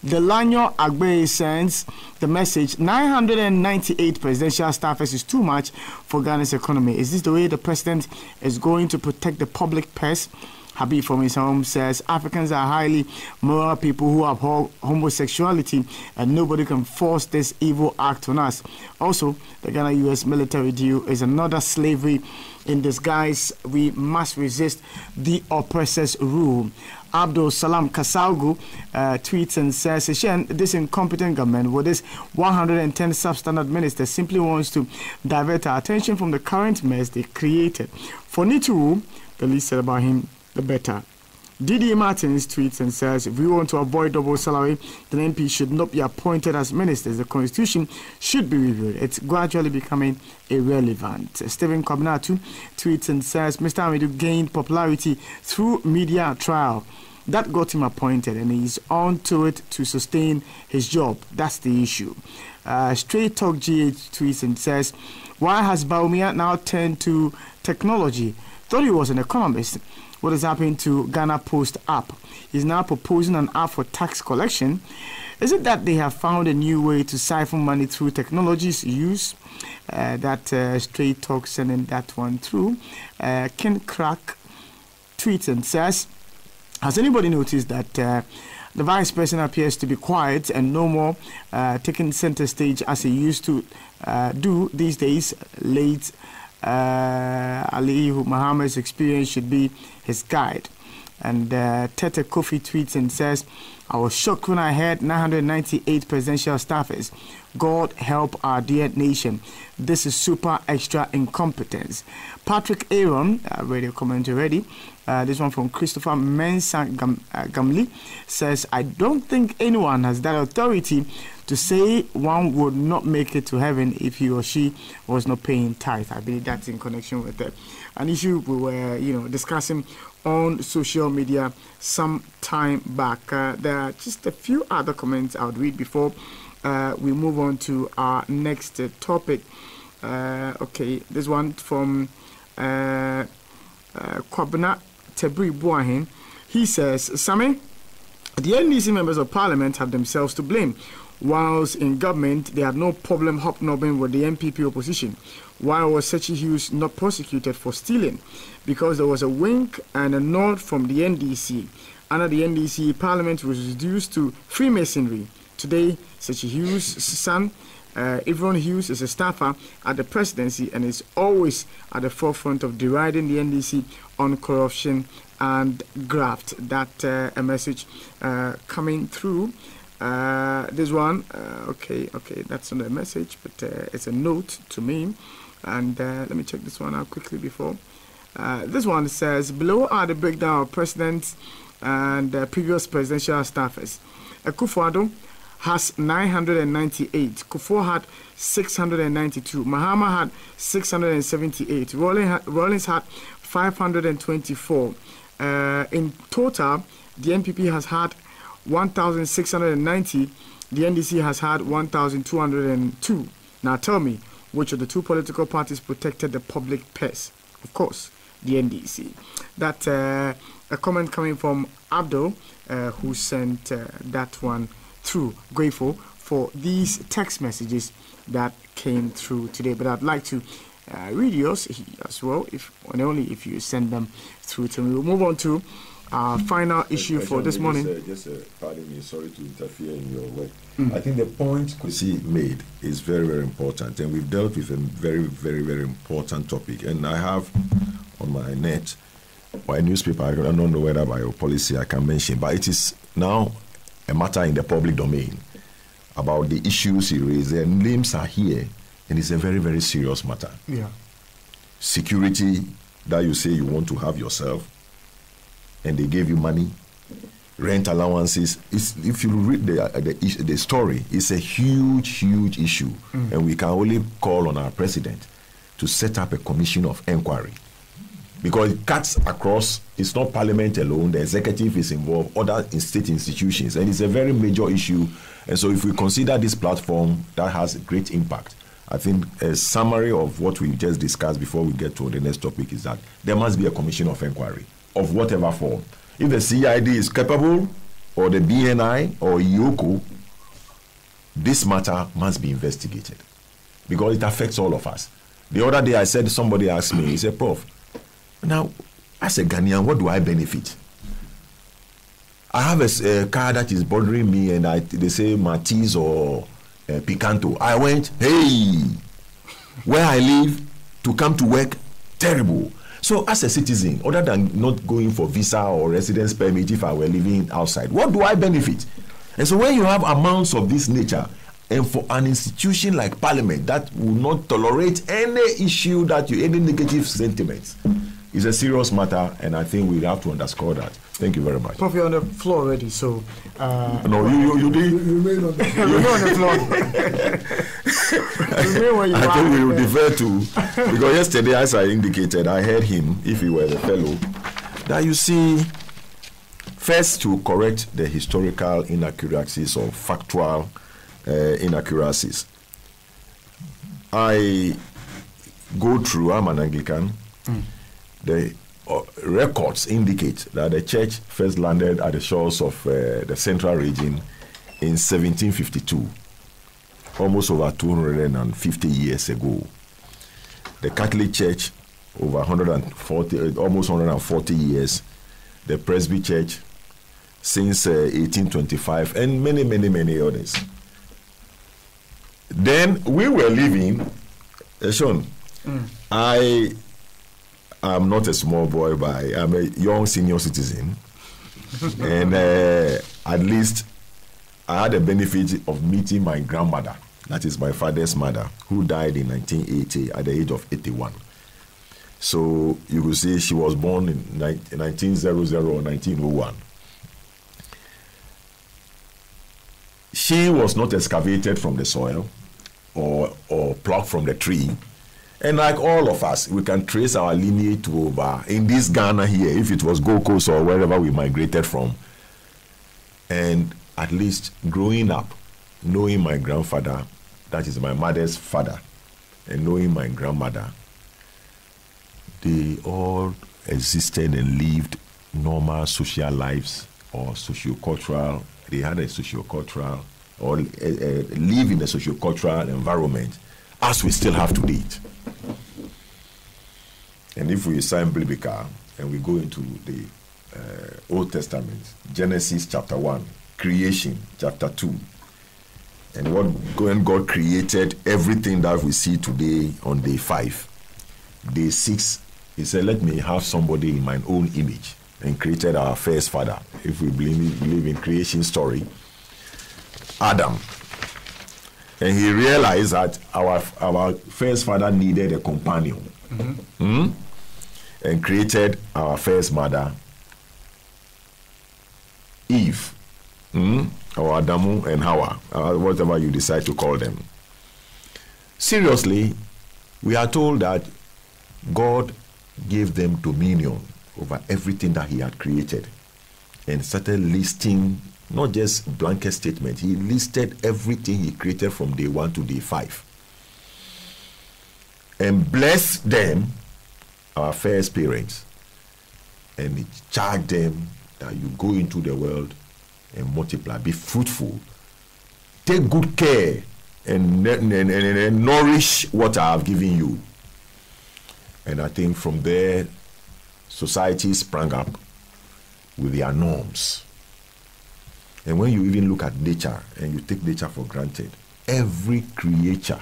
Speaker 2: The Lanyo Agbe sends the message, 998 presidential staffers is too much for Ghana's economy. Is this the way the president is going to protect the public purse? Habib from his home says, Africans are highly moral people who abhor homosexuality and nobody can force this evil act on us. Also, the Ghana-US military deal is another slavery in disguise. We must resist the oppressor's rule. Abdul Salam Kasaugu tweets and says, this incompetent government with this 110 substandard ministers simply wants to divert our attention from the current mess they created. For Nitu, the least said about him, the better. Didi Martins tweets and says, if we want to avoid double salary, then MPs should not be appointed as ministers. The constitution should be reviewed. It's gradually becoming irrelevant. Stephen Kobnatu tweets and says, Mr. Amidu gained popularity through media trial. That got him appointed and he's on to it to sustain his job. That's the issue. Straight Talk GH tweets and says, why has Baumia now turned to technology? Thought he was an economist. What is happening to Ghana Post app? He's now proposing an app for tax collection. Is it that they have found a new way to siphon money through technology's use? Straight Talk sending that one through. Ken Crack tweets and says, has anybody noticed that the vice president appears to be quiet and no more taking center stage as he used to do these days? Late Ali Muhammad's experience should be his guide. And Tete Kofi tweets and says, I was shocked when I heard 998 presidential staffers. God help our dear nation. This is super extra incompetence. Patrick Aaron, read a comment already. This one from Christopher Mensah Gamli says, I don't think anyone has that authority to say one would not make it to heaven if he or she was not paying tithe. I believe that's in connection with an issue we were, discussing on social media some time back. There are just a few other comments I would read before we move on to our next topic. Okay, this one from Kwabena Tebri Buahin. He says, Same, the NDC members of parliament have themselves to blame. whilst in government, they had no problem hobnobbing with the MPP opposition. Why was Sechi Hughes not prosecuted for stealing? Because there was a wink and a nod from the NDC. Under the NDC, Parliament was reduced to Freemasonry. Today, Sechi Hughes' son, Yvonne Hughes, is a staffer at the presidency and is always at the forefront of deriding the NDC on corruption and graft. That a message coming through. This one, okay, that's not a message, but it's a note to me. And let me check this one out quickly before. This one says, below are the breakdown of presidents and previous presidential staffers. Akufo-Addo has 998. Kufuor had 692. Mahama had 678. Rawlings had 524. In total, the NPP has had 1,690. The NDC has had 1,202. Now tell me, which of the two political parties protected the public purse? Of course, the NDC. That's a comment coming from Abdul, who sent that one through. Grateful for these text messages that came through today. But I'd like to read yours as well, if and only if you send them through to me. We'll move on to our final issue for this morning.
Speaker 4: Pardon me, sorry to interfere in your work. I think the point Kwesi made is very, very important, and we've dealt with a very, very, very important topic. And I have on my net, by newspaper, I don't know whether by your policy I can mention, but it is now a matter in the public domain about the issues he raised. Their names are here, and it's a very, very serious matter.
Speaker 2: Yeah.
Speaker 4: Security that you say you want to have yourself, and they gave you money, rent allowances. If you read the story, it's a huge, huge issue. And we can only call on our president to set up a commission of inquiry. Because it cuts across, it's not parliament alone, the executive is involved, other state institutions, and it's a very major issue. And so if we consider this platform, that has a great impact. I think a summary of what we just discussed before we get to the next topic is that there must be a commission of inquiry of whatever form. If the CID is capable, or the BNI, or IOCO, this matter must be investigated because it affects all of us. The other day I said, somebody asked me, he said, Prof, now, as a Ghanaian, what do I benefit? I have a car that is bothering me, and they say Matiz or Picanto. I went, hey, where I live, to come to work, terrible. So as a citizen, other than not going for visa or residence permit if I were living outside, what do I benefit? And so when you have amounts of this nature, and for an institution like Parliament that will not tolerate any issue any negative sentiments, it's a serious matter, and I think we have to underscore that. Thank you very much.
Speaker 2: Prof, you're on the floor already, so...
Speaker 4: no, you did.
Speaker 5: You remain on the floor.
Speaker 2: Remain on the floor. Remain where you
Speaker 4: I
Speaker 2: are.
Speaker 4: think we will defer to... Because yesterday, as I indicated, I heard him, if he were the fellow, that you see, first to correct the historical inaccuracies or factual inaccuracies. I go through, I'm an Anglican, the records indicate that the church first landed at the shores of the central region in 1752, almost over 250 years ago. The Catholic Church, over 140, almost 140 years. The Presby Church, since 1825, and many, many, many others. Then we were living, Sean, I'm not a small boy, but I'm a young senior citizen. And at least I had the benefit of meeting my grandmother, that is my father's mother, who died in 1980 at the age of 81. So you could say she was born in 1900 or 1901. She was not excavated from the soil or plucked from the tree. And like all of us, we can trace our lineage to over, in this Ghana here, if it was Gold Coast or wherever we migrated from. And at least growing up, knowing my grandfather, that is my mother's father, and knowing my grandmother, they all existed and lived normal social lives or socio-cultural. They had a socio-cultural or live in a socio-cultural environment as we still have to date. And if we sign biblical and we go into the Old Testament, Genesis chapter 1, creation chapter 2, and when God created everything that we see today on day 5, day 6, he said, let me have somebody in my own image, and created our first father. If we believe in creation story, Adam. And he realized that our first father needed a companion. And created our first mother, Eve, or Adamu and Hawa, whatever you decide to call them. Seriously, we are told that God gave them dominion over everything that he had created, and started listing, not just blanket statement, he listed everything he created from day 1 to day 5, and blessed them, our first parents, and he charged them that you go into the world and multiply, be fruitful, take good care, and nourish what I have given you. And I think from there, society sprang up with their norms. And when you even look at nature, and you take nature for granted, every creature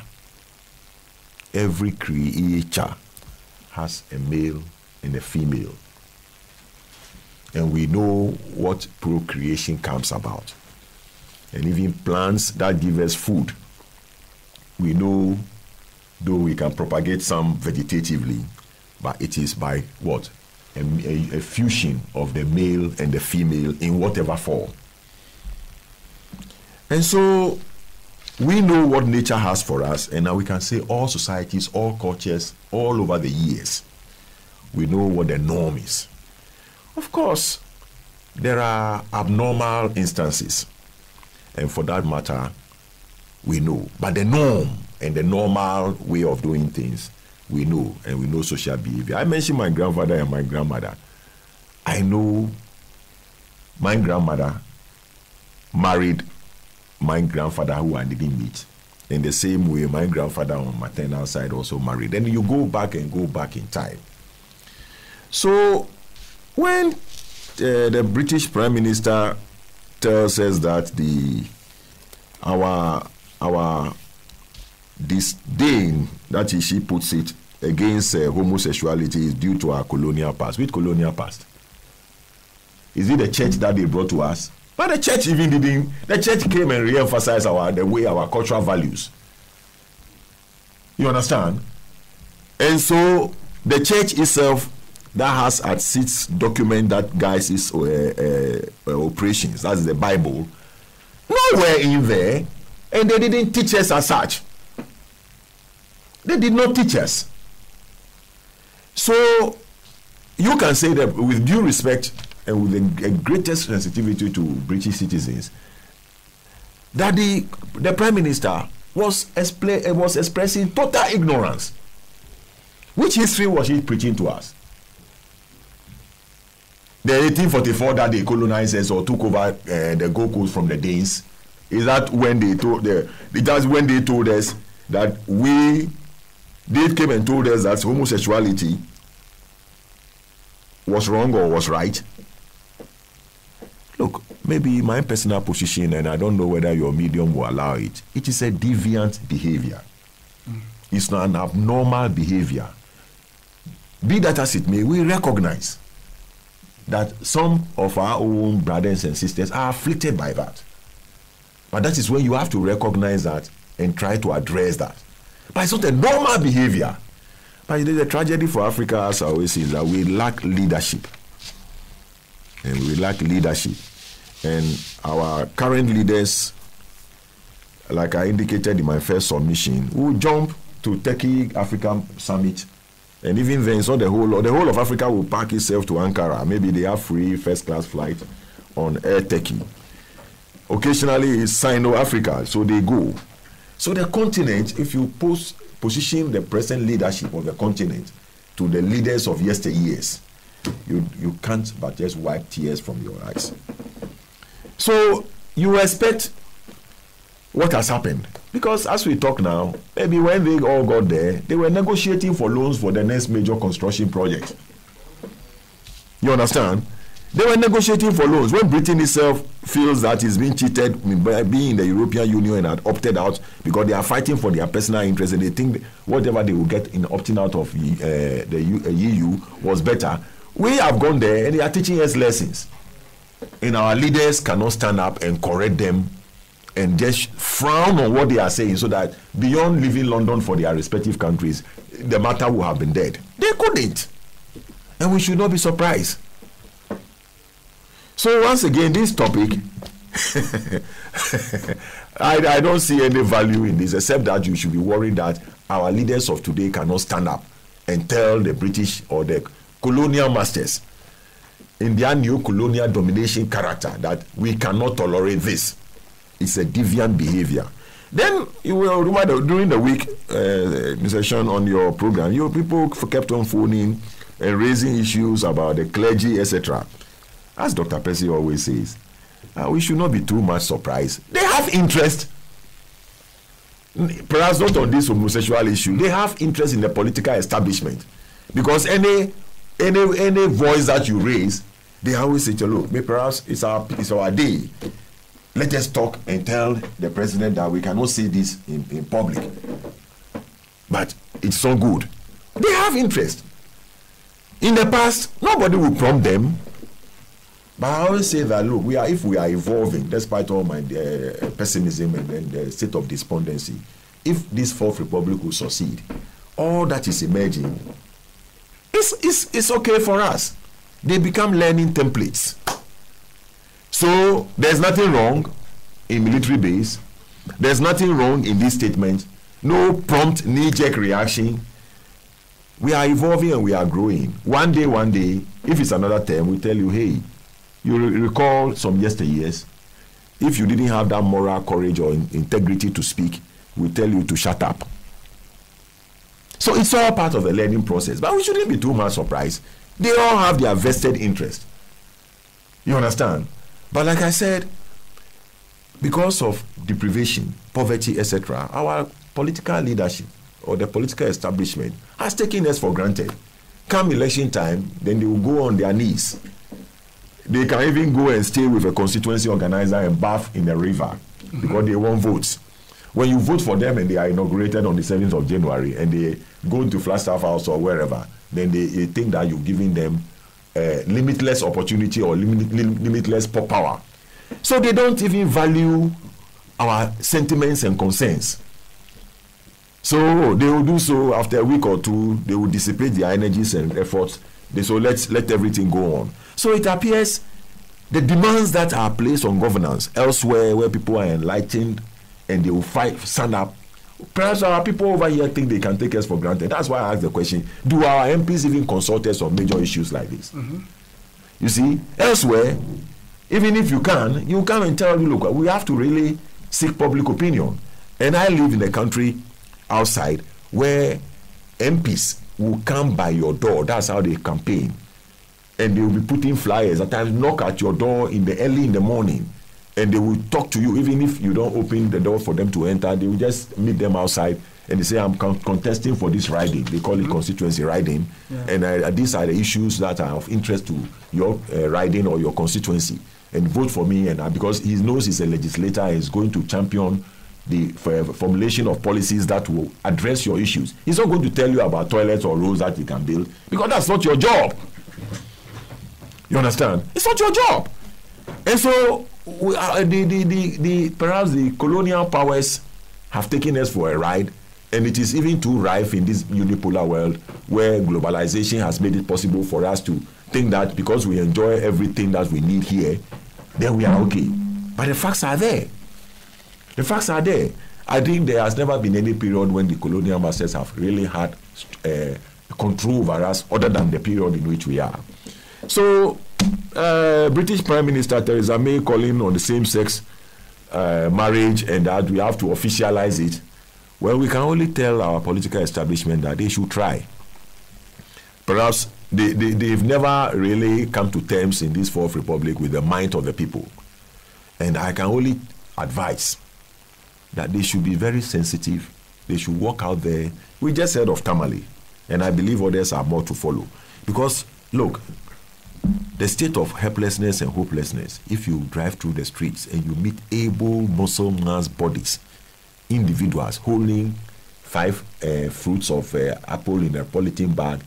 Speaker 4: has a male and a female. And we know what procreation comes about. And even plants that give us food, we know, though we can propagate some vegetatively, but it is by what? A fusion of the male and the female in whatever form. And so we know what nature has for us, and now we can say all societies, all cultures, all over the years, we know what the norm is. Of course, there are abnormal instances, and for that matter, we know. But the norm and the normal way of doing things, we know, and we know social behavior. I mentioned my grandfather and my grandmother. I know my grandmother married my grandfather who I didn't meet. In the same way, my grandfather on maternal side also married. And you go back in time. So when the British Prime Minister tells us that our disdain, that she puts it, against homosexuality is due to our colonial past. Which colonial past? Is it the church that they brought to us? But the church even didn't. The church came and re-emphasized our cultural values. You understand? And so the church itself, that has at its document that guides its operations, that's the Bible, nowhere in there, and they didn't teach us as such. They did not teach us. So you can say that with due respect and with the greatest sensitivity to British citizens, that the Prime Minister was expressing total ignorance. Which history was he preaching to us? The 1844 that they colonized us or took over the Gold Coast from the Danes, is that when they told us that they came and told us that homosexuality was wrong or was right? Look, maybe my personal position, and I don't know whether your medium will allow it, it is a deviant behavior. It's not an abnormal behavior. Be that as it may, we recognize that some of our own brothers and sisters are afflicted by that. But that is when you have to recognize that and try to address that. But it's not a normal behavior. But the tragedy for Africa, as I always say, is that we lack leadership. And we lack leadership. And our current leaders, like I indicated in my first submission, will jump to Turkey African Summit. And even then, so the whole of Africa will pack itself to Ankara. Maybe they have free first-class flight on Air Turkey. Occasionally, it's Sino-Africa, so they go. So the continent, if you position the present leadership of the continent to the leaders of yesteryears, you can't but just wipe tears from your eyes. So you expect what has happened? Because as we talk now, maybe when they all got there, they were negotiating for loans for the next major construction project. You understand? They were negotiating for loans. When Britain itself feels that it's being cheated by being in the European Union and had opted out because they are fighting for their personal interests and they think whatever they will get in opting out of the EU was better. We have gone there and they are teaching us lessons. And our leaders cannot stand up and correct them and just frown on what they are saying so that beyond leaving London for their respective countries, the matter will have been dead. They couldn't. And we should not be surprised. So once again, this topic, I don't see any value in this, except that you should be worried that our leaders of today cannot stand up and tell the British or the colonial masters in their new colonial domination character that we cannot tolerate this. It's a deviant behavior. Then you will remember during the week session on your program, your people kept on phoning and raising issues about the clergy, etc. As Dr. Percy always says, we should not be too much surprised. They have interest, perhaps not on this homosexual issue. They have interest in the political establishment because any voice that you raise, they always say, "Look, perhaps it's our day. Let us talk and tell the president that we cannot say this in public." But it's so good. They have interest. In the past, nobody will prompt them. But I always say that, look, if we are evolving, despite all my pessimism and the state of despondency, if this Fourth Republic will succeed, all that is emerging, it's okay for us. They become learning templates. So there's nothing wrong in military base. There's nothing wrong in this statement. No prompt knee-jerk reaction. We are evolving and we are growing. One day, if it's another term, we tell you, hey, you recall some yesteryears, if you didn't have that moral courage or integrity to speak, we tell you to shut up. So it's all part of the learning process. But we shouldn't be too much surprised. They all have their vested interest. You understand? But like I said, because of deprivation, poverty, etc., our political leadership or the political establishment has taken us for granted. Come election time, then they will go on their knees. They can even go and stay with a constituency organizer and bath in the river because they want votes. When you vote for them and they are inaugurated on the 7th of January and they go to Flagstaff House or wherever, then they think that you're giving them limitless opportunity or limitless power. So they don't even value our sentiments and concerns. So they will do so after a week or two. They will dissipate their energies and efforts. So let everything go on. So it appears the demands that are placed on governance elsewhere where people are enlightened and they will stand up. Perhaps our people over here think they can take us for granted. That's why I asked the question, do our MPs even consult us on major issues like this? Mm-hmm. You see, elsewhere, even if you come and tell you, look, we have to really seek public opinion. And I live in a country outside where MPs will come by your door. That's how they campaign. And they will be putting flyers, at times knock at your door early in the morning. And they will talk to you, even if you don't open the door for them to enter. They will just meet them outside and they say, I'm contesting for this riding. They call it constituency riding. Yeah. And these are the issues that are of interest to your riding or your constituency. And vote for me. And because he knows he's a legislator, he's going to champion the formulation of policies that will address your issues. He's not going to tell you about toilets or roads that you can build, because that's not your job. You understand? It's not your job. And so perhaps the colonial powers have taken us for a ride, and it is even too rife in this unipolar world where globalization has made it possible for us to think that because we enjoy everything that we need here, then we are okay. But the facts are there. The facts are there. I think there has never been any period when the colonial masters have really had control over us other than the period in which we are. So, British Prime Minister Theresa May calling on the same-sex marriage and that we have to officialize it. Well, we can only tell our political establishment that they should try. Perhaps they've never really come to terms in this Fourth Republic with the mind of the people. And I can only advise that they should be very sensitive. They should walk out there. We just heard of Tamale, and I believe others are more to follow. Because, look, the state of helplessness and hopelessness, if you drive through the streets and you meet able muscle mass bodies, individuals holding 5 fruits of apple in a polythene bag,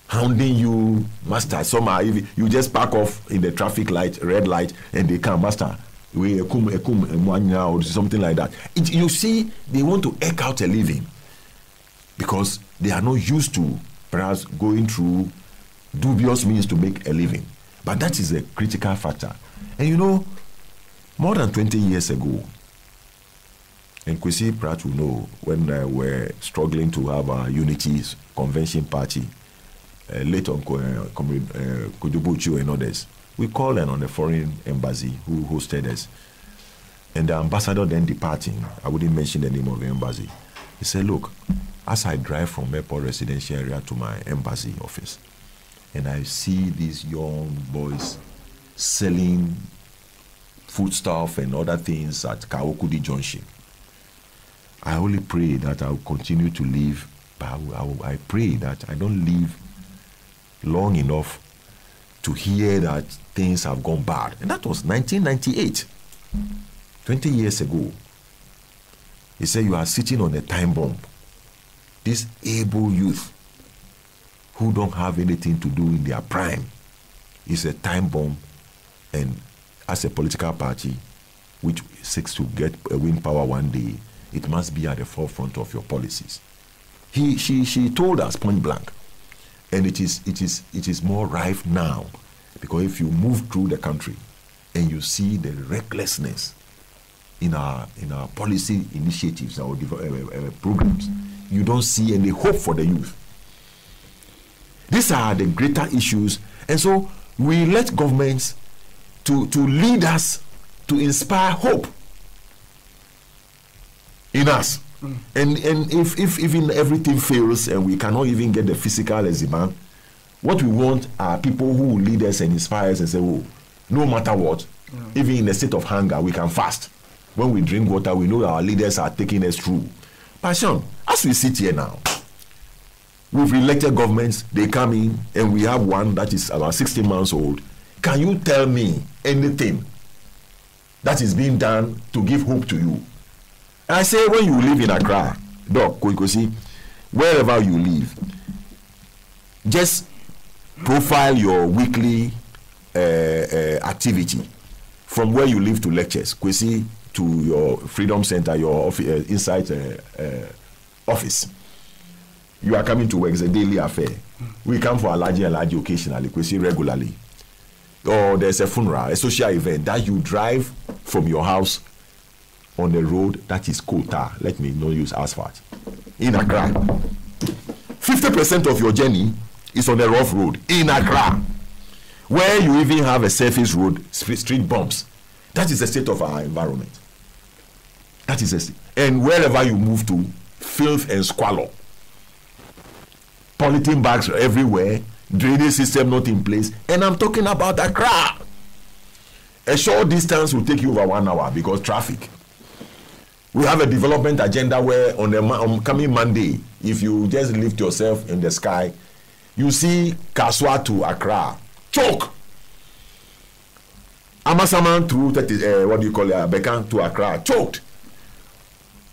Speaker 4: hounding you, master, somehow you just park off in the traffic light, red light, and they come, master, or something like that. You see, they want to eke out a living because they are not used to perhaps going through dubious means to make a living. But that is a critical factor. And you know, more than 20 years ago, and Kwesi Pratt will know, when we're struggling to have our Unity's convention party, late on Kojobuchu and others, we called on the foreign embassy who hosted us. And the ambassador then departing, I wouldn't mention the name of the embassy, he said, look, as I drive from airport residential area to my embassy office, and I see these young boys selling foodstuff and other things at Kaokudi Junction, I only pray that I will continue to live, but I pray that I don't live long enough to hear that things have gone bad. And that was 1998, 20 years ago. He said, you are sitting on a time bomb. These able youth who don't have anything to do in their prime is a time bomb, and as a political party which seeks to win power one day, it must be at the forefront of your policies. She told us point blank, and it is more rife now, because if you move through the country and you see the recklessness in our policy initiatives, our programs, you don't see any hope for the youth. These are the greater issues, and so we let governments to lead us, to inspire hope in us. And if even everything fails and we cannot even get the physical eczema, what we want are people who will lead us and inspire us and say, oh, no matter what, even in a state of hunger, we can fast. When we drink water, we know our leaders are taking us through. Passion, as we sit here now, we've elected governments, they come in, and we have one that is about 16 months old. Can you tell me anything that is being done to give hope to you? I say, when you live in Accra, Doc, Koikosi, wherever you live, just profile your weekly activity from where you live to lectures, Kwesi, to your Freedom Center, your inside office. You are coming to work, it's a daily affair. We come for Alhaji And Alhaji occasionally, Kwesi regularly. Or there's a funeral, a social event that you drive from your house on the road that is coal tar. Let me not use asphalt. In Accra. 50% of your journey is on the rough road in Accra, where you even have a surface road, street bumps. That is the state of our environment. That is the state. And wherever you move to, filth and squalor. Polythene bags everywhere, drainage system not in place, and I'm talking about Accra. A short distance will take you over 1 hour because traffic. We have a development agenda where on coming Monday, if you just lift yourself in the sky, you see Kaswa to Accra, choke. Amasaman to Bekan to Accra, choked.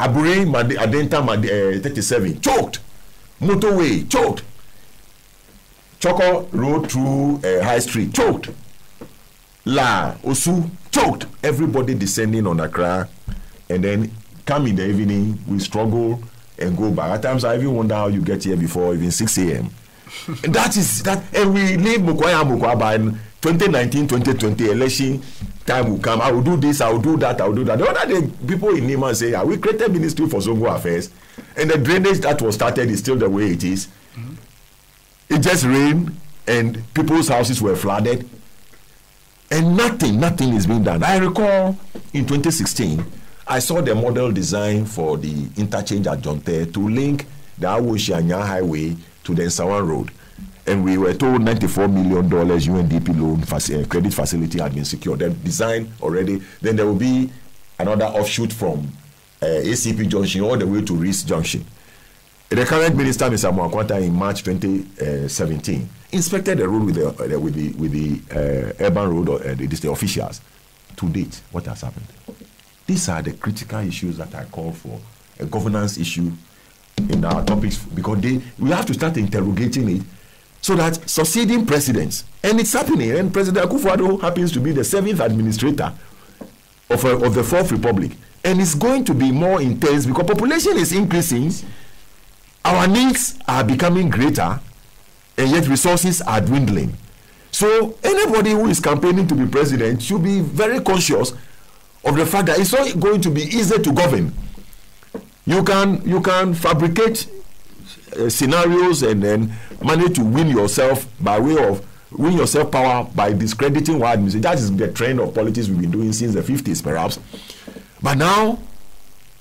Speaker 4: Aburi Adenta 37, choked. Motorway, choked. Choco Road through High Street, choked. La Osu, choked. Everybody descending on Accra, and then come in the evening, we struggle and go back. At times I even wonder how you get here before even 6 a.m. And that is that, and we leave Mukwa by 2019, 2020 election time will come. I will do this, I will do that, I will do that. The other day, people in Nima say, we created Ministry for Zongo Affairs, and the drainage that was started is still the way it is. It just rained, and people's houses were flooded, and nothing is being done. I recall in 2016, I saw the model design for the interchange at Jonte to link the Awoshianya Highway to the Nsawan Road. And we were told $94 million UNDP loan credit facility had been secured. The design already, then there will be another offshoot from ACP Junction all the way to Reese Junction. The current minister, Mr. Mwakwanta, in March 2017, inspected the road with the urban road or the officials. To date, what has happened? These are the critical issues that I call for a governance issue in our topics, because we have to start interrogating it so that succeeding presidents, and it's happening, and President Akufo-Addo happens to be the 7th administrator of the 4th Republic, and it's going to be more intense because population is increasing, our needs are becoming greater, and yet resources are dwindling. So anybody who is campaigning to be president should be very conscious of the fact that it's not going to be easy to govern. You can fabricate scenarios and then manage to win yourself power by discrediting what administration. That is the trend of politics we've been doing since the 50s, perhaps. But now,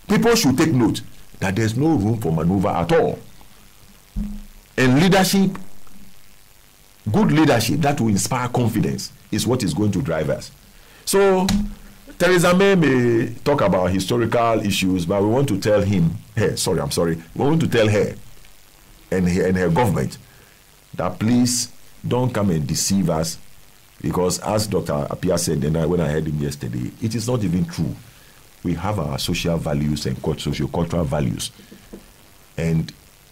Speaker 4: people should take note that there's no room for maneuver at all. And leadership, good leadership that will inspire confidence, is what is going to drive us. So, Theresa may talk about historical issues, but we want to tell we want to tell her and her government that please don't come and deceive us, because as Dr. Appiah said, and when I heard him yesterday, it is not even true. We have our social values and socio-cultural values. And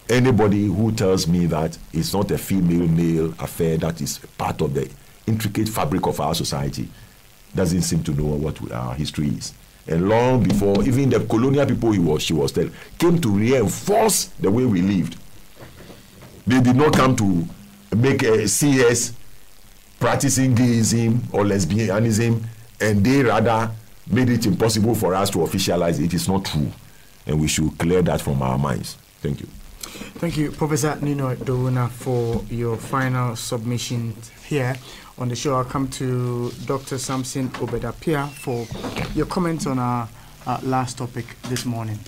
Speaker 4: anybody who tells me that it's not a female-male affair that is part of the intricate fabric of our society doesn't seem to know what our history is. And long before, even the colonial people she was telling came to reinforce the way we lived. They did not come to make CS practicing gayism or lesbianism, and they rather made it impossible for us to officialize it. It is not true, and we should clear that from our minds. Thank you.
Speaker 2: Thank you, Professor Nino Dowuna, for your final submission here on the show. I'll come to Dr. Samson Obed-Appiah for your comments on our last topic this morning.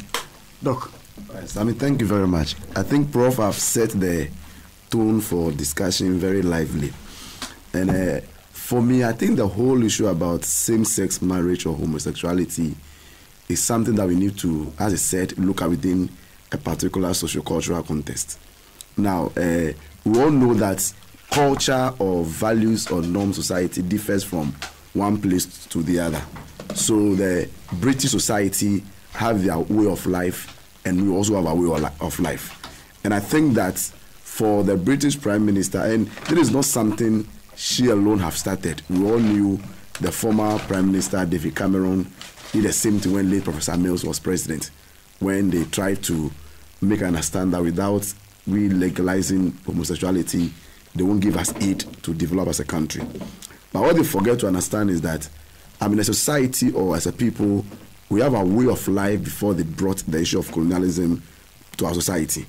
Speaker 2: Doc.
Speaker 3: Yes, thank you very much. I think Prof have set the tone for discussion very lively. And for me, I think the whole issue about same-sex marriage or homosexuality is something that we need to, as I said, look at within a particular socio-cultural context. Now, we all know that culture or values or norm society differs from one place to the other. So the British society have their way of life, and we also have our way of life. And I think that for the British Prime Minister, and this is not something she alone have started. We all knew the former Prime Minister David Cameron did the same thing when late Professor Mills was president, when they tried to make an understand that without legalizing homosexuality, they won't give us aid to develop as a country. But what they forget to understand is that, a society or as a people, we have a way of life before they brought the issue of colonialism to our society.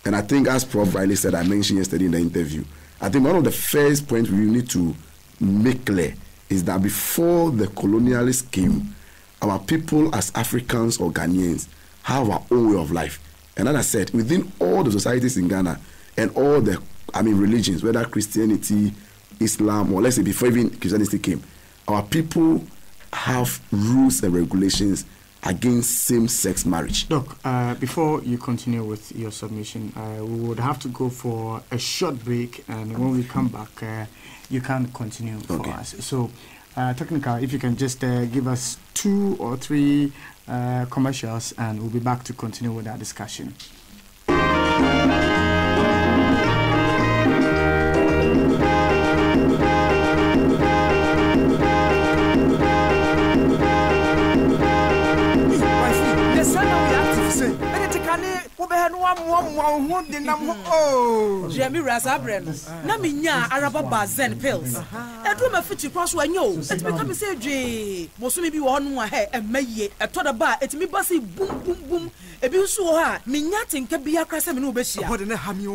Speaker 3: And I think, as Prof. Riley said, I mentioned yesterday in the interview, I think one of the first points we need to make clear is that before the colonialists came, our people as Africans or Ghanaians have our own way of life. And as I said, within all the societies in Ghana and all the religions, whether Christianity, Islam, or let's say before even Christianity came, our people have rules and regulations against same-sex marriage.
Speaker 2: Look, before you continue with your submission, we would have to go for a short break, and when we come back, you can continue for us. So, technical, if you can just give us 2 or 3 commercials, and we'll be back to continue with our discussion.
Speaker 7: Jamie Rasabrem, Naminya Araba Bazen pills. And do my fitty cross when you, it's become a surgery. Most maybe one hair and may a toda bar, it's me bussy boom boom boom. A bill so hard, Minyatin can be a Casamino Bessia.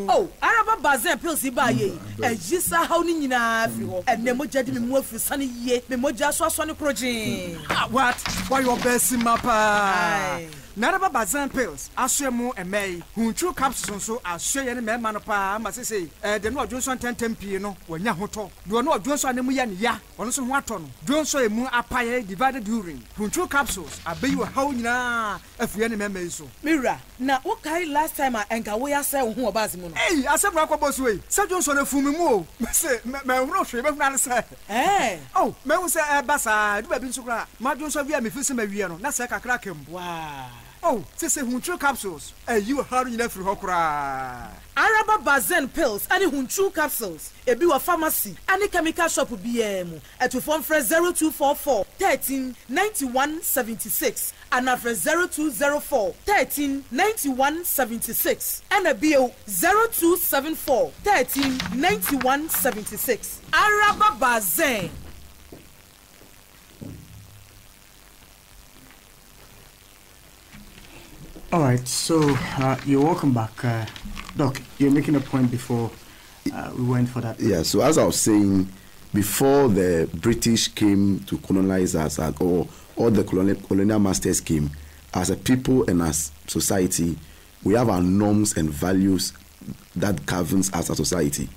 Speaker 7: Oh, Araba Bazen pills by ye, and Jissa Hounina, and Nemo Jetty more for sunny ye, the Moja Swaswan project. What? Why your best in my pie?
Speaker 8: Naraba bazan pills, aswemo and may, who true capsules so as say any man pa, must say, the no Johnson 10 piano, when Yahoto, do not Johnson and Muyan ya, on some waton, Johnson and Moon apaye divided during, who true capsules, I be you how na, if you any members so.
Speaker 7: Mira, now what kind last time I and Gawaya said who about Simon?
Speaker 8: Hey, I said Rockabos way, Sir Johnson of Fumimu, say, my Roche, not say, eh, oh, man say, Bassa, do a bin so glad, my Johnson via me, Fissimaviano, not like a crack him. Wow. Oh, this is Hunchu capsules. You are hurrying enough for Hokra.
Speaker 7: Araba Bazen pills, any Hunchu capsules. A bill of pharmacy, any chemical shop will be at to phone for 0244 13 91 76 and after 0204 13 91 76 and a bill 0274 13 91 76. Araba Bazen.
Speaker 2: All right, so you're welcome back. Doc, you're making a point before we went for that.
Speaker 3: Yeah, so as I was saying, before the British came to colonize us, or the colonial masters came, as a people and as society, we have our norms and values that governs us as a society.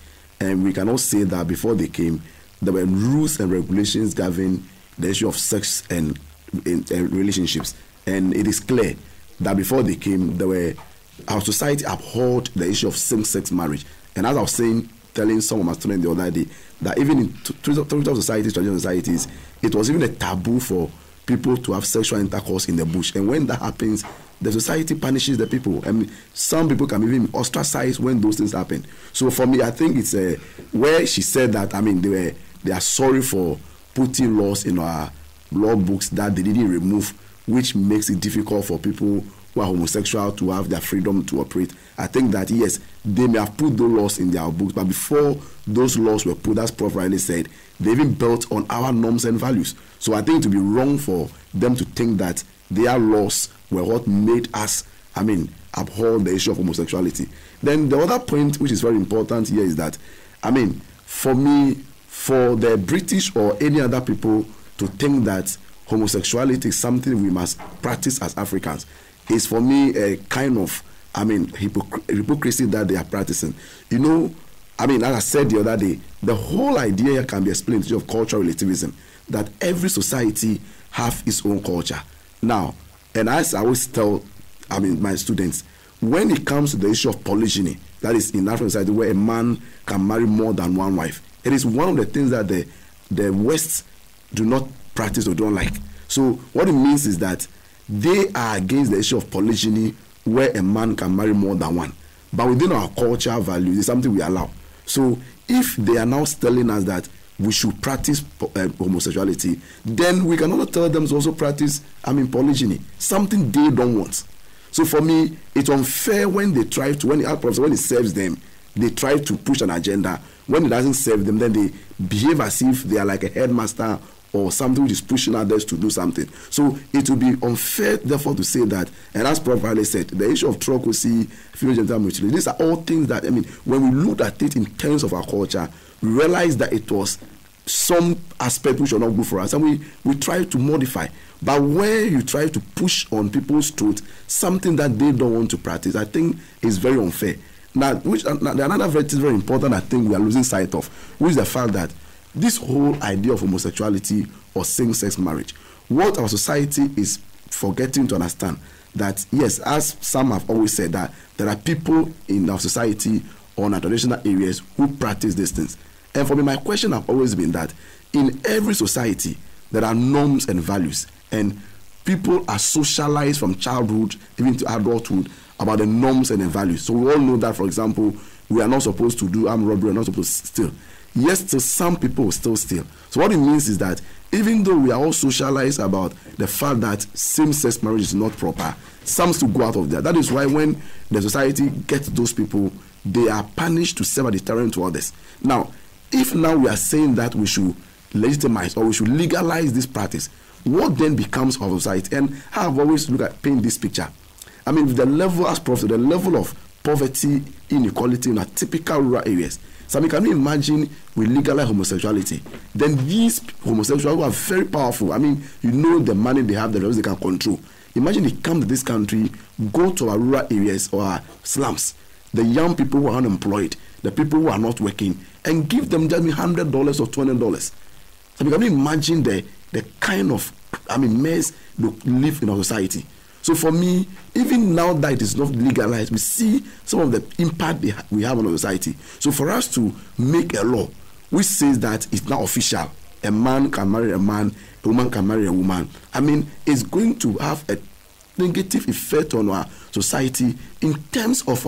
Speaker 3: And we cannot say that before they came, there were rules and regulations governing the issue of sex and relationships. And it is clear that before they came, our society abhorred the issue of same-sex marriage. And as I was saying, telling some of my students the other day, that even in traditional societies, it was even a taboo for people to have sexual intercourse in the bush. And when that happens, the society punishes the people. I mean, some people can even be ostracized when those things happen. So for me, I think it's where she said that, I mean, they are sorry for putting laws in our law books that they didn't remove, which makes it difficult for people who are homosexual to have their freedom to operate. I think that, yes, they may have put those laws in their books, but before those laws were put, as Prof. Riley said, they even built on our norms and values. So I think it would be wrong for them to think that their laws were what made us, abhor the issue of homosexuality. Then the other point, which is very important here, is that, for me, for the British or any other people to think that homosexuality is something we must practice as Africans, is for me a kind of, hypocrisy that they are practicing. You know, as I said the other day, the whole idea can be explained in terms of cultural relativism, that every society have its own culture. Now, and as I always tell, my students, when it comes to the issue of polygyny, that is in African society where a man can marry more than one wife, it is one of the things that the West do not practice or don't like. So what it means is that they are against the issue of polygyny where a man can marry more than one. But within our cultural values, it's something we allow. So if they are now telling us that we should practice homosexuality, then we can also tell them to also practice, polygyny, something they don't want. So for me, it's unfair when they try to, when it serves them, they try to push an agenda. When it doesn't serve them, then they behave as if they are like a headmaster or something which is pushing others to do something. So it would be unfair, therefore, to say that, and as Prof. Riley said, the issue of trochusy, female genital mutilation, these are all things that, when we look at it in terms of our culture, we realize that it was some aspect which are not good for us, and we try to modify. But where you try to push on people's truth something that they don't want to practice, I think is very unfair. Now, another very important, I think we are losing sight of, which is the fact that this whole idea of homosexuality or same-sex marriage, what our society is forgetting to understand, that yes, as some have always said, that there are people in our society or in our traditional areas who practice these things. And for me, my question have always been that in every society, there are norms and values, and people are socialized from childhood even to adulthood about the norms and the values. So we all know that, for example, we are not supposed to do armed robbery, we are not supposed to steal. Yes, still some people still steal. So what it means is that even though we are all socialized about the fact that same-sex marriage is not proper, some still go out of that. That is why when the society gets those people, they are punished to serve a deterrent to others. Now, if now we are saying that we should legitimize or we should legalize this practice, what then becomes of society? And I've always looked at paint this picture. The level as profit, the level of poverty, inequality in our typical rural areas. So can you imagine we legalize homosexuality? Then these homosexuals who are very powerful, the money they have, the laws they can control. Imagine he come to this country, go to our rural areas or our slums, the young people who are unemployed, the people who are not working, and give them just $100 or $20. So you can imagine the kind of mess they live in our society. So for me, even now that it is not legalized, we see some of the impact we have on our society. So for us to make a law which says that it's now official, a man can marry a man, a woman can marry a woman, it's going to have a negative effect on our society in terms of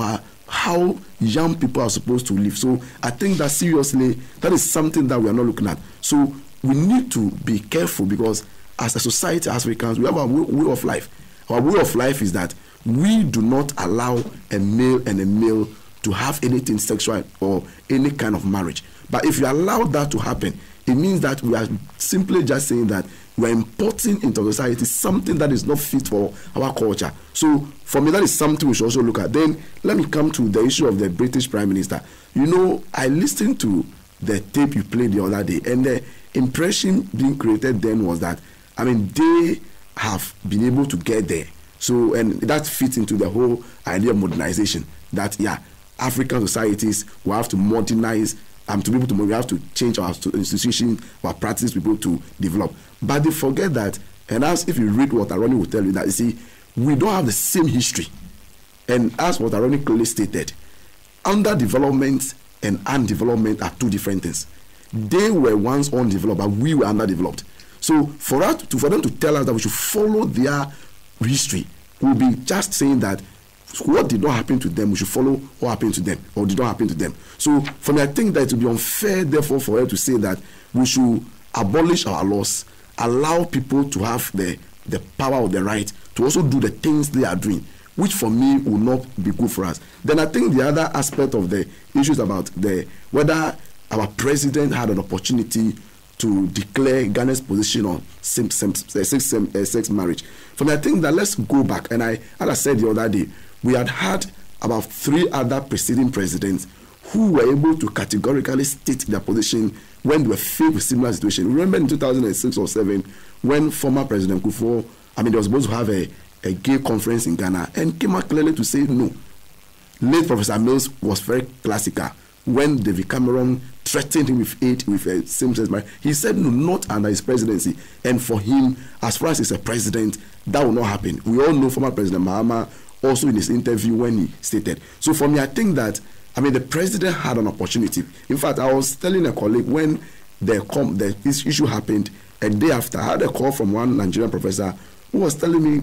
Speaker 3: how young people are supposed to live. So I think that seriously, that is something that we are not looking at. So we need to be careful, because as a society, as Africans, we have a way of life. Our way of life is that we do not allow a male and a male to have anything sexual or any kind of marriage. But if you allow that to happen, it means that we are simply just saying that we are importing into society something that is not fit for our culture. So for me, that is something we should also look at. Then let me come to the issue of the British Prime Minister. I listened to the tape you played the other day, and the impression being created then was that, they have been able to get there. So, and that fits into the whole idea of modernization, that, African societies will have to modernize, to be able to, we have to change our institutions, our practices, people to develop. But they forget that, and as if you read what Aroni will tell you, that you see, we don't have the same history. And as what Aroni clearly stated, underdevelopment and undevelopment are two different things. They were once undeveloped, but we were underdeveloped. So for them to tell us that we should follow their history, we'll be just saying that what did not happen to them, we should follow what happened to them or did not happen to them. So for me, I think that it would be unfair, therefore, for them to say that we should abolish our laws, allow people to have the power or the right to also do the things they are doing, which for me will not be good for us. Then I think the other aspect of the issues about whether our president had an opportunity to declare Ghana's position on sex marriage. For me, I think that let's go back. And as I said the other day, we had about 3 other preceding presidents who were able to categorically state their position when they were faced with similar situations. Remember in 2006 or 7, when former President Kufuor, they were supposed to have a gay conference in Ghana, and came out clearly to say no. Late Professor Mills was very classical. When David Cameron threatened him with a same-sex marriage, he said no, not under his presidency. And for him, as far as he's a president, that will not happen. We all know former President Mahama also in his interview when he stated. So for me, I think that, the president had an opportunity. In fact, I was telling a colleague when this issue happened, a day after, I had a call from one Nigerian professor who was telling me,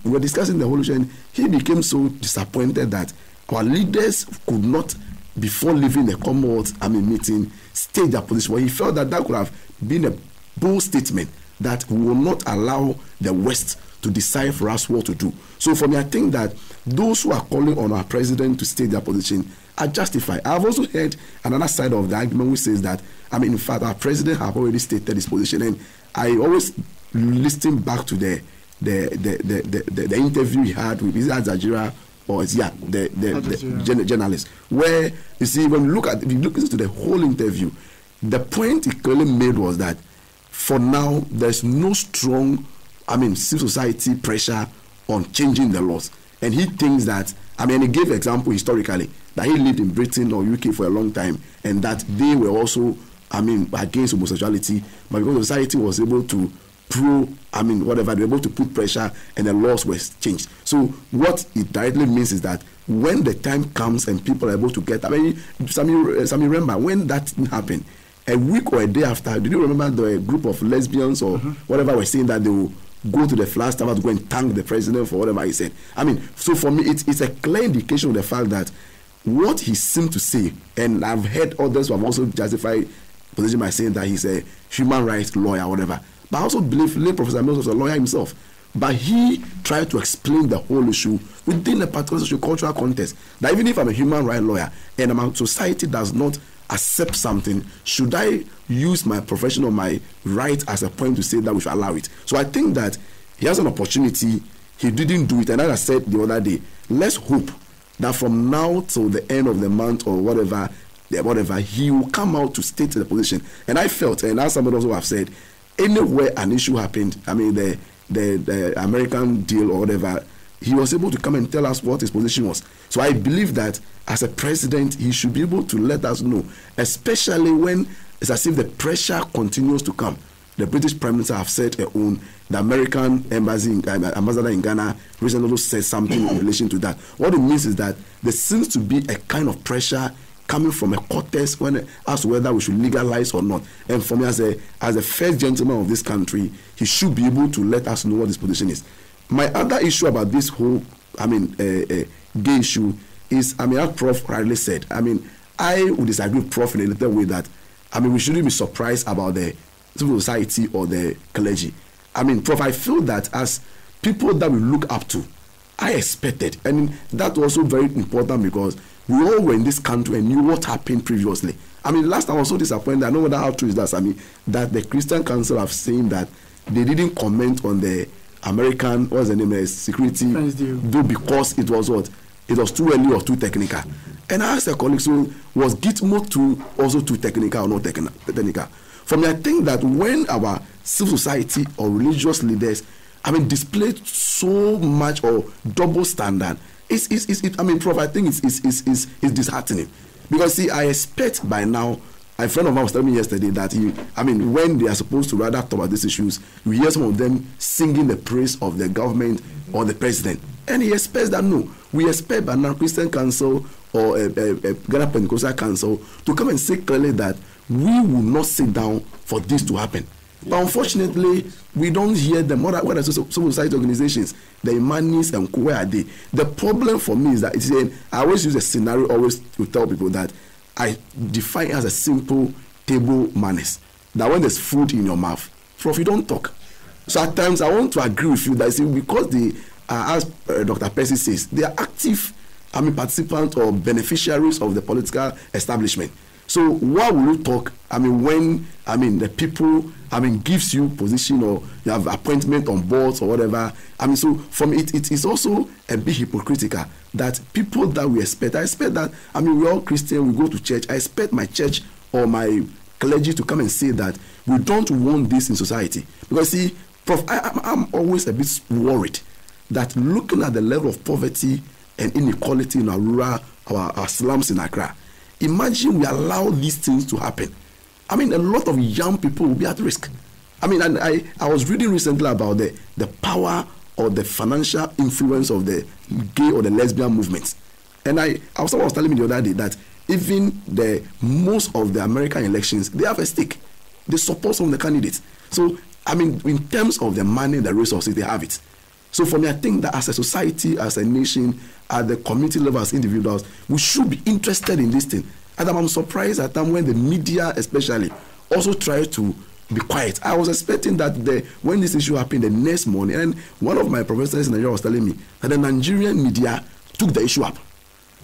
Speaker 3: we were discussing the whole issue, and he became so disappointed that our leaders could not, before leaving the Commonwealth meeting, state their position. Well, he felt that could have been a bold statement that we will not allow the West to decide for us what to do. So for me, I think that those who are calling on our president to state their position are justified. I've also heard another side of the argument which says that, in fact, our president have already stated his position. And I always listen back to the interview he had with Alhaji or the journalist, where you see, when you look into the whole interview, the point he clearly made was that for now there's no strong civil society pressure on changing the laws. And he thinks that, he gave example historically that he lived in Britain or UK for a long time, and that they were also against homosexuality, but because society was able to whatever, they were able to put pressure and the laws were changed. So what it directly means is that when the time comes and people are able to get, some remember when that happened, a week or a day after, did you remember the group of lesbians or whatever were saying that they will go to the flag tower to go and thank the president for whatever he said? So for me, it's a clear indication of the fact that what he seemed to say, and I've heard others who have also justified position by saying that he's a human rights lawyer or whatever. But I also believe late Professor Mills was a lawyer himself. But he tried to explain the whole issue within a particular socio-cultural context. That even if I'm a human rights lawyer and my society does not accept something, should I use my profession or my right as a point to say that we should allow it? So I think that he has an opportunity. He didn't do it. And as I said the other day, let's hope that from now till the end of the month or whatever, he will come out to state the position. And I felt, and as somebody also have said, anywhere an issue happened, the the American deal or whatever, he was able to come and tell us what his position was. So I believe that as a president, he should be able to let us know, especially when it's as if the pressure continues to come. The British Prime Minister have said their own. The American ambassador in Ghana recently also said something in relation to that. What it means is that there seems to be a kind of pressure coming from a cortex as to whether we should legalize or not. And for me, as a first gentleman of this country, he should be able to let us know what his position is. My other issue about this whole, gay issue is, as Prof rightly said, I would disagree with Prof in a little way that, we shouldn't be surprised about the civil society or the clergy. Prof, I feel that as people that we look up to, I expected, and that's also very important because we all were in this country and knew what happened previously. Last time I was so disappointed, I don't know how true is that, that the Christian Council have saying that they didn't comment on the American, what's the name, security do because it was what? It was too early or too technical. And I asked a colleague, so was Gitmo also too technical or not technical? For me, I think that when our civil society or religious leaders, displayed so much or double standard, Prof, I think it's disheartening. Because see, I expect by now, a friend of mine was telling me yesterday that when they are supposed to rather talk about these issues, we hear some of them singing the praise of the government or the president. And he expects that no, we expect by now Christian Council or Ghana Pentecostal Council to come and say clearly that we will not sit down for this to happen. But unfortunately, we don't hear them. What are civil society organizations? The Imanis and where are they? The problem for me is that I always use a scenario always to tell people that I define it as a simple table manners. That when there's food in your mouth, Prof, you don't talk. So at times I want to agree with you that because they are, as Dr. Percy says, they are active participants or beneficiaries of the political establishment. So why will you talk? When the people gives you position or you have appointment on boards or whatever. So for me it is also a bit hypocritical that people that we expect. I expect that we're all Christian, we go to church. I expect my church or my clergy to come and say that we don't want this in society. Because see, Prof, I'm always a bit worried that looking at the level of poverty and inequality in our rural, our slums in Accra, imagine we allow these things to happen. A lot of young people will be at risk. And I was reading recently about the power or the financial influence of the gay or the lesbian movements. And someone was telling me the other day that even most of the American elections, they have a stake. They support some of the candidates. So, in terms of the money, the resources, they have it. So for me, I think that as a society, as a nation, at the community level, as individuals, we should be interested in this thing. And I'm surprised at time when the media especially also try to be quiet. I was expecting that when this issue happened the next morning, and one of my professors in Nigeria was telling me that the Nigerian media took the issue up.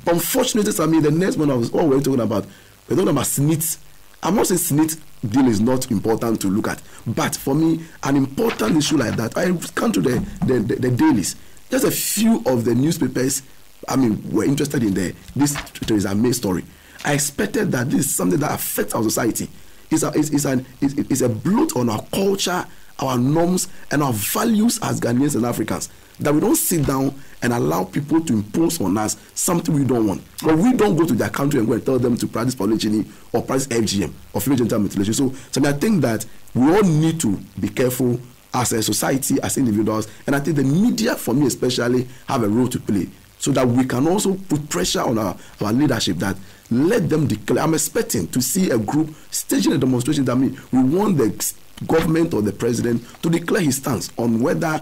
Speaker 3: But unfortunately, the next morning we're talking about SNIT. I'm not saying SNIT deal is not important to look at, but for me, an important issue like that, I come to the dailies. Just a few of the newspapers, were interested in this Theresa May story. I expected that this is something that affects our society. It's a blot on our culture, our norms, and our values as Ghanaians and Africans. That we don't sit down and allow people to impose on us something we don't want. But we don't go to their country and go and tell them to practice polygyny or practice FGM or female genital mutilation. So I think that we all need to be careful as a society, as individuals, and I think the media, for me especially, have a role to play so that we can also put pressure on our leadership that let them declare. I'm expecting to see a group staging a demonstration that we want the government or the president to declare his stance on whether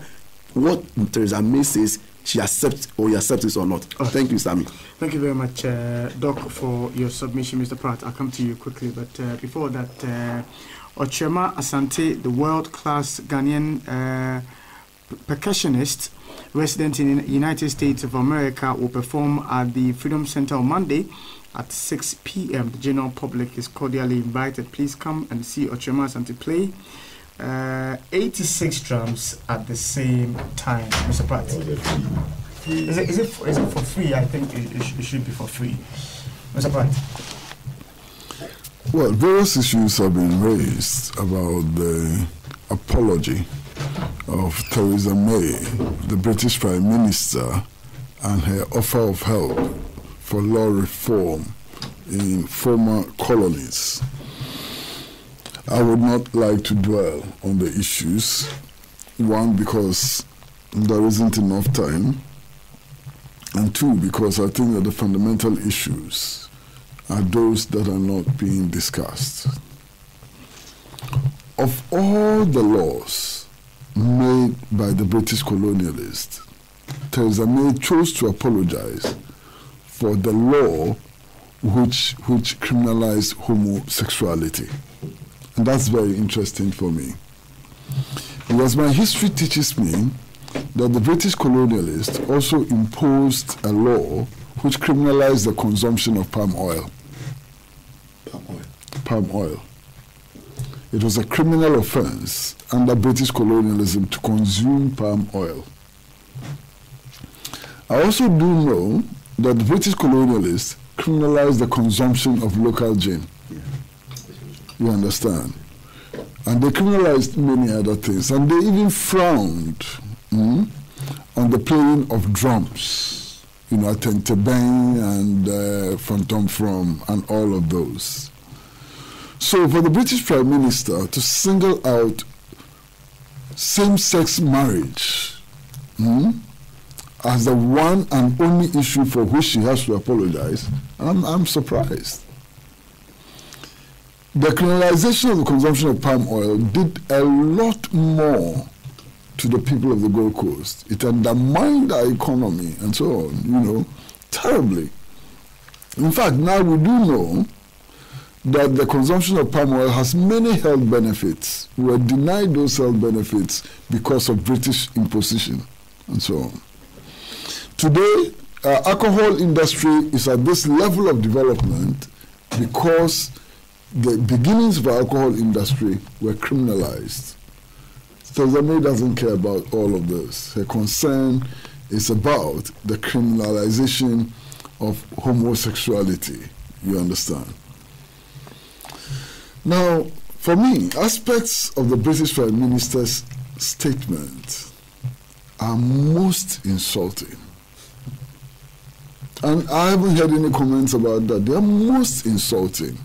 Speaker 3: what Theresa May says she accepts or he accepts it or not. Thank you, Sammy.
Speaker 2: Thank you very much, Doc, for your submission, Mr. Pratt. I'll come to you quickly, but before that, Ochema Asante, the world-class Ghanaian percussionist resident in the United States of America, will perform at the Freedom Center on Monday at 6 p.m. The general public is cordially invited. Please come and see Ochema Asante play 86 drums at the same time. Mr. Pratt, is it for free? I think it should be for free. Mr. Pratt.
Speaker 5: Well, various issues have been raised about the apology of Theresa May, the British Prime Minister, and her offer of help for law reform in former colonies. I would not like to dwell on the issues. One, because there isn't enough time, and two, because I think that the fundamental issues are those that are not being discussed. Of all the laws made by the British colonialists, Theresa May chose to apologize for the law which criminalized homosexuality. And that's very interesting for me. Because my history teaches me that the British colonialists also imposed a law which criminalized the consumption of palm oil. Palm oil. It was a criminal offense under British colonialism to consume palm oil. I also do know that the British colonialists criminalized the consumption of local gin. You understand? And they criminalized many other things. And they even frowned on the playing of drums, Atentebeng and Phantom From and all of those. So for the British Prime Minister to single out same-sex marriage as the one and only issue for which she has to apologize, I'm surprised. The criminalization of the consumption of palm oil did a lot more to the people of the Gold Coast. It undermined our economy and so on, terribly. In fact, now we do know that the consumption of palm oil has many health benefits. We were denied those health benefits because of British imposition and so on. Today, our alcohol industry is at this level of development because the beginnings of our alcohol industry were criminalized. Theresa May doesn't care about all of this. Her concern is about the criminalization of homosexuality. You understand? Now, for me, aspects of the British Prime Minister's statement are most insulting. And I haven't heard any comments about that. They are most insulting.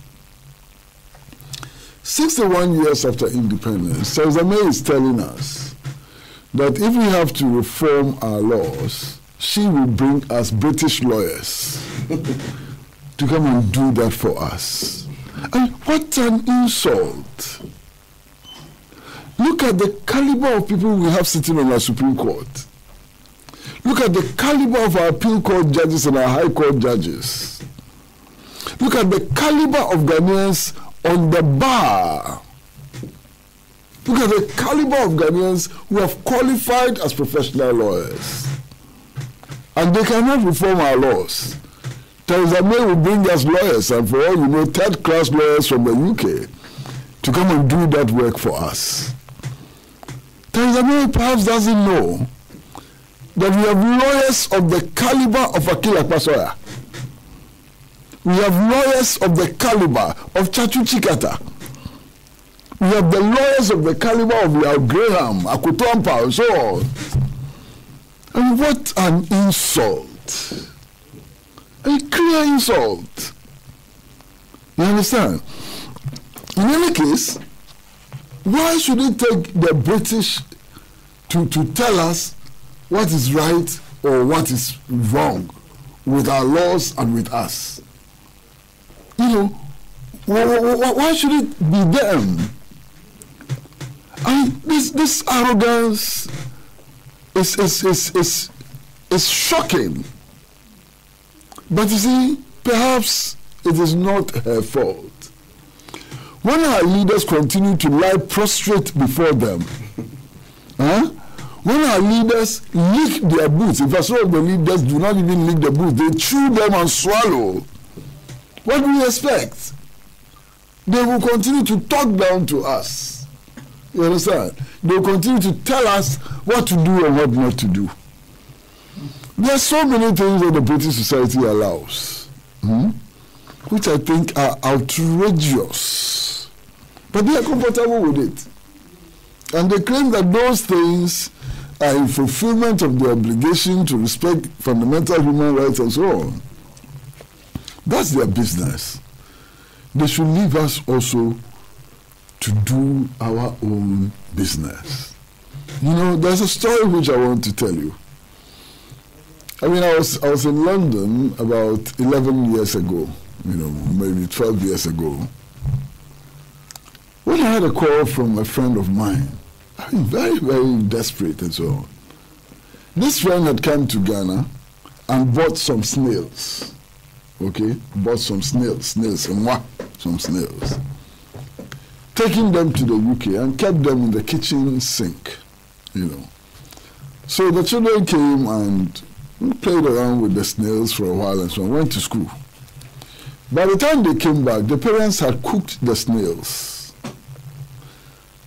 Speaker 5: 61 years after independence, Theresa May is telling us that if we have to reform our laws, she will bring us British lawyers to come and do that for us. And what an insult. Look at the caliber of people we have sitting on our Supreme Court. Look at the caliber of our appeal court judges and our high court judges. Look at the caliber of Ghanaians on the bar. Look at the caliber of Ghanaians who have qualified as professional lawyers. And they cannot reform our laws. Theresa May will bring us lawyers, and for all you know, third-class lawyers from the UK to come and do that work for us. Theresa May perhaps doesn't know that we have lawyers of the caliber of Akila Kwasoya. We have lawyers of the caliber of Chachu Chikata. We have the lawyers of the caliber of Yao Graham, Akutuampa, and so on. And what an insult. A clear insult. You understand? In any case, why should it take the British to tell us what is right or what is wrong with our laws and with us? Why should it be them? This arrogance is shocking. But you see, perhaps it is not her fault. When our leaders continue to lie prostrate before them, when our leaders lick their boots, in fact, some of the leaders do not even lick the boots, they chew them and swallow. What do we expect? They will continue to talk down to us. You understand? They will continue to tell us what to do and what not to do. There are so many things that the British society allows, which I think are outrageous. But they are comfortable with it. And they claim that those things are in fulfillment of the obligation to respect fundamental human rights and so on. That's their business. They should leave us also to do our own business. You know, there's a story which I want to tell you. I mean, I was in London about 11 years ago, you know, maybe 12 years ago, when I had a call from a friend of mine. I mean, very, very desperate and so on. This friend had come to Ghana and bought some snails. Okay? Bought some snails, some snails. Taking them to the UK and kept them in the kitchen sink, you know. So the children came and played around with the snails for a while and so on, went to school. By the time they came back, the parents had cooked the snails,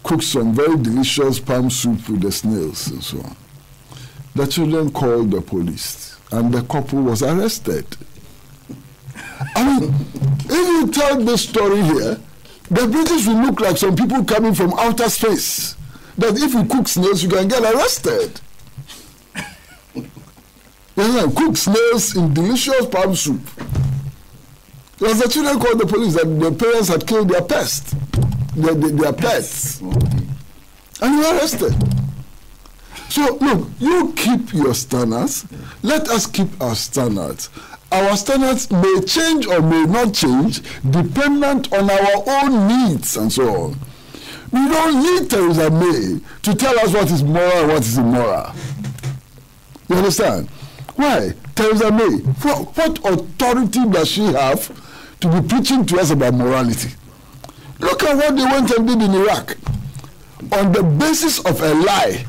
Speaker 5: cooked some very delicious palm soup with the snails and so on. The children called the police and the couple was arrested. I mean, if you tell this story here, the British will look like some people coming from outer space. That if you cook snails, you can get arrested. Cook snails in delicious palm soup. Because the children called the police that their parents had killed their pets, their pets, and you were arrested. So look, you keep your standards. Let us keep our standards. Our standards may change or may not change, dependent on our own needs and so on. We don't need Theresa May to tell us what is moral and what is immoral. You understand? Why? Theresa May, what authority does she have to be preaching to us about morality? Look at what they went and did in Iraq. On the basis of a lie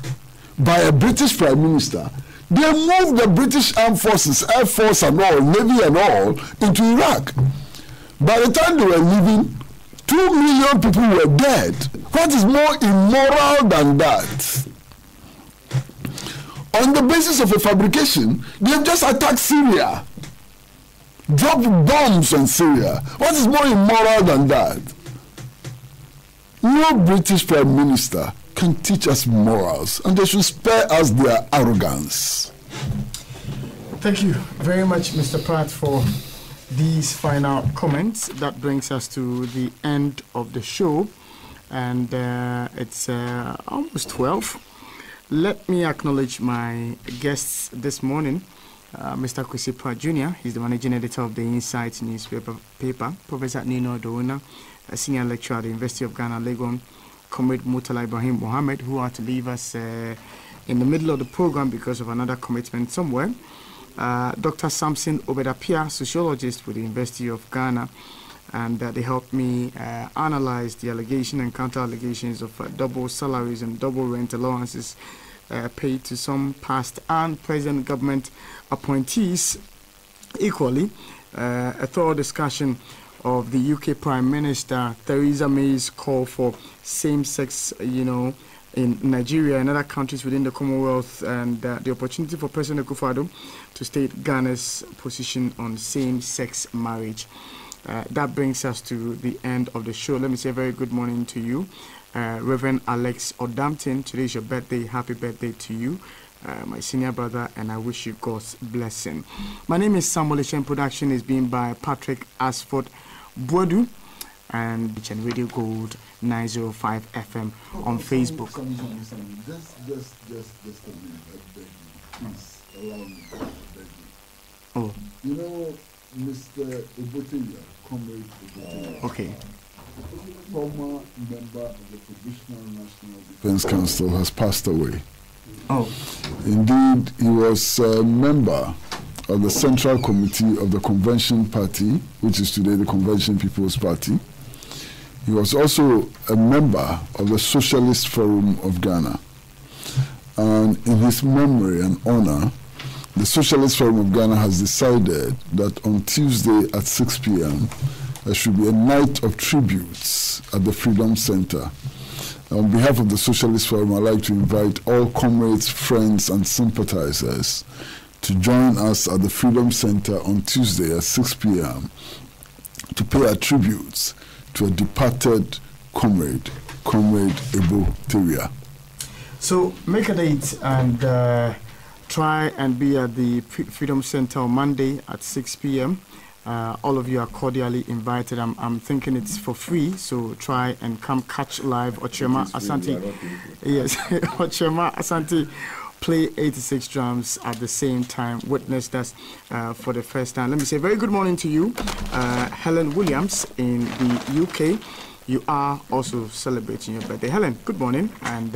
Speaker 5: by a British Prime Minister, they moved the British Armed Forces, Air Force and all, Navy and all, into Iraq. By the time they were leaving, 2 million people were dead. What is more immoral than that? On the basis of a fabrication, they've just attacked Syria. Dropped bombs on Syria. What is more immoral than that? No British Prime Minister can teach us morals, and they should spare us their arrogance.
Speaker 2: Thank you very much, Mr. Pratt, for these final comments. That brings us to the end of the show, and it's almost 12. Let me acknowledge my guests this morning. Mr. Kwesi Pratt Jr., he's the managing editor of the Insight newspaper. Professor Nino Douna, a senior lecturer at the University of Ghana, Legon. Comrade Murtala Ibrahim Mohammed, who had to leave us in the middle of the program because of another commitment somewhere. Dr. Samson Obedapia, sociologist with the University of Ghana, and they helped me analyze the allegation and counter-allegations of double salaries and double rent allowances paid to some past and present government appointees. Equally, a thorough discussion of the UK Prime Minister Theresa May's call for same-sex, in Nigeria and other countries within the Commonwealth, and the opportunity for President Akufo-Addo to state Ghana's position on same-sex marriage. That brings us to the end of the show. Let me say a very good morning to you, Reverend Alex Odampton. Today is your birthday. Happy birthday to you, my senior brother, and I wish you God's blessing. My name is Samuel Eshen. Production is being by Patrick Asford Boadu, and Radio Gold 905 FM on Facebook.
Speaker 5: Just a minute, I beg you. Please, allow me, I beg you.
Speaker 2: Oh.
Speaker 5: You know, Mr. Oboteya, Comrade Oboteya.
Speaker 2: Okay.
Speaker 5: Former member of the Provisional National Defense Council has passed away.
Speaker 2: Oh.
Speaker 5: Indeed, he was a member of the Central Committee of the Convention Party, which is today the Convention People's Party. He was also a member of the Socialist Forum of Ghana. And in his memory and honor, the Socialist Forum of Ghana has decided that on Tuesday at 6 p.m., there should be a night of tributes at the Freedom Center. On behalf of the Socialist Forum, I'd like to invite all comrades, friends, and sympathizers to join us at the Freedom Center on Tuesday at 6 p.m. to pay our tributes to a departed comrade, Comrade Ebo Teria.
Speaker 2: So make a date and try and be at the Freedom Center on Monday at 6 p.m. All of you are cordially invited. I'm thinking it's for free, so try and come catch live Ochema Asante. Yes, Ochema Asante play 86 drums at the same time. Witness that for the first time. Let me say very good morning to you, Helen Williams in the UK. You are also celebrating your birthday. Helen, good morning, and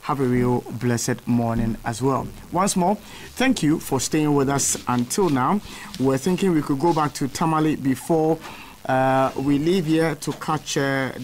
Speaker 2: have a real blessed morning as well. Once more, thank you for staying with us until now. We're thinking we could go back to Tamale before we leave here to catch